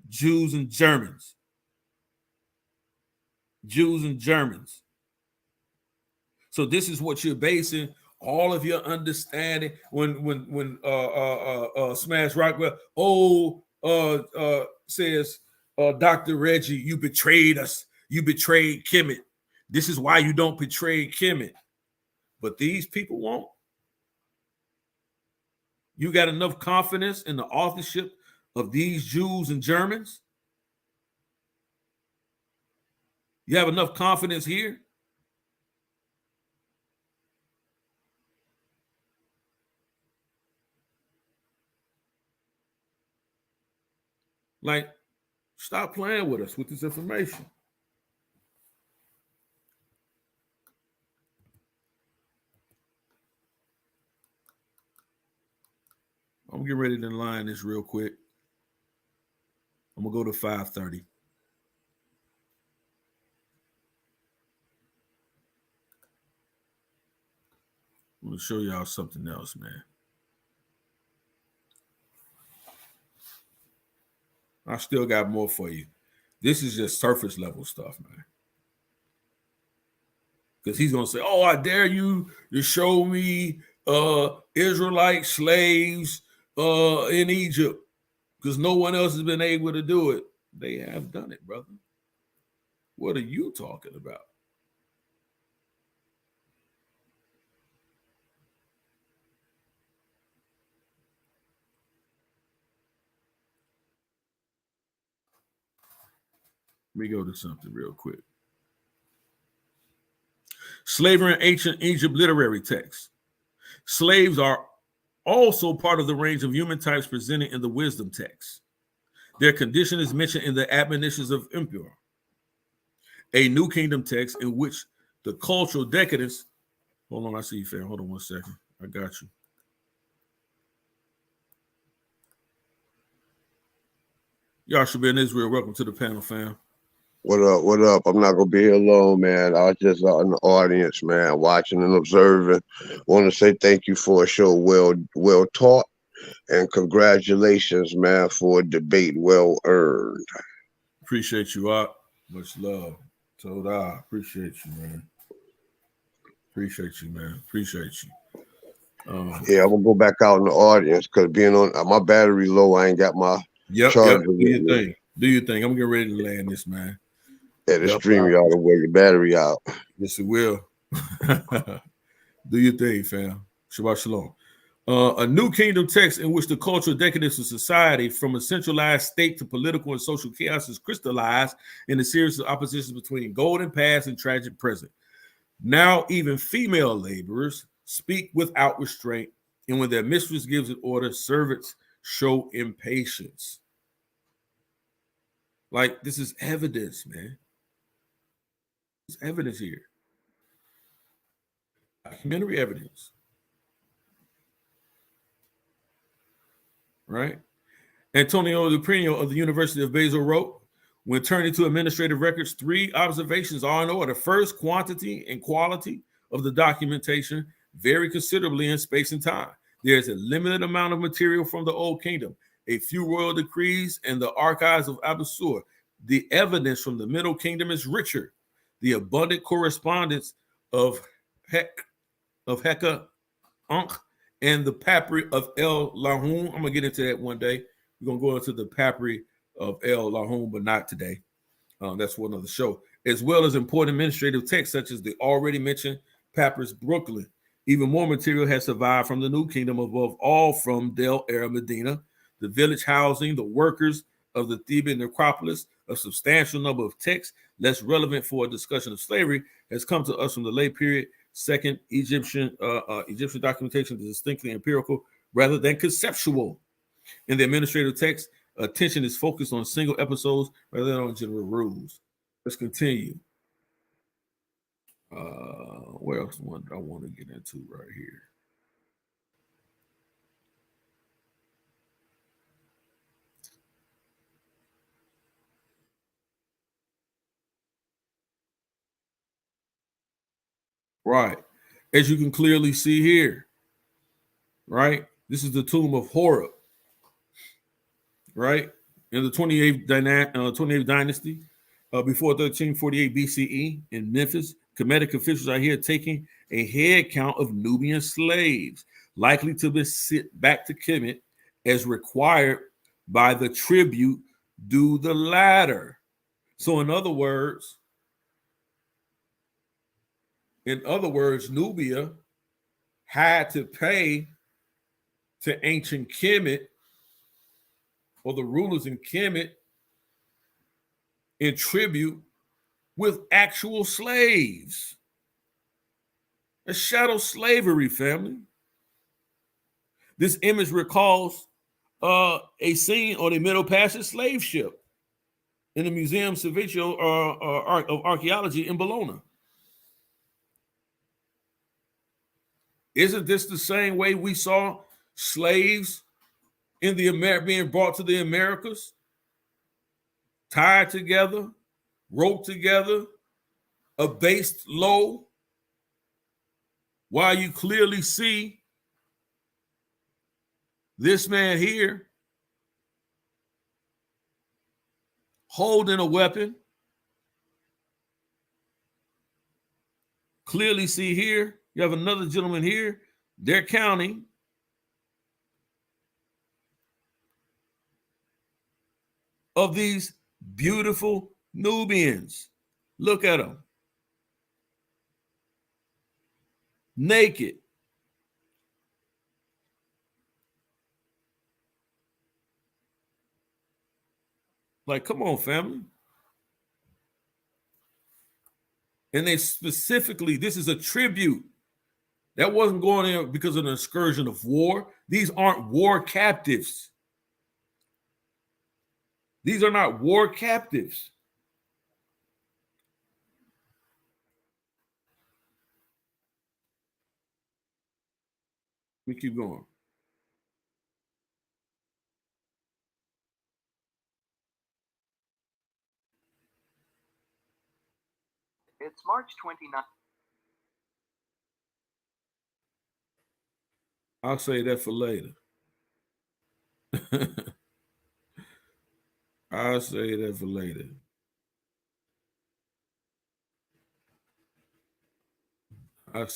Jews and Germans. Jews and Germans. So this is what you're basing all of your understanding when Smash Rockwell says Dr. Reggie, you betrayed us. You betrayed KM'T. This is why you don't betray KM'T. But these people won't. You got enough confidence in the authorship of these Jews and Germans? You have enough confidence here? Like, stop playing with us with this information. I'm getting ready to line this real quick. gonna go to 5:30. I'm gonna show y'all something else, man. I still got more for you. This is just surface level stuff, man. Because he's gonna say, "Oh, I dare you to show me Israelite slaves in Egypt, because no one else has been able to do it." They have done it, brother. What are you talking about? Let me go to something real quick. Slavery in ancient Egypt literary texts. Slaves are also part of the range of human types presented in the wisdom text. Their condition is mentioned in the admonitions of Impure, a New Kingdom text in which the cultural decadence. Hold on, I see you, fam. Hold on 1 second. I got you. Y'all should be in Israel. Welcome to the panel, fam. What up? What up? I'm not gonna be here alone, man. I was just out in the audience, man, watching and observing. Want to say thank you for a show well taught, and congratulations, man, for a debate well earned. Appreciate you, Art. Much love. Toda. Appreciate you, man. Appreciate you, man. Appreciate you. Yeah, I'm gonna go back out in the audience because being on my battery low, I ain't got my charger. Do your thing. Do your thing. I'm getting ready to land this, man. Yeah, the stream y'all to wear your battery out. Yes, it will. Do your thing, fam. Shabbat shalom. A New Kingdom text in which the cultural decadence of society from a centralized state to political and social chaos is crystallized in a series of oppositions between golden past and tragic present. Now even female laborers speak without restraint, and when their mistress gives an order, servants show impatience. Like, this is evidence, man. There's evidence here. Documentary evidence. Right? Antonio Luprino of the University of Basel wrote, when turning to administrative records, 3 observations are in order. First, quantity and quality of the documentation vary considerably in space and time. There's a limited amount of material from the Old Kingdom, a few royal decrees, and the archives of Abusur. The evidence from the Middle Kingdom is richer. The abundant correspondence of Heka, Ankh, and the papyri of El Lahun. I'm going to get into that one day. We're going to go into the papyri of El Lahun, but not today. That's for another show. As well as important administrative texts such as the already mentioned Papyrus Brooklyn. Even more material has survived from the New Kingdom, above all from Del Era Medina, the village housing, the workers of the Theban necropolis. A substantial number of texts less relevant for a discussion of slavery has come to us from the late period. Second, Egyptian documentation is distinctly empirical rather than conceptual. In the administrative text, attention is focused on single episodes rather than on general rules. Let's continue. Where else I want to get into right here? Right. As you can clearly see here, right? This is the tomb of Horeb, right? In the 28th dynasty, before 1348 BCE in Memphis, Kemetic officials are here taking a head count of Nubian slaves, likely to be sent back to Kemet as required by the tribute due the latter. So in other words, Nubia had to pay to ancient Kemet, or the rulers in Kemet, in tribute with actual slaves. A shadow slavery, family. This image recalls a scene on a Middle Passage slave ship in the Museum Cervicio of Archaeology in Bologna. Isn't this the same way we saw slaves in the being brought to the Americas? tied together, roped together, abased low, while you clearly see this man here holding a weapon. Clearly see here, you have another gentleman here. They're counting. Of these beautiful Nubians. Look at them. Naked. Like, come on, family. And they specifically, this is a tribute. That wasn't going in because of an excursion of war. These aren't war captives. These are not war captives. Let me keep going. It's March 29th. I'll say that for later. I'll say that for later. I'll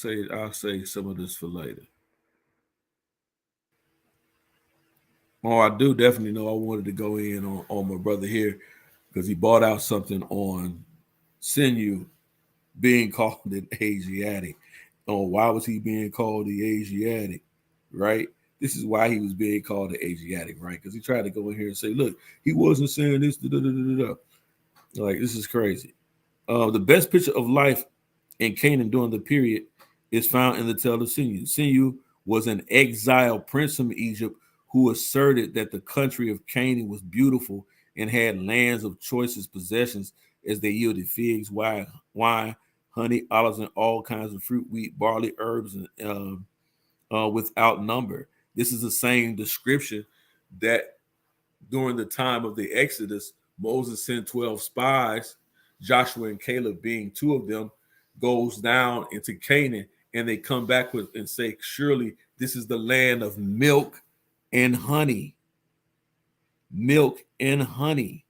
say some of this for later. Oh, I do definitely know I wanted to go in on my brother here because he bought out something on Sinew being called an Asiatic. Oh, why was he being called the Asiatic? Right? This is why he was being called the Asiatic, right? Because he tried to go in here and say, look, he wasn't saying this. Like, this is crazy. The best picture of life in Canaan during the period is found in the tale of Sinew. Sinew was an exiled prince from Egypt who asserted that the country of Canaan was beautiful and had lands of choicest possessions as they yielded figs, wine, honey, olives, and all kinds of fruit, wheat, barley, herbs, and without number. This is the same description that during the time of the Exodus, Moses sent 12 spies, Joshua and Caleb being two of them, goes down into Canaan, and they come back with and say, surely this is the land of milk and honey. Milk and honey.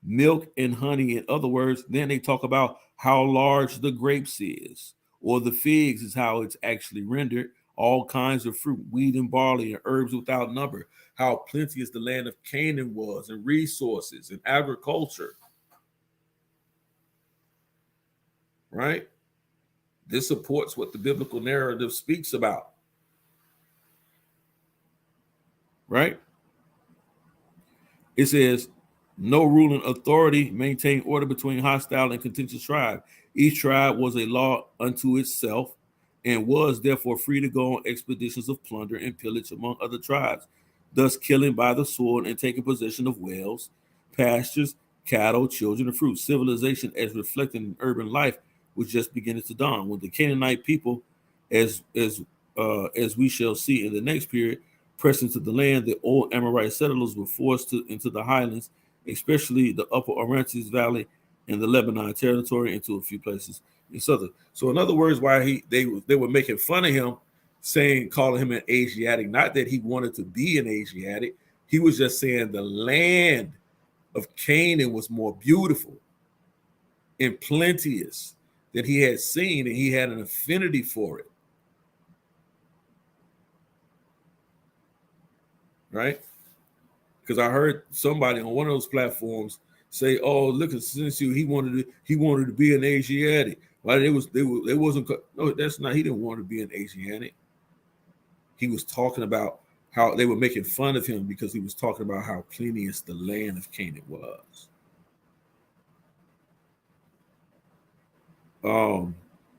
Milk and honey. In other words, then they talk about how large the grapes is, or the figs is how it's actually rendered. All kinds of fruit, wheat and barley, and herbs without number. How plenteous the land of Canaan was, and resources and agriculture. Right? This supports what the biblical narrative speaks about. Right? It says, no ruling authority maintained order between hostile and contentious tribes. Each tribe was a law unto itself and was therefore free to go on expeditions of plunder and pillage among other tribes, thus killing by the sword and taking possession of wells, pastures, cattle, children, and fruit. Civilization, as reflected in urban life, was just beginning to dawn. When the Canaanite people, as we shall see in the next period, pressed into the land, the old Amorite settlers were forced into the highlands, especially the upper Orontes Valley and the Lebanon territory, into a few places in southern. So, in other words, why they were making fun of him, calling him an Asiatic, not that he wanted to be an Asiatic, he was just saying the land of Canaan was more beautiful and plenteous than he had seen, and he had an affinity for it. Right? Because I heard somebody on one of those platforms say, "Oh, look at Sinew, he wanted to be an Asiatic." Well, it wasn't. No, that's not. He didn't want to be an Asiatic. He was talking about how they were making fun of him because he was talking about how plenteous the land of Canaan was.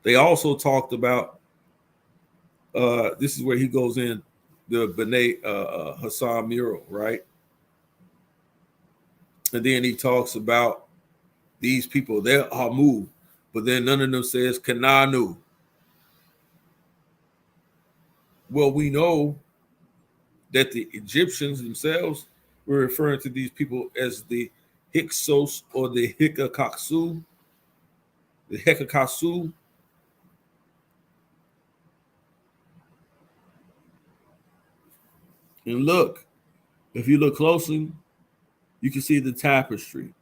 They also talked about. This is where he goes in the B'nai Hassan mural, right? And then he talks about these people, they're Hamu, but then none of them says Kananu. Well, we know that the Egyptians themselves were referring to these people as the Hyksos or the Hikakasu. The Hekakasu. And look, if you look closely, you can see the tapestry.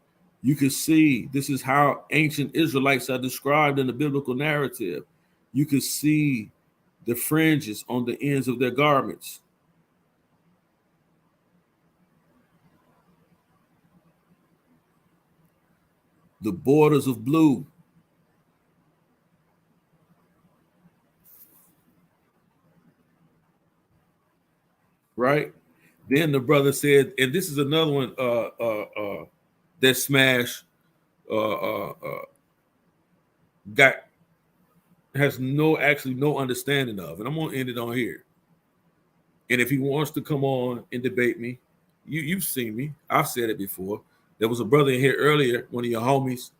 You can see this is how ancient Israelites are described in the biblical narrative. You can see the fringes on the ends of their garments. The borders of blue. Right? Then the brother said, and this is another one that Smash has no understanding of, and I'm gonna end it on here. And if he wants to come on and debate me, you've seen me. I've said it before. There was a brother in here earlier, one of your homies,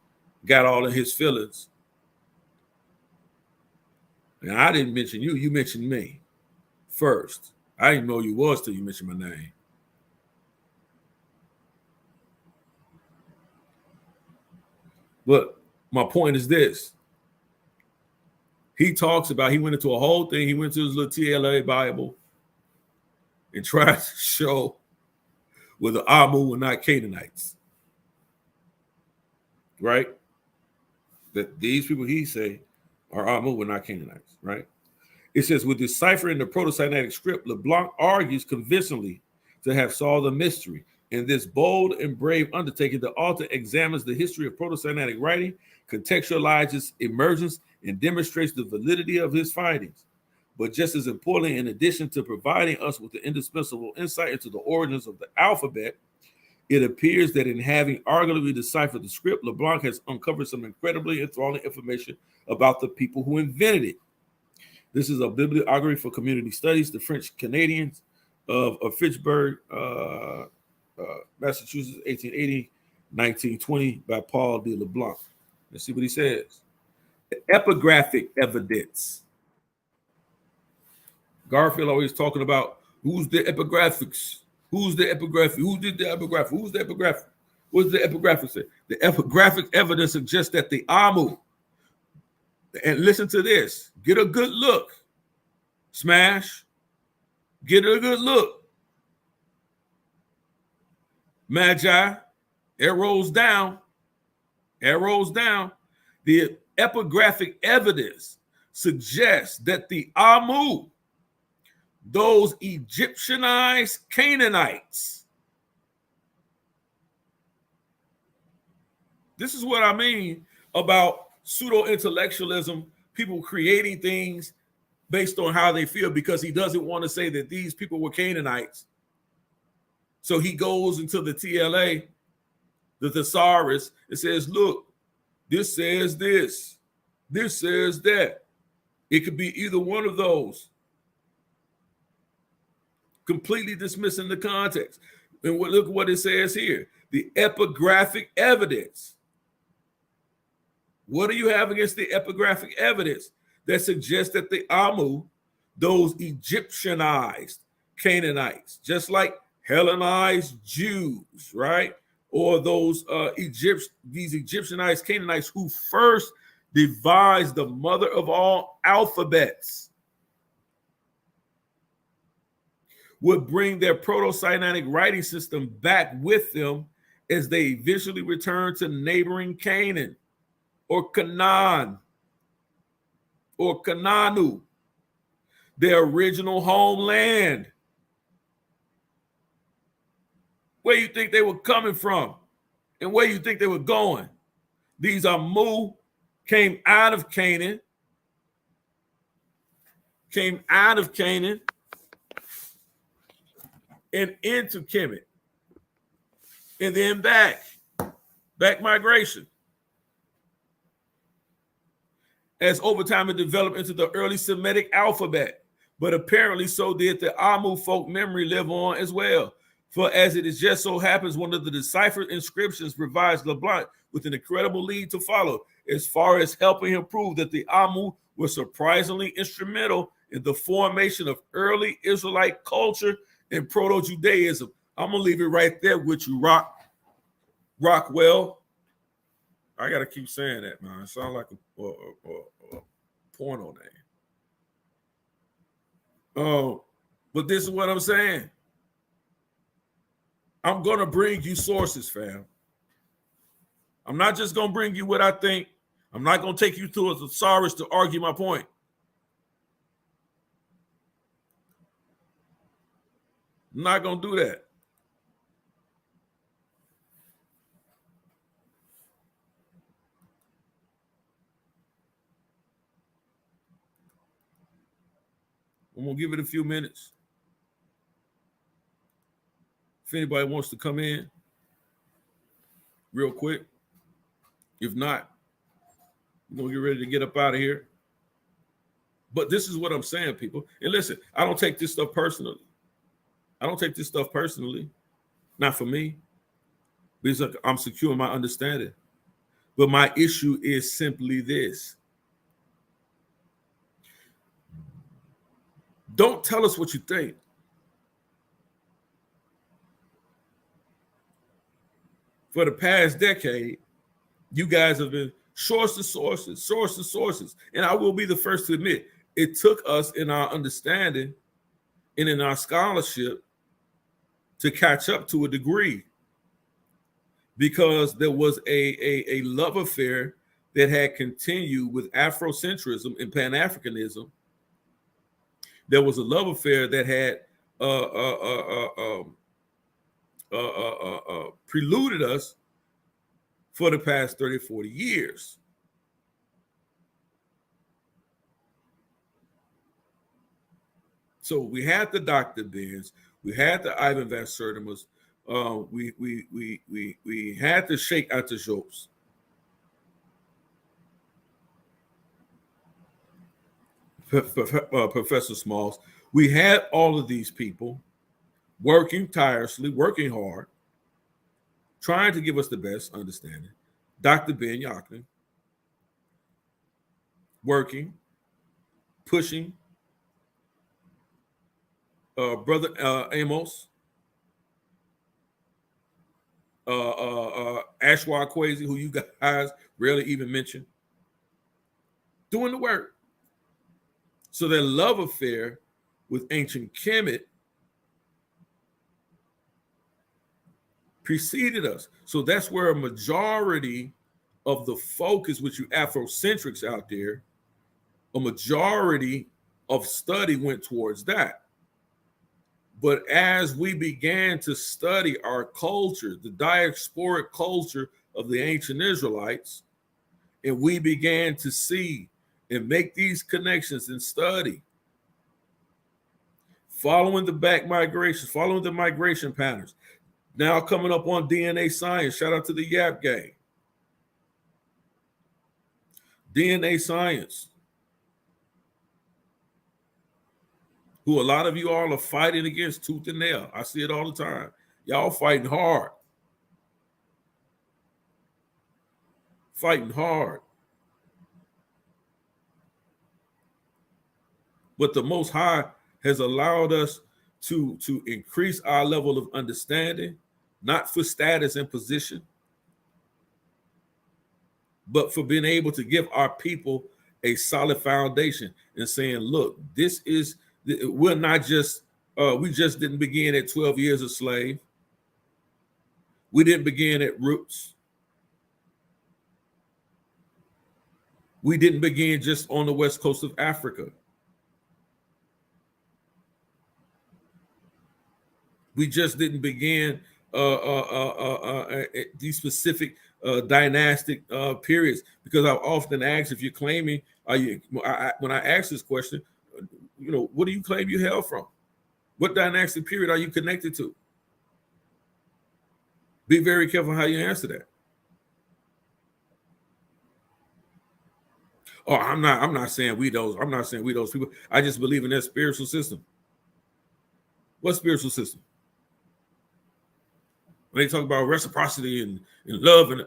got all of his feelings. And I didn't mention you. You mentioned me first. I didn't know you was till you mentioned my name. But my point is this. He talks about, he went into a whole thing. He went to his little TLA Bible and tried to show where the Amu were not Canaanites. Right? That these people, he say, are Amu were not Canaanites. Right? It says, with deciphering the Proto-Sinaitic script, LeBlanc argues convincingly to have solved the mystery. In this bold and brave undertaking, the author examines the history of Proto-Sinaitic writing, contextualizes emergence, and demonstrates the validity of his findings. But just as importantly, in addition to providing us with the indispensable insight into the origins of the alphabet, it appears that in having arguably deciphered the script, LeBlanc has uncovered some incredibly enthralling information about the people who invented it. This is a bibliography for community studies, the French Canadians of Fitchburg, Massachusetts, 1880, 1920, by Paul de LeBlanc. Let's see what he says. Epigraphic evidence. Garfield always talking about who's the epigraphics, who's the epigraphic, who did the epigraphic, who's the epigraphic, what does the epigraphic say? The epigraphic evidence suggests that the Amu, and listen to this, get a good look, Smash, get a good look. Magi, arrows down. The epigraphic evidence suggests that the Amu, those Egyptianized Canaanites, this is what I mean about pseudo-intellectualism, people creating things based on how they feel, because he doesn't want to say that these people were Canaanites. So he goes into the TLA, the thesaurus, and says, look, this says this says that. It could be either one of those. Completely dismissing the context. And look what it says here. The epigraphic evidence. What do you have against the epigraphic evidence that suggests that the Amu, those Egyptianized Canaanites, just like Hellenized Jews, right? Or those these Egyptianized Canaanites who first devised the mother of all alphabets, would bring their Proto-Sinaitic writing system back with them as they eventually return to neighboring Canaan or Canaan or Canaanu, their original homeland. Where you think they were coming from and where you think they were going? These Amu came out of Canaan, and into Kemet, and then back migration. As over time it developed into the early Semitic alphabet, but apparently so did the Amu folk memory live on as well. For as it is just so happens, one of the deciphered inscriptions provides LeBlanc with an incredible lead to follow, as far as helping him prove that the Amu were surprisingly instrumental in the formation of early Israelite culture and Proto-Judaism. I'm going to leave it right there with you, Rock. Rockwell. I gotta keep saying that, man. It sounds like a porno name. But this is what I'm saying. I'm gonna bring you sources, fam. I'm not just gonna bring you what I think. I'm not gonna take you to a thesaurus to argue my point. I'm not gonna do that. I'm gonna give it a few minutes. If anybody wants to come in real quick. If not, we're gonna get ready to get up out of here. But this is what I'm saying, people. And listen, I don't take this stuff personally. Not for me. Because I'm secure in my understanding. But my issue is simply this. Don't tell us what you think. For the past decade, you guys have been source to sources. And I will be the first to admit, it took us in our understanding and in our scholarship to catch up to a degree, because there was a love affair that had continued with Afrocentrism and Pan-Africanism. There was a love affair that had preluded us for the past 30, 40 years. So we had the Dr. Benz, we had the Ivan Van Sertima's, we had the Sheikh Anta Diop's. Professor Smalls. We had all of these people working tirelessly, working hard, trying to give us the best understanding. Dr. Ben Yaknin, working, pushing. Brother Amos, Ashwa Kwesi, who you guys rarely even mention, doing the work. So their love affair with ancient Kemet preceded us. So that's where a majority of the focus, with you Afrocentrics out there, a majority of study went towards that. But as we began to study our culture, the diasporic culture of the ancient Israelites, and we began to see and make these connections and study, following the back migrations, following the migration patterns, now coming up on DNA science. Shout out to the YAP gang. DNA science, who a lot of you all are fighting against tooth and nail. I see it all the time. Y'all fighting hard. Fighting hard. But the Most High has allowed us to increase our level of understanding, not for status and position, but for being able to give our people a solid foundation and saying, look, this is, we're not just, we just didn't begin at 12 years a slave. We didn't begin at roots. We didn't begin just on the west coast of Africa. We just didn't begin these specific dynastic periods, because I've often asked, if you're claiming, when I ask this question, you know, what do you claim you hail from? What dynastic period are you connected to? Be very careful how you answer that. Oh, I'm not saying we those people. I just believe in that spiritual system. What spiritual system? When they talk about reciprocity and love, and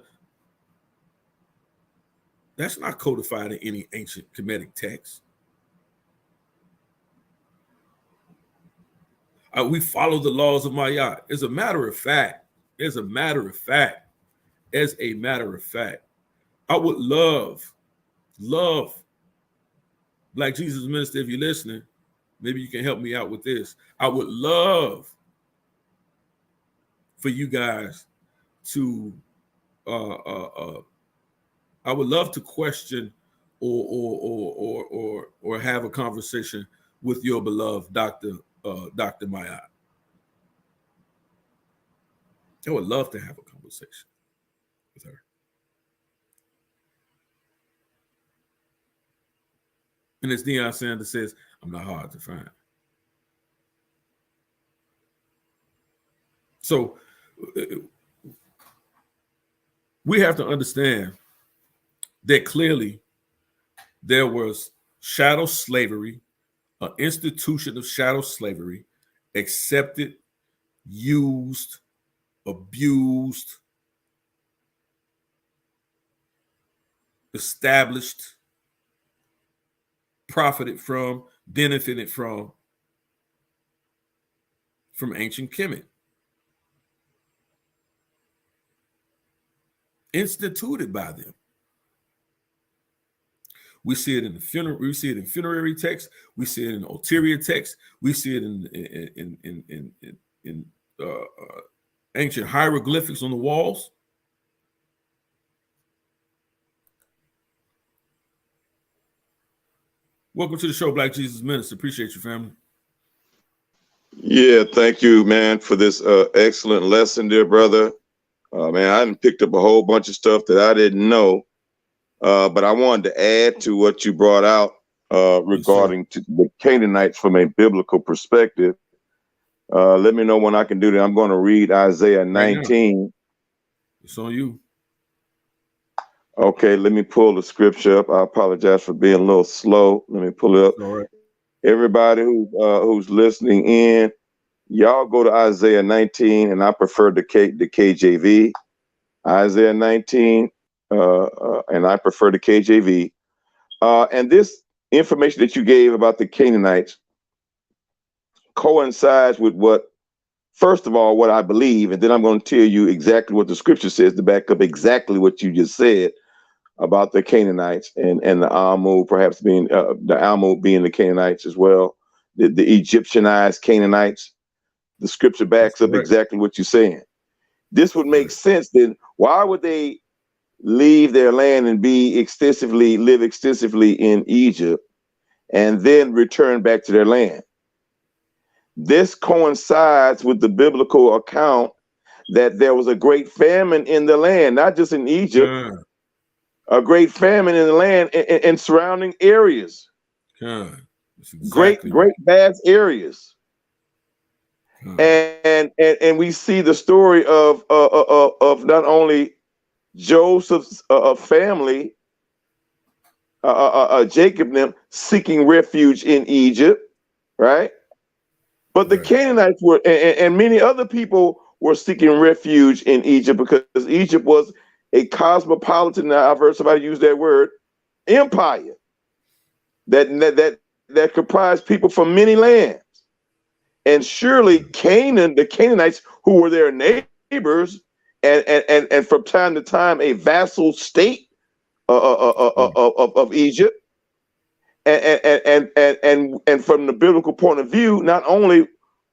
that's not codified in any ancient Kemetic text. We follow the laws of Mayat. As a matter of fact, as a matter of fact, I would love, Black Jesus Minister, if you're listening, maybe you can help me out with this. I would love for you guys to, I would love to question or have a conversation with your beloved Dr. Mayat. I would love to have a conversation with her. And as Deion Sanders says, I'm not hard to find. So we have to understand that clearly there was chattel slavery, an institution of chattel slavery, accepted, used, abused, established, profited from, benefited from ancient Kemet. Instituted by them. We see it in the funeral. We see it in funerary text. We see it in ulterior text. We see it in ancient hieroglyphics on the walls. Welcome to the show, Black Jesus Minister. Appreciate you, family. Yeah, thank you, man, for this excellent lesson, dear brother. Man, I done picked up a whole bunch of stuff that I didn't know, but I wanted to add to what you brought out regarding to the Canaanites from a biblical perspective. Let me know when I can do that. I'm going to read Isaiah 19. It's on you. Okay, let me pull the scripture up. I apologize for being a little slow. Let me pull it up. All right. Everybody who's listening in, y'all go to Isaiah 19, and I prefer the KJV. Isaiah 19, and I prefer the KJV. And this information that you gave about the Canaanites coincides with what, first of all, what I believe, and then I'm going to tell you exactly what the scripture says to back up exactly what you just said about the Canaanites and the Amu perhaps being the Amu being the Canaanites as well, the Egyptianized Canaanites. The scripture backs up exactly what you're saying. This would make sense. Then why would they leave their land and live extensively in Egypt and then return back to their land? This coincides with the biblical account that there was a great famine in the land, not just in Egypt, a great famine in the land and surrounding areas. Exactly great vast areas. And we see the story of not only Joseph's family, Jacob and them seeking refuge in Egypt, right? But the Canaanites were, and many other people were seeking refuge in Egypt because Egypt was a cosmopolitan, I've heard somebody use that word, empire that comprised people from many lands. And surely Canaan, the Canaanites, who were their neighbors, and from time to time a vassal state of Egypt, and from the biblical point of view, not only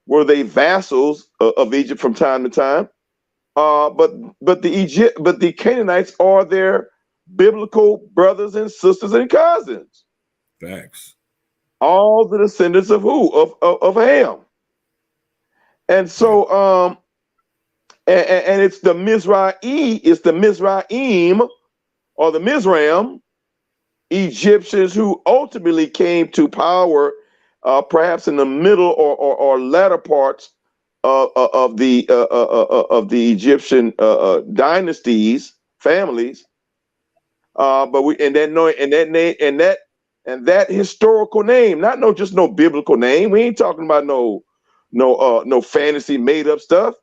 were they vassals of Egypt from time to time, but the Canaanites are their biblical brothers and sisters and cousins. Facts. All the descendants of who? Of Ham. And so and it's the Mizraim or the Mizraim Egyptians who ultimately came to power perhaps in the middle or latter parts of the Egyptian dynasties, families. But that historical name, not just no biblical name. We ain't talking about no fantasy made up stuff.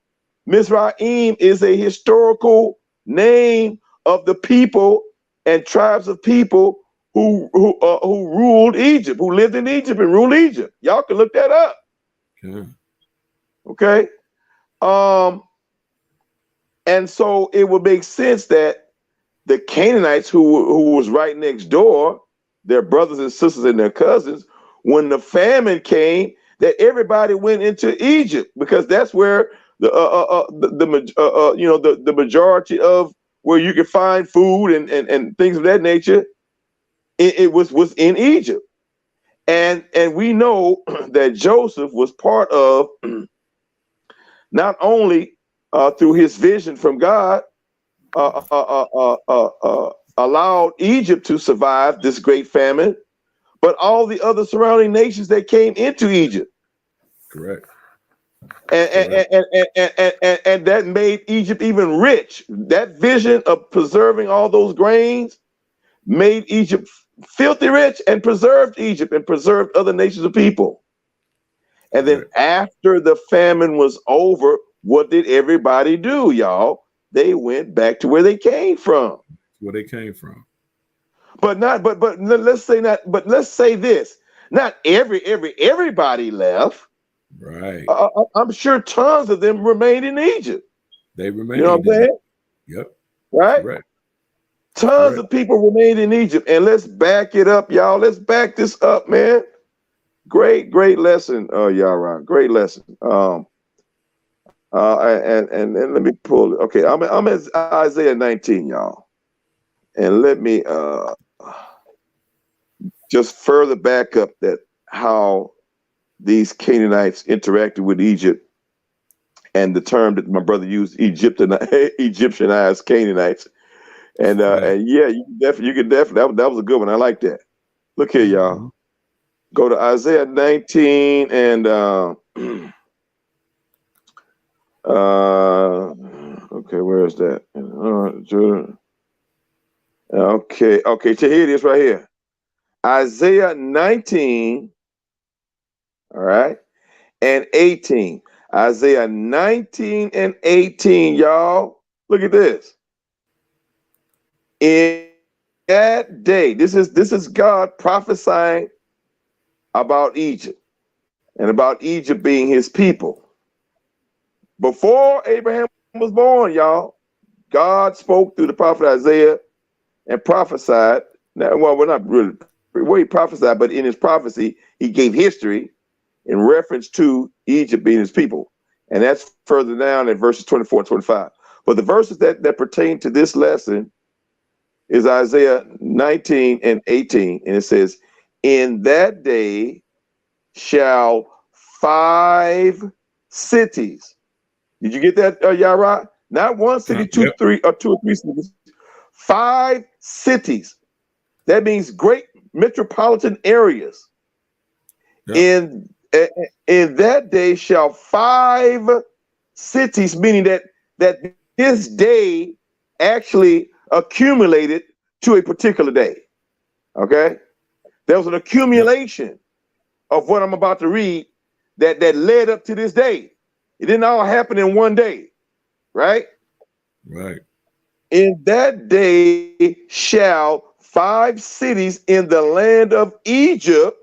Mizraim is a historical name of the people and tribes of people who ruled Egypt, who lived in Egypt and ruled Egypt. Y'all can look that up. Okay. And so it would make sense that the Canaanites who was right next door, their brothers and sisters and their cousins, when the famine came, that everybody went into Egypt, because that's where the majority of where you can find food and things of that nature, it was in Egypt. And we know that Joseph was part of, not only through his vision from God, allowed Egypt to survive this great famine, but all the other surrounding nations that came into Egypt. Correct. And that made Egypt even rich. That vision of preserving all those grains made Egypt filthy rich, and preserved Egypt and preserved other nations of people. And then after the famine was over, what did everybody do, y'all? They went back to where they came from. Where they came from. But let's say this. Not everybody left. Right. I'm sure tons of them remained in Egypt. They remained. You know what I'm saying? Yep. Right? Correct. Tons of people remained in Egypt. And let's back it up, y'all. Let's back this up, man. Great lesson, Yarah. Great lesson. And let me pull it. Okay, I'm at Isaiah 19, y'all. And let me just further back up that how these Canaanites interacted with Egypt, and the term that my brother used, Egyptianized Canaanites. And yeah, you can definitely that was a good one. I like that. Look here, y'all. Go to Isaiah 19 and okay, where is that? Okay, so here it is right here. Isaiah 19, all right, and 18. Isaiah 19 and 18, y'all. Look at this. In that day, this is God prophesying about Egypt and about Egypt being his people. Before Abraham was born, y'all, God spoke through the prophet Isaiah and prophesied. Now, well, we're not really where he prophesied, but in his prophecy, he gave history in reference to Egypt being his people. And that's further down in verses 24 and 25. But the verses that pertain to this lesson is Isaiah 19 and 18. And it says, in that day shall 5 cities. Did you get that, Yarah? Not one city, two or three cities. 5 cities. That means great metropolitan areas. Yep. In that day shall 5 cities, meaning that this day actually accumulated to a particular day. Okay? There was an accumulation of what I'm about to read that led up to this day. It didn't all happen in one day, right? Right. In that day shall 5 cities in the land of Egypt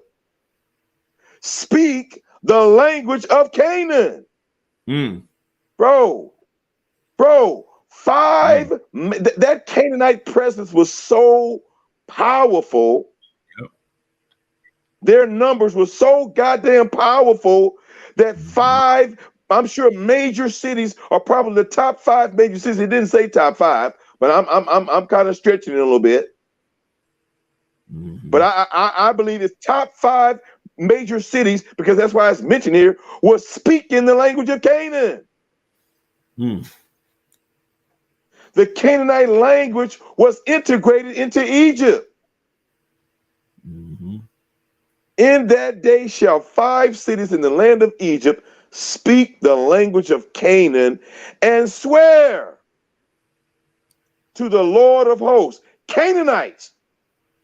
speak the language of Canaan. Bro, 5, that Canaanite presence was so powerful. Yep. Their numbers were so goddamn powerful that 5, I'm sure, major cities are probably the top 5 major cities. It didn't say top 5, but I'm kind of stretching it a little bit. But I believe it's top 5 major cities, because that's why it's mentioned here, was speaking the language of Canaan. The Canaanite language was integrated into Egypt. In that day shall 5 cities in the land of Egypt speak the language of Canaan and swear to the Lord of hosts. Canaanites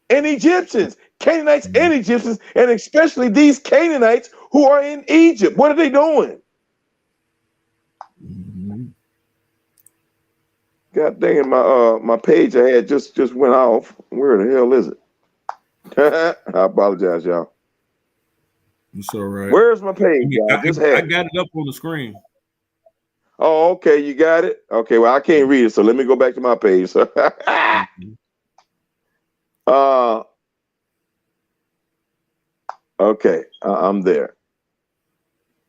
and Egyptians, Canaanites and Egyptians, and especially these Canaanites who are in Egypt. What are they doing? God dang it, my page I had just went off. Where the hell is it? I apologize, y'all. It's all right. Where's my page? I got it up on the screen. Oh, okay, you got it. Okay, well, I can't read it, so let me go back to my page. Okay, I'm there.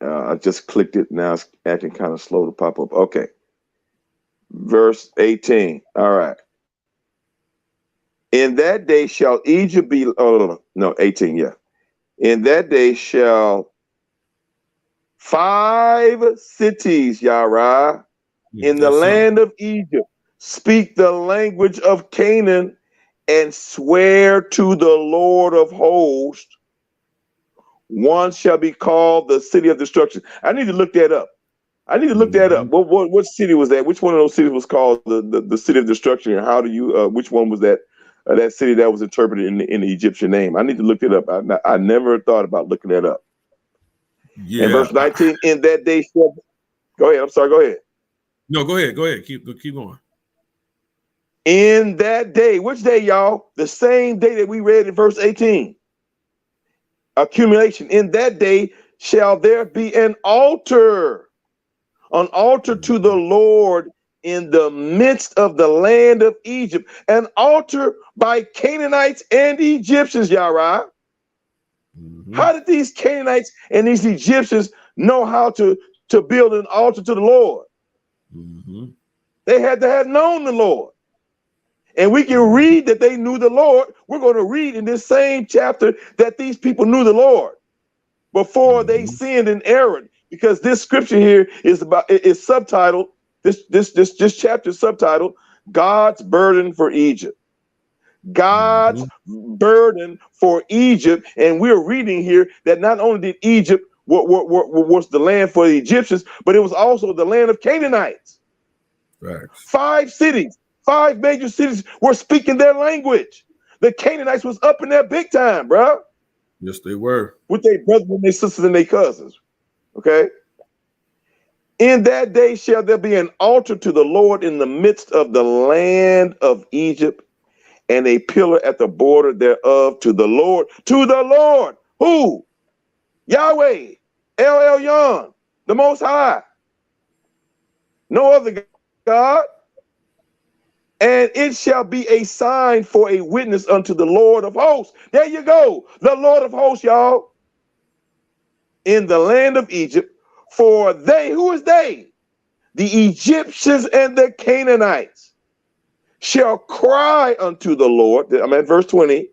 I just clicked it. Now it's acting kind of slow to pop up. Okay, verse 18. All right. In that day shall Egypt be. Oh no, 18. Yeah. In that day shall 5 cities, Yarah, in the land of Egypt, speak the language of Canaan and swear to the Lord of hosts. One shall be called the city of destruction. I need to look that up. What city was that? Which one of those cities was called the city of destruction? And how do you? Which one was that? That city that was interpreted in the Egyptian name. I need to look it up. I never thought about looking that up. Yeah. In verse 19, in that day shall. Go ahead. I'm sorry. Go ahead. No, go ahead. Go ahead. Keep going. In that day, which day, y'all? The same day that we read in verse 18. Accumulation. In that day shall there be an altar to the Lord in the midst of the land of Egypt, an altar by Canaanites and Egyptians, Yarah. How did these Canaanites and these Egyptians know how to build an altar to the Lord? They had to have known the Lord. And we can read that they knew the Lord. We're going to read in this same chapter that these people knew the Lord before they sinned in error. Because this scripture here is subtitled, this chapter is subtitled, God's burden for Egypt. God's burden for Egypt. And we're reading here that not only did Egypt was the land for the Egyptians, but it was also the land of Canaanites. Right. 5 cities, 5 major cities were speaking their language. The Canaanites was up in there big time, bro. Yes, they were. With their brothers and their sisters and their cousins. Okay. In that day shall there be an altar to the Lord in the midst of the land of Egypt, and a pillar at the border thereof to the Lord. To the Lord. Who? Yahweh. El Elyon, the Most High. No other God. And it shall be a sign for a witness unto the Lord of hosts. There you go. The Lord of hosts, y'all. In the land of Egypt. For they, who is they? The Egyptians and the Canaanites shall cry unto the Lord. I'm at verse 20.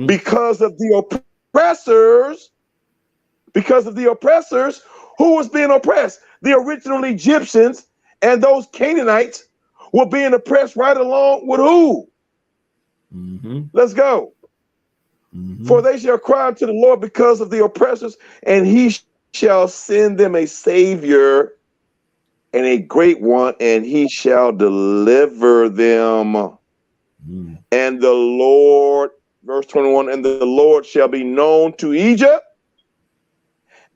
Because of the oppressors. Because of the oppressors. Who was being oppressed? The original Egyptians and those Canaanites were being oppressed right along with who? Let's go. For they shall cry unto the Lord because of the oppressors, and he shall send them a savior and a great one, and he shall deliver them. And the Lord, verse 21, and the Lord shall be known to Egypt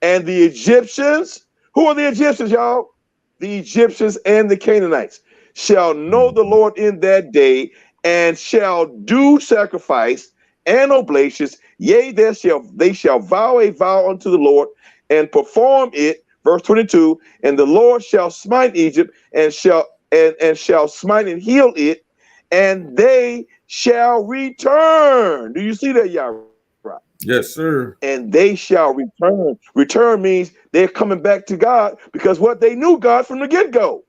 and the Egyptians. Who are the Egyptians, y'all? The Egyptians and the Canaanites shall know the Lord in that day, and shall do sacrifice and oblations. Yea, they shall vow a vow unto the Lord and perform it. Verse 22, and the Lord shall smite Egypt and shall smite and heal it, and they shall return. Do you see that, Yarah? Yes, sir. And they shall return. Return means they're coming back to God, because what they knew God from the get-go.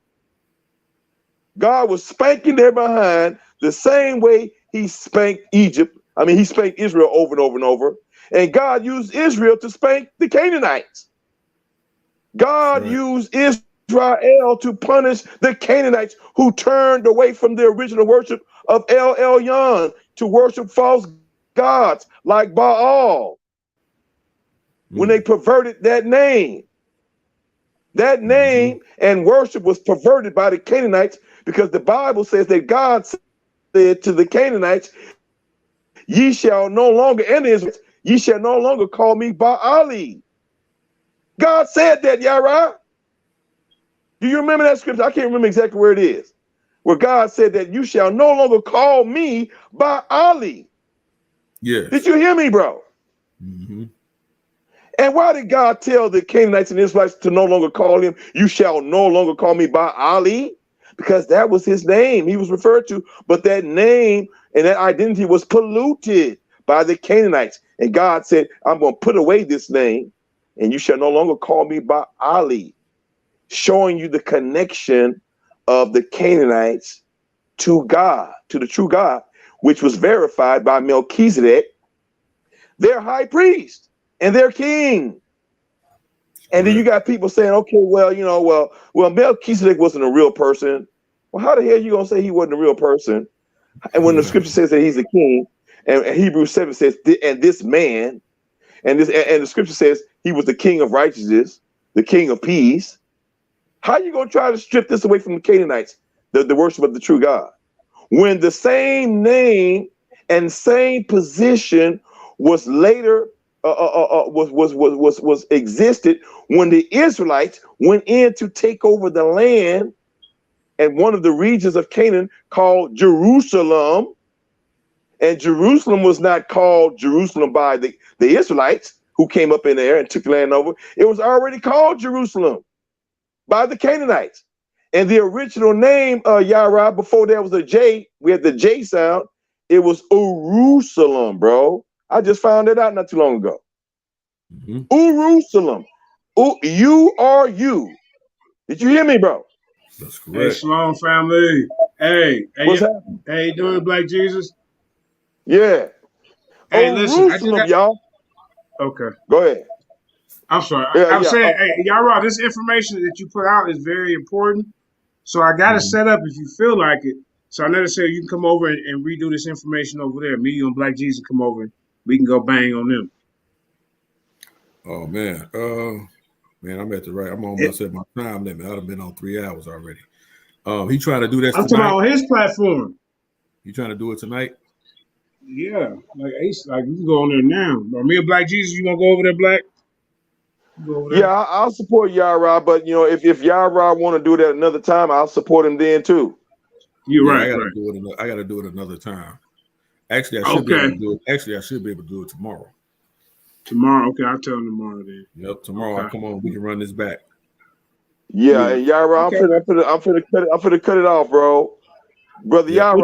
God was spanking their behind the same way he spanked Egypt. I mean, he spanked Israel over and over and over. And God used Israel to spank the Canaanites. God used Israel to punish the Canaanites who turned away from the original worship of El Elyon to worship false gods like Baal. When they perverted that name. That name and worship was perverted by the Canaanites, because the Bible says that God said to the Canaanites, ye shall no longer, and Israel, ye shall no longer call me Baali. God said that, Yarah. Do you remember that scripture? I can't remember exactly where it is. Where God said that you shall no longer call me Baali. Yes. Did you hear me, bro? And why did God tell the Canaanites and Israelites to no longer call him, you shall no longer call me by Ali? Because that was his name he was referred to. But that name and that identity was polluted by the Canaanites. And God said, I'm going to put away this name and you shall no longer call me by Ali, showing you the connection of the Canaanites to God, to the true God, which was verified by Melchizedek, their high priest and their king. And then you got people saying, okay, well, well, Melchizedek wasn't a real person. Well, how the hell are you going to say he wasn't a real person? And when the scripture says that he's a king, and Hebrews 7 says, and this man, and the scripture says he was the king of righteousness, the king of peace. How are you going to try to strip this away from the Canaanites, the worship of the true God, when the same name and same position was later was existed when the Israelites went in to take over the land and one of the regions of Canaan called Jerusalem. And Jerusalem was not called Jerusalem by the Israelites who came up in there and took the land over. It was already called Jerusalem by the Canaanites. And the original name, Yarah, before there was a J, we had the J sound, it was Jerusalem, bro. I just found it out not too long ago. Jerusalem. U-R-U. Did you hear me, bro? That's correct. Hey, Shalom family. Hey, hey, doing Black Jesus? Yeah. Hey, listen, Jerusalem, y'all. Okay. Go ahead. I'm sorry. Yeah, I'm saying, hey, Yarah, this information that you put out is very important. So I got to set up if you feel like it. So I never say you can come over and redo this information over there. Me, you, and Black Jesus come over and we can go bang on them. Oh man, I'm at the right. I'm almost at my time limit. I'd have been on 3 hours already. He trying to do that. I'm talking about on his platform. You trying to do it tonight? Yeah, like Ace, like we can go on there now. Or me and Black Jesus, you want to go over there, Black? Go over there. Yeah, I'll support Yarah, but if Yarah want to do that another time, I'll support him then too. You're right. I gotta do it another time. Actually, I should be able to do it. Actually, I should be able to do it tomorrow. Tomorrow, okay, I'll tell him tomorrow then. Yep, tomorrow. Okay. Come on, we can run this back. Yeah, and Yarah, okay. I'm finna cut it off, bro. Brother Yarah,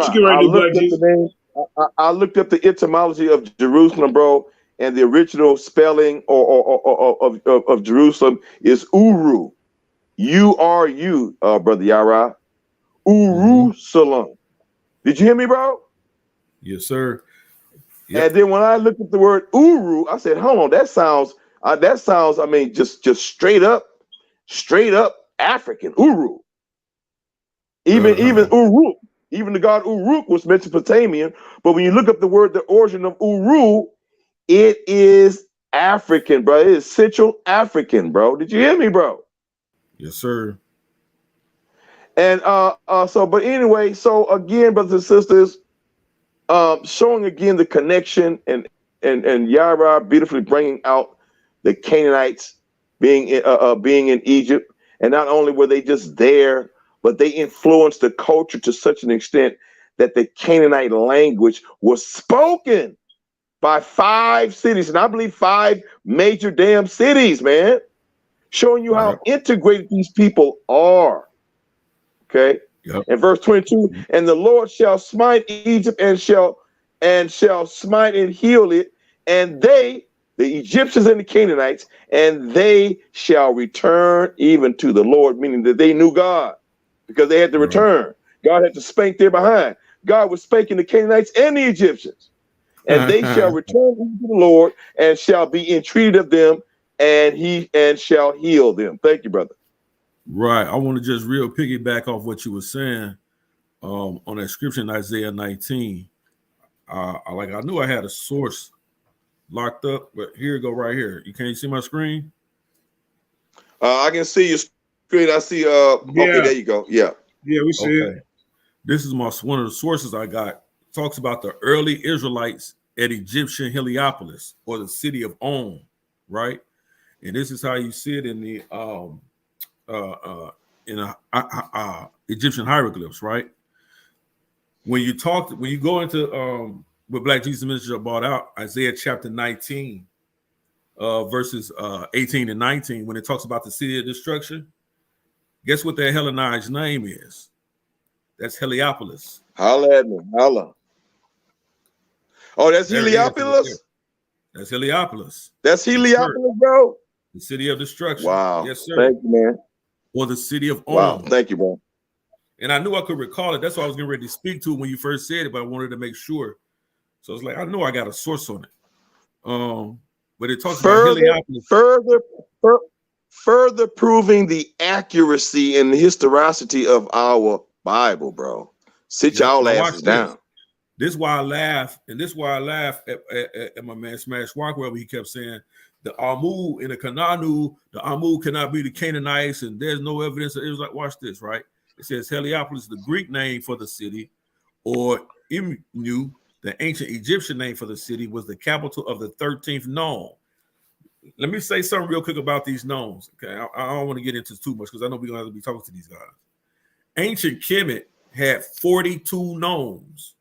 I looked up the etymology of Jerusalem, bro, and the original spelling of Jerusalem is Uru. U-R-U, Brother Yarah. Jerusalem. Did you hear me, bro? Yes, sir. Yep. And then when I looked at the word Uru, I said, hold on, that sounds, I mean, just straight up African, Uru. Even Uruk, even the god Uruk was Mesopotamian, but when you look up the word, the origin of Uru, it is African, bro. It is Central African, bro. Did you hear me, bro? Yes, sir. And but anyway, so again, brothers and sisters, showing again the connection and Yarah beautifully bringing out the Canaanites being in Egypt, and not only were they just there, but they influenced the culture to such an extent that the Canaanite language was spoken by 5 cities, and I believe 5 major damn cities, man, showing you how integrated these people are. Okay. Yep. And verse 22, and the Lord shall smite Egypt and shall smite and heal it, and they, the Egyptians and the Canaanites, and they shall return even to the Lord, meaning that they knew God because they had to return. God had to spank their behind. God was spanking the Canaanites and the Egyptians, and they shall return to the Lord and shall be entreated of them, and shall heal them. Thank you, brother. Right. I want to just real piggyback off what you were saying on that scripture in Isaiah 19. I knew I had a source locked up, but here you go right here. Can you see my screen? I can see your screen. I see okay, there you go. Yeah. Yeah, we see it. This is one of the sources I got. It talks about the early Israelites at Egyptian Heliopolis, or the city of On, right? And this is how you see it in the Egyptian hieroglyphs, right? When you go into what Black Jesus Minister brought out, Isaiah chapter 19, verses 18 and 19, when it talks about the city of destruction, guess what their Hellenized name is? That's Heliopolis. Holla at me. Holla. Oh, that's There Heliopolis? That's Heliopolis. That's Heliopolis, bro? The city of destruction. Wow. Yes, sir. Thank you, man. Or the city of Wow. Om. Thank you, bro. And I knew I could recall it. That's why I was getting ready to speak to it when you first said it, but I wanted to make sure. So it's like, I know I got a source on it. But it talks about Heliopolis. Further proving the accuracy and the historicity of our Bible, bro. Sit y'all asses down. This is why I laugh, and this is why I laugh at my man Smash Rockwell, where he kept saying the Amu and the Kananu, the Amu cannot be the Canaanites, and there's no evidence. It was like, watch this, right? It says Heliopolis, the Greek name for the city, or Imnu, the ancient Egyptian name for the city, was the capital of the 13th nome. Let me say something real quick about these nomes. Okay, I don't want to get into too much because I know we're gonna have to be talking to these guys. Ancient KM'T had 42 nomes,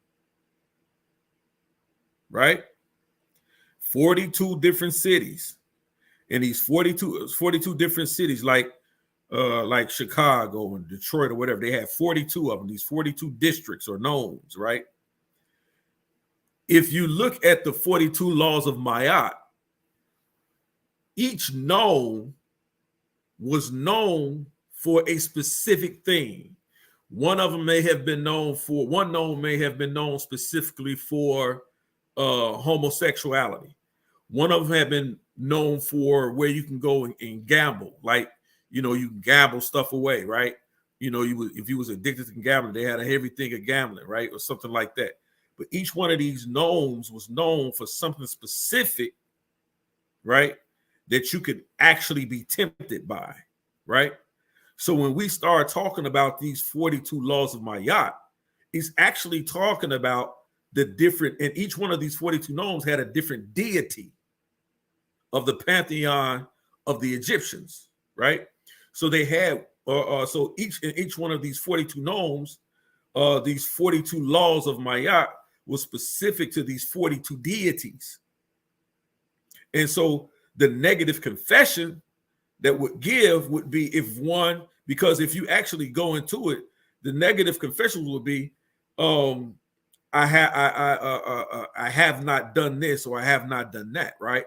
right? 42 different cities, and these 42 different cities, like Chicago and Detroit or whatever, they had 42 of them. These 42 districts or nomes, right? If you look at the 42 laws of Ma'at, each nome was known for a specific thing. One of them may have been known for, one nome may have been known specifically for homosexuality. One of them had been known for where you can go and gamble, like, you know, you can gamble stuff away, right? You know, if you was addicted to gambling, they had a heavy thing of gambling, right? Or something like that. But each one of these nomes was known for something specific, right? That you could actually be tempted by, right? So when we start talking about these 42 laws of Ma'at, it's actually talking about the different, and each one of these 42 nomes had a different deity of the pantheon of the Egyptians, right? So they had, so each one of these 42 nomes, these 42 laws of Ma'at was specific to these 42 deities. And so the negative confession that would give would be if one, because if you actually go into it, the negative confession would be, I have not done this or I have not done that, right?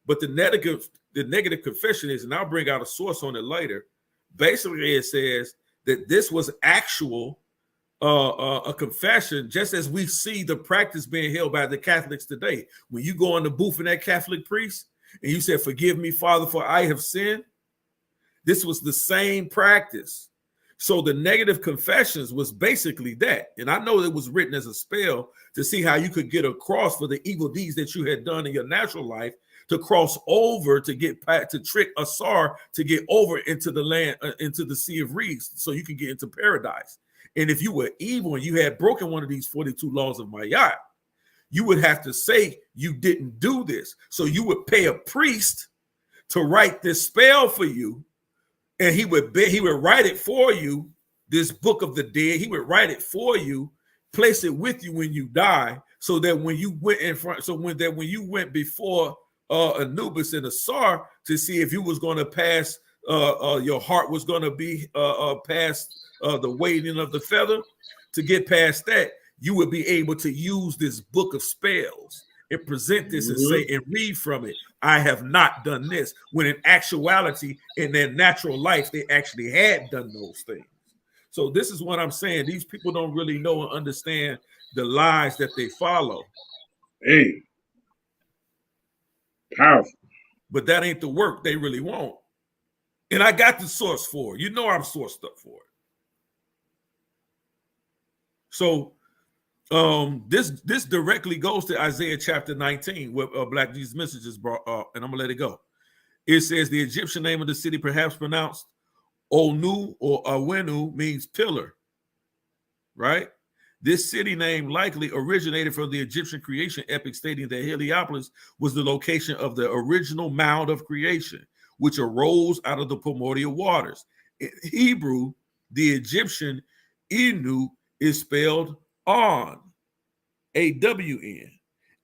But the negative confession is, and I'll bring out a source on it later. Basically, it says that this was actual a confession, just as we see the practice being held by the Catholics today. When you go in the booth in that Catholic priest and you said, "Forgive me, Father, for I have sinned," this was the same practice. So the negative confessions was basically that. And I know it was written as a spell to see how you could get across for the evil deeds that you had done in your natural life, to cross over, to get to trick Asar to get over into the land, into the Sea of Reeds, so you can get into paradise. And if you were evil and you had broken one of these 42 laws of Ma'at, you would have to say you didn't do this. So you would pay a priest to write this spell for you, and he would write it for you, this book of the dead. He would write it for you, place it with you when you die, so that when you went in front, when you went before Anubis and Asar to see if you was going to pass, your heart was going to be past the weighting of the feather, to get past that, you would be able to use this book of spells and present this and say and read from it, "I have not done this," when in actuality, in their natural life, they actually had done those things. So this is what I'm saying. These people don't really know and understand the lies that they follow. Hey, powerful. But that ain't the work they really want. And I got the source for it. You know I'm sourced up for it. So this directly goes to Isaiah chapter 19, where Black Jesus Message is brought up, and I'm gonna let it go. It says the Egyptian name of the city, perhaps pronounced Onu or Awenu, means pillar, right? This city name likely originated from the Egyptian creation epic, stating that Heliopolis was the location of the original mound of creation, which arose out of the primordial waters. In Hebrew, the Egyptian Inu is spelled On, A-W-N,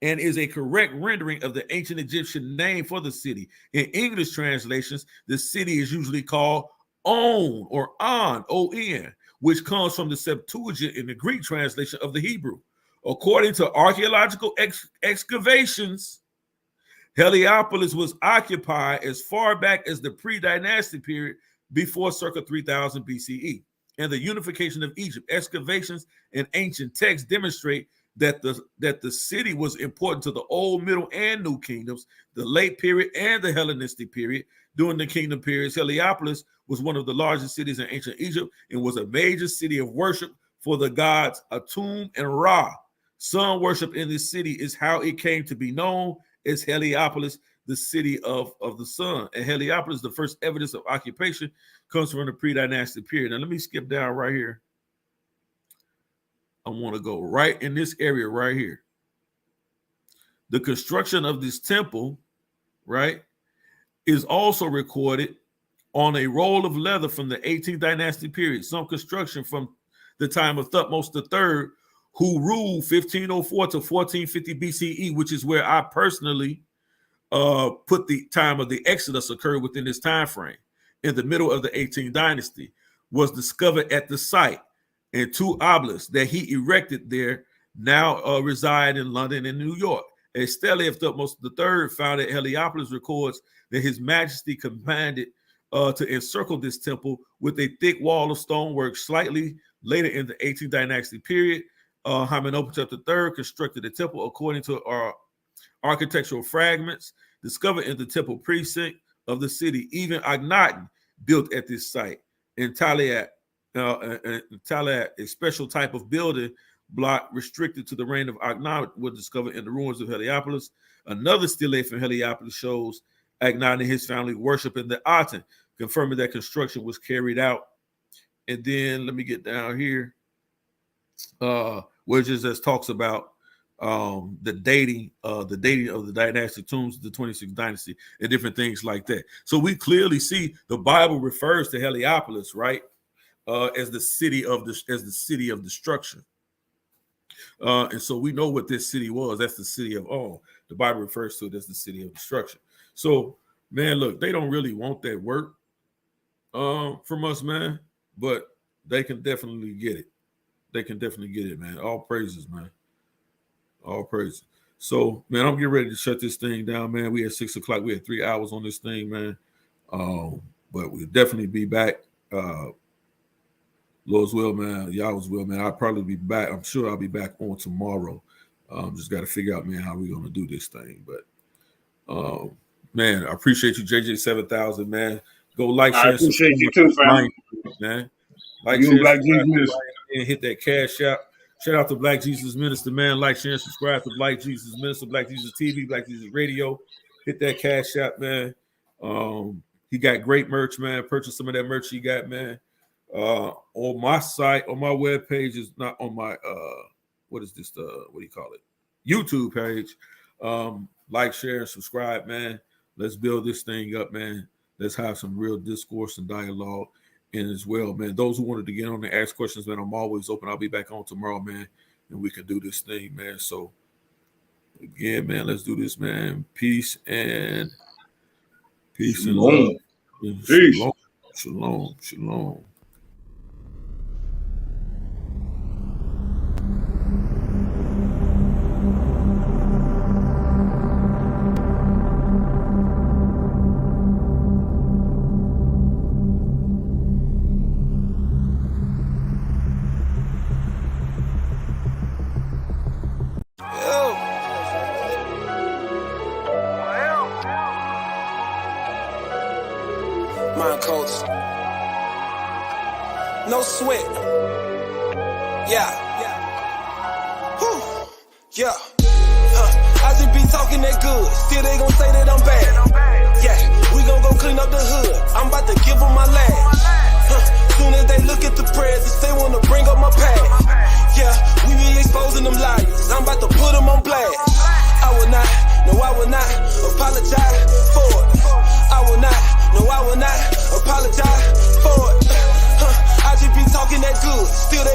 and is a correct rendering of the ancient Egyptian name for the city. In English translations, the city is usually called On or On, O-N, which comes from the Septuagint in the Greek translation of the Hebrew. According to archaeological excavations, Heliopolis was occupied as far back as the pre-dynastic period before circa 3000 BCE. And the unification of Egypt, excavations and ancient texts demonstrate that the city was important to the Old, Middle, and New Kingdoms, the late period and the Hellenistic period. During the kingdom periods, Heliopolis was one of the largest cities in ancient Egypt and was a major city of worship for the gods Atum and Ra. Sun worship in this city is how it came to be known as Heliopolis, the city of the sun. And Heliopolis, the first evidence of occupation, comes from the pre-dynastic period. Now, let me skip down right here. I want to go right in this area right here. The construction of this temple, right, is also recorded on a roll of leather from the 18th dynastic period. Some construction from the time of Thutmose III, who ruled 1504 to 1450 BCE, which is where I personally put the time of the Exodus occurred within this time frame. In the middle of the 18th dynasty, was discovered at the site, and two obelisks that he erected there now reside in London and New York. A stele of Thutmose III found at Heliopolis records that His Majesty commanded to encircle this temple with a thick wall of stonework. Slightly later in the 18th dynastic period, Amenhotep III constructed the temple according to our architectural fragments discovered in the temple precinct of the city. Even Akhenaten built at this site. In Talat, a special type of building block restricted to the reign of Akhenaten was discovered in the ruins of Heliopolis. Another stele from Heliopolis shows Akhenaten and his family worshiping the Aten, confirming that construction was carried out. And then let me get down here, which just talks about the dating of the dynastic tombs of the 26th dynasty and different things like that. So we clearly see the Bible refers to Heliopolis, right, as the city of destruction. And so we know what this city was. That's the city of On. The Bible refers to it as the city of destruction. So, man, look, they don't really want that work from us, man, but they can definitely get it. They can definitely get it, man. All praises, man. All praises. So, man, I'm getting ready to shut this thing down, man. We at 6 o'clock. We had 3 hours on this thing, man. But we'll definitely be back. Lord's will, man. Yahweh's will, man. I'll probably be back. I'm sure I'll be back on tomorrow. Just got to figure out, man, how we're going to do this thing. But, man, I appreciate you, JJ7000, man. Go like, share. I appreciate you too, fam. Man. Like, share, Black Jesus, and hit that cash out. Shout out to Black Jesus Minister, man. Like, share, and subscribe to Black Jesus Minister, Black Jesus TV, Black Jesus Radio. Hit that cash out, man. He got great merch, man. Purchase some of that merch he got, man. On my site, on my webpage, is not on my what is this? What do you call it? YouTube page. Like, share, and subscribe, man. Let's build this thing up, man. Let's have some real discourse and dialogue. And as well, man, those who wanted to get on and ask questions, man, I'm always open. I'll be back on tomorrow, man, and we can do this thing, man. So again, man, let's do this, man. Peace and love. Peace. Shalom. No sweat. Yeah. Whew. Yeah. I just be talking that good. Still they gon' say that I'm bad. Yeah. We gon' go clean up the hood. I'm about to give them my lash. Soon as they look at the presents, they wanna bring up my past. Yeah. We be exposing them liars. I'm about to put them on blast. I will not apologize for it. I will not apologize for it. I just be talking that good. Still they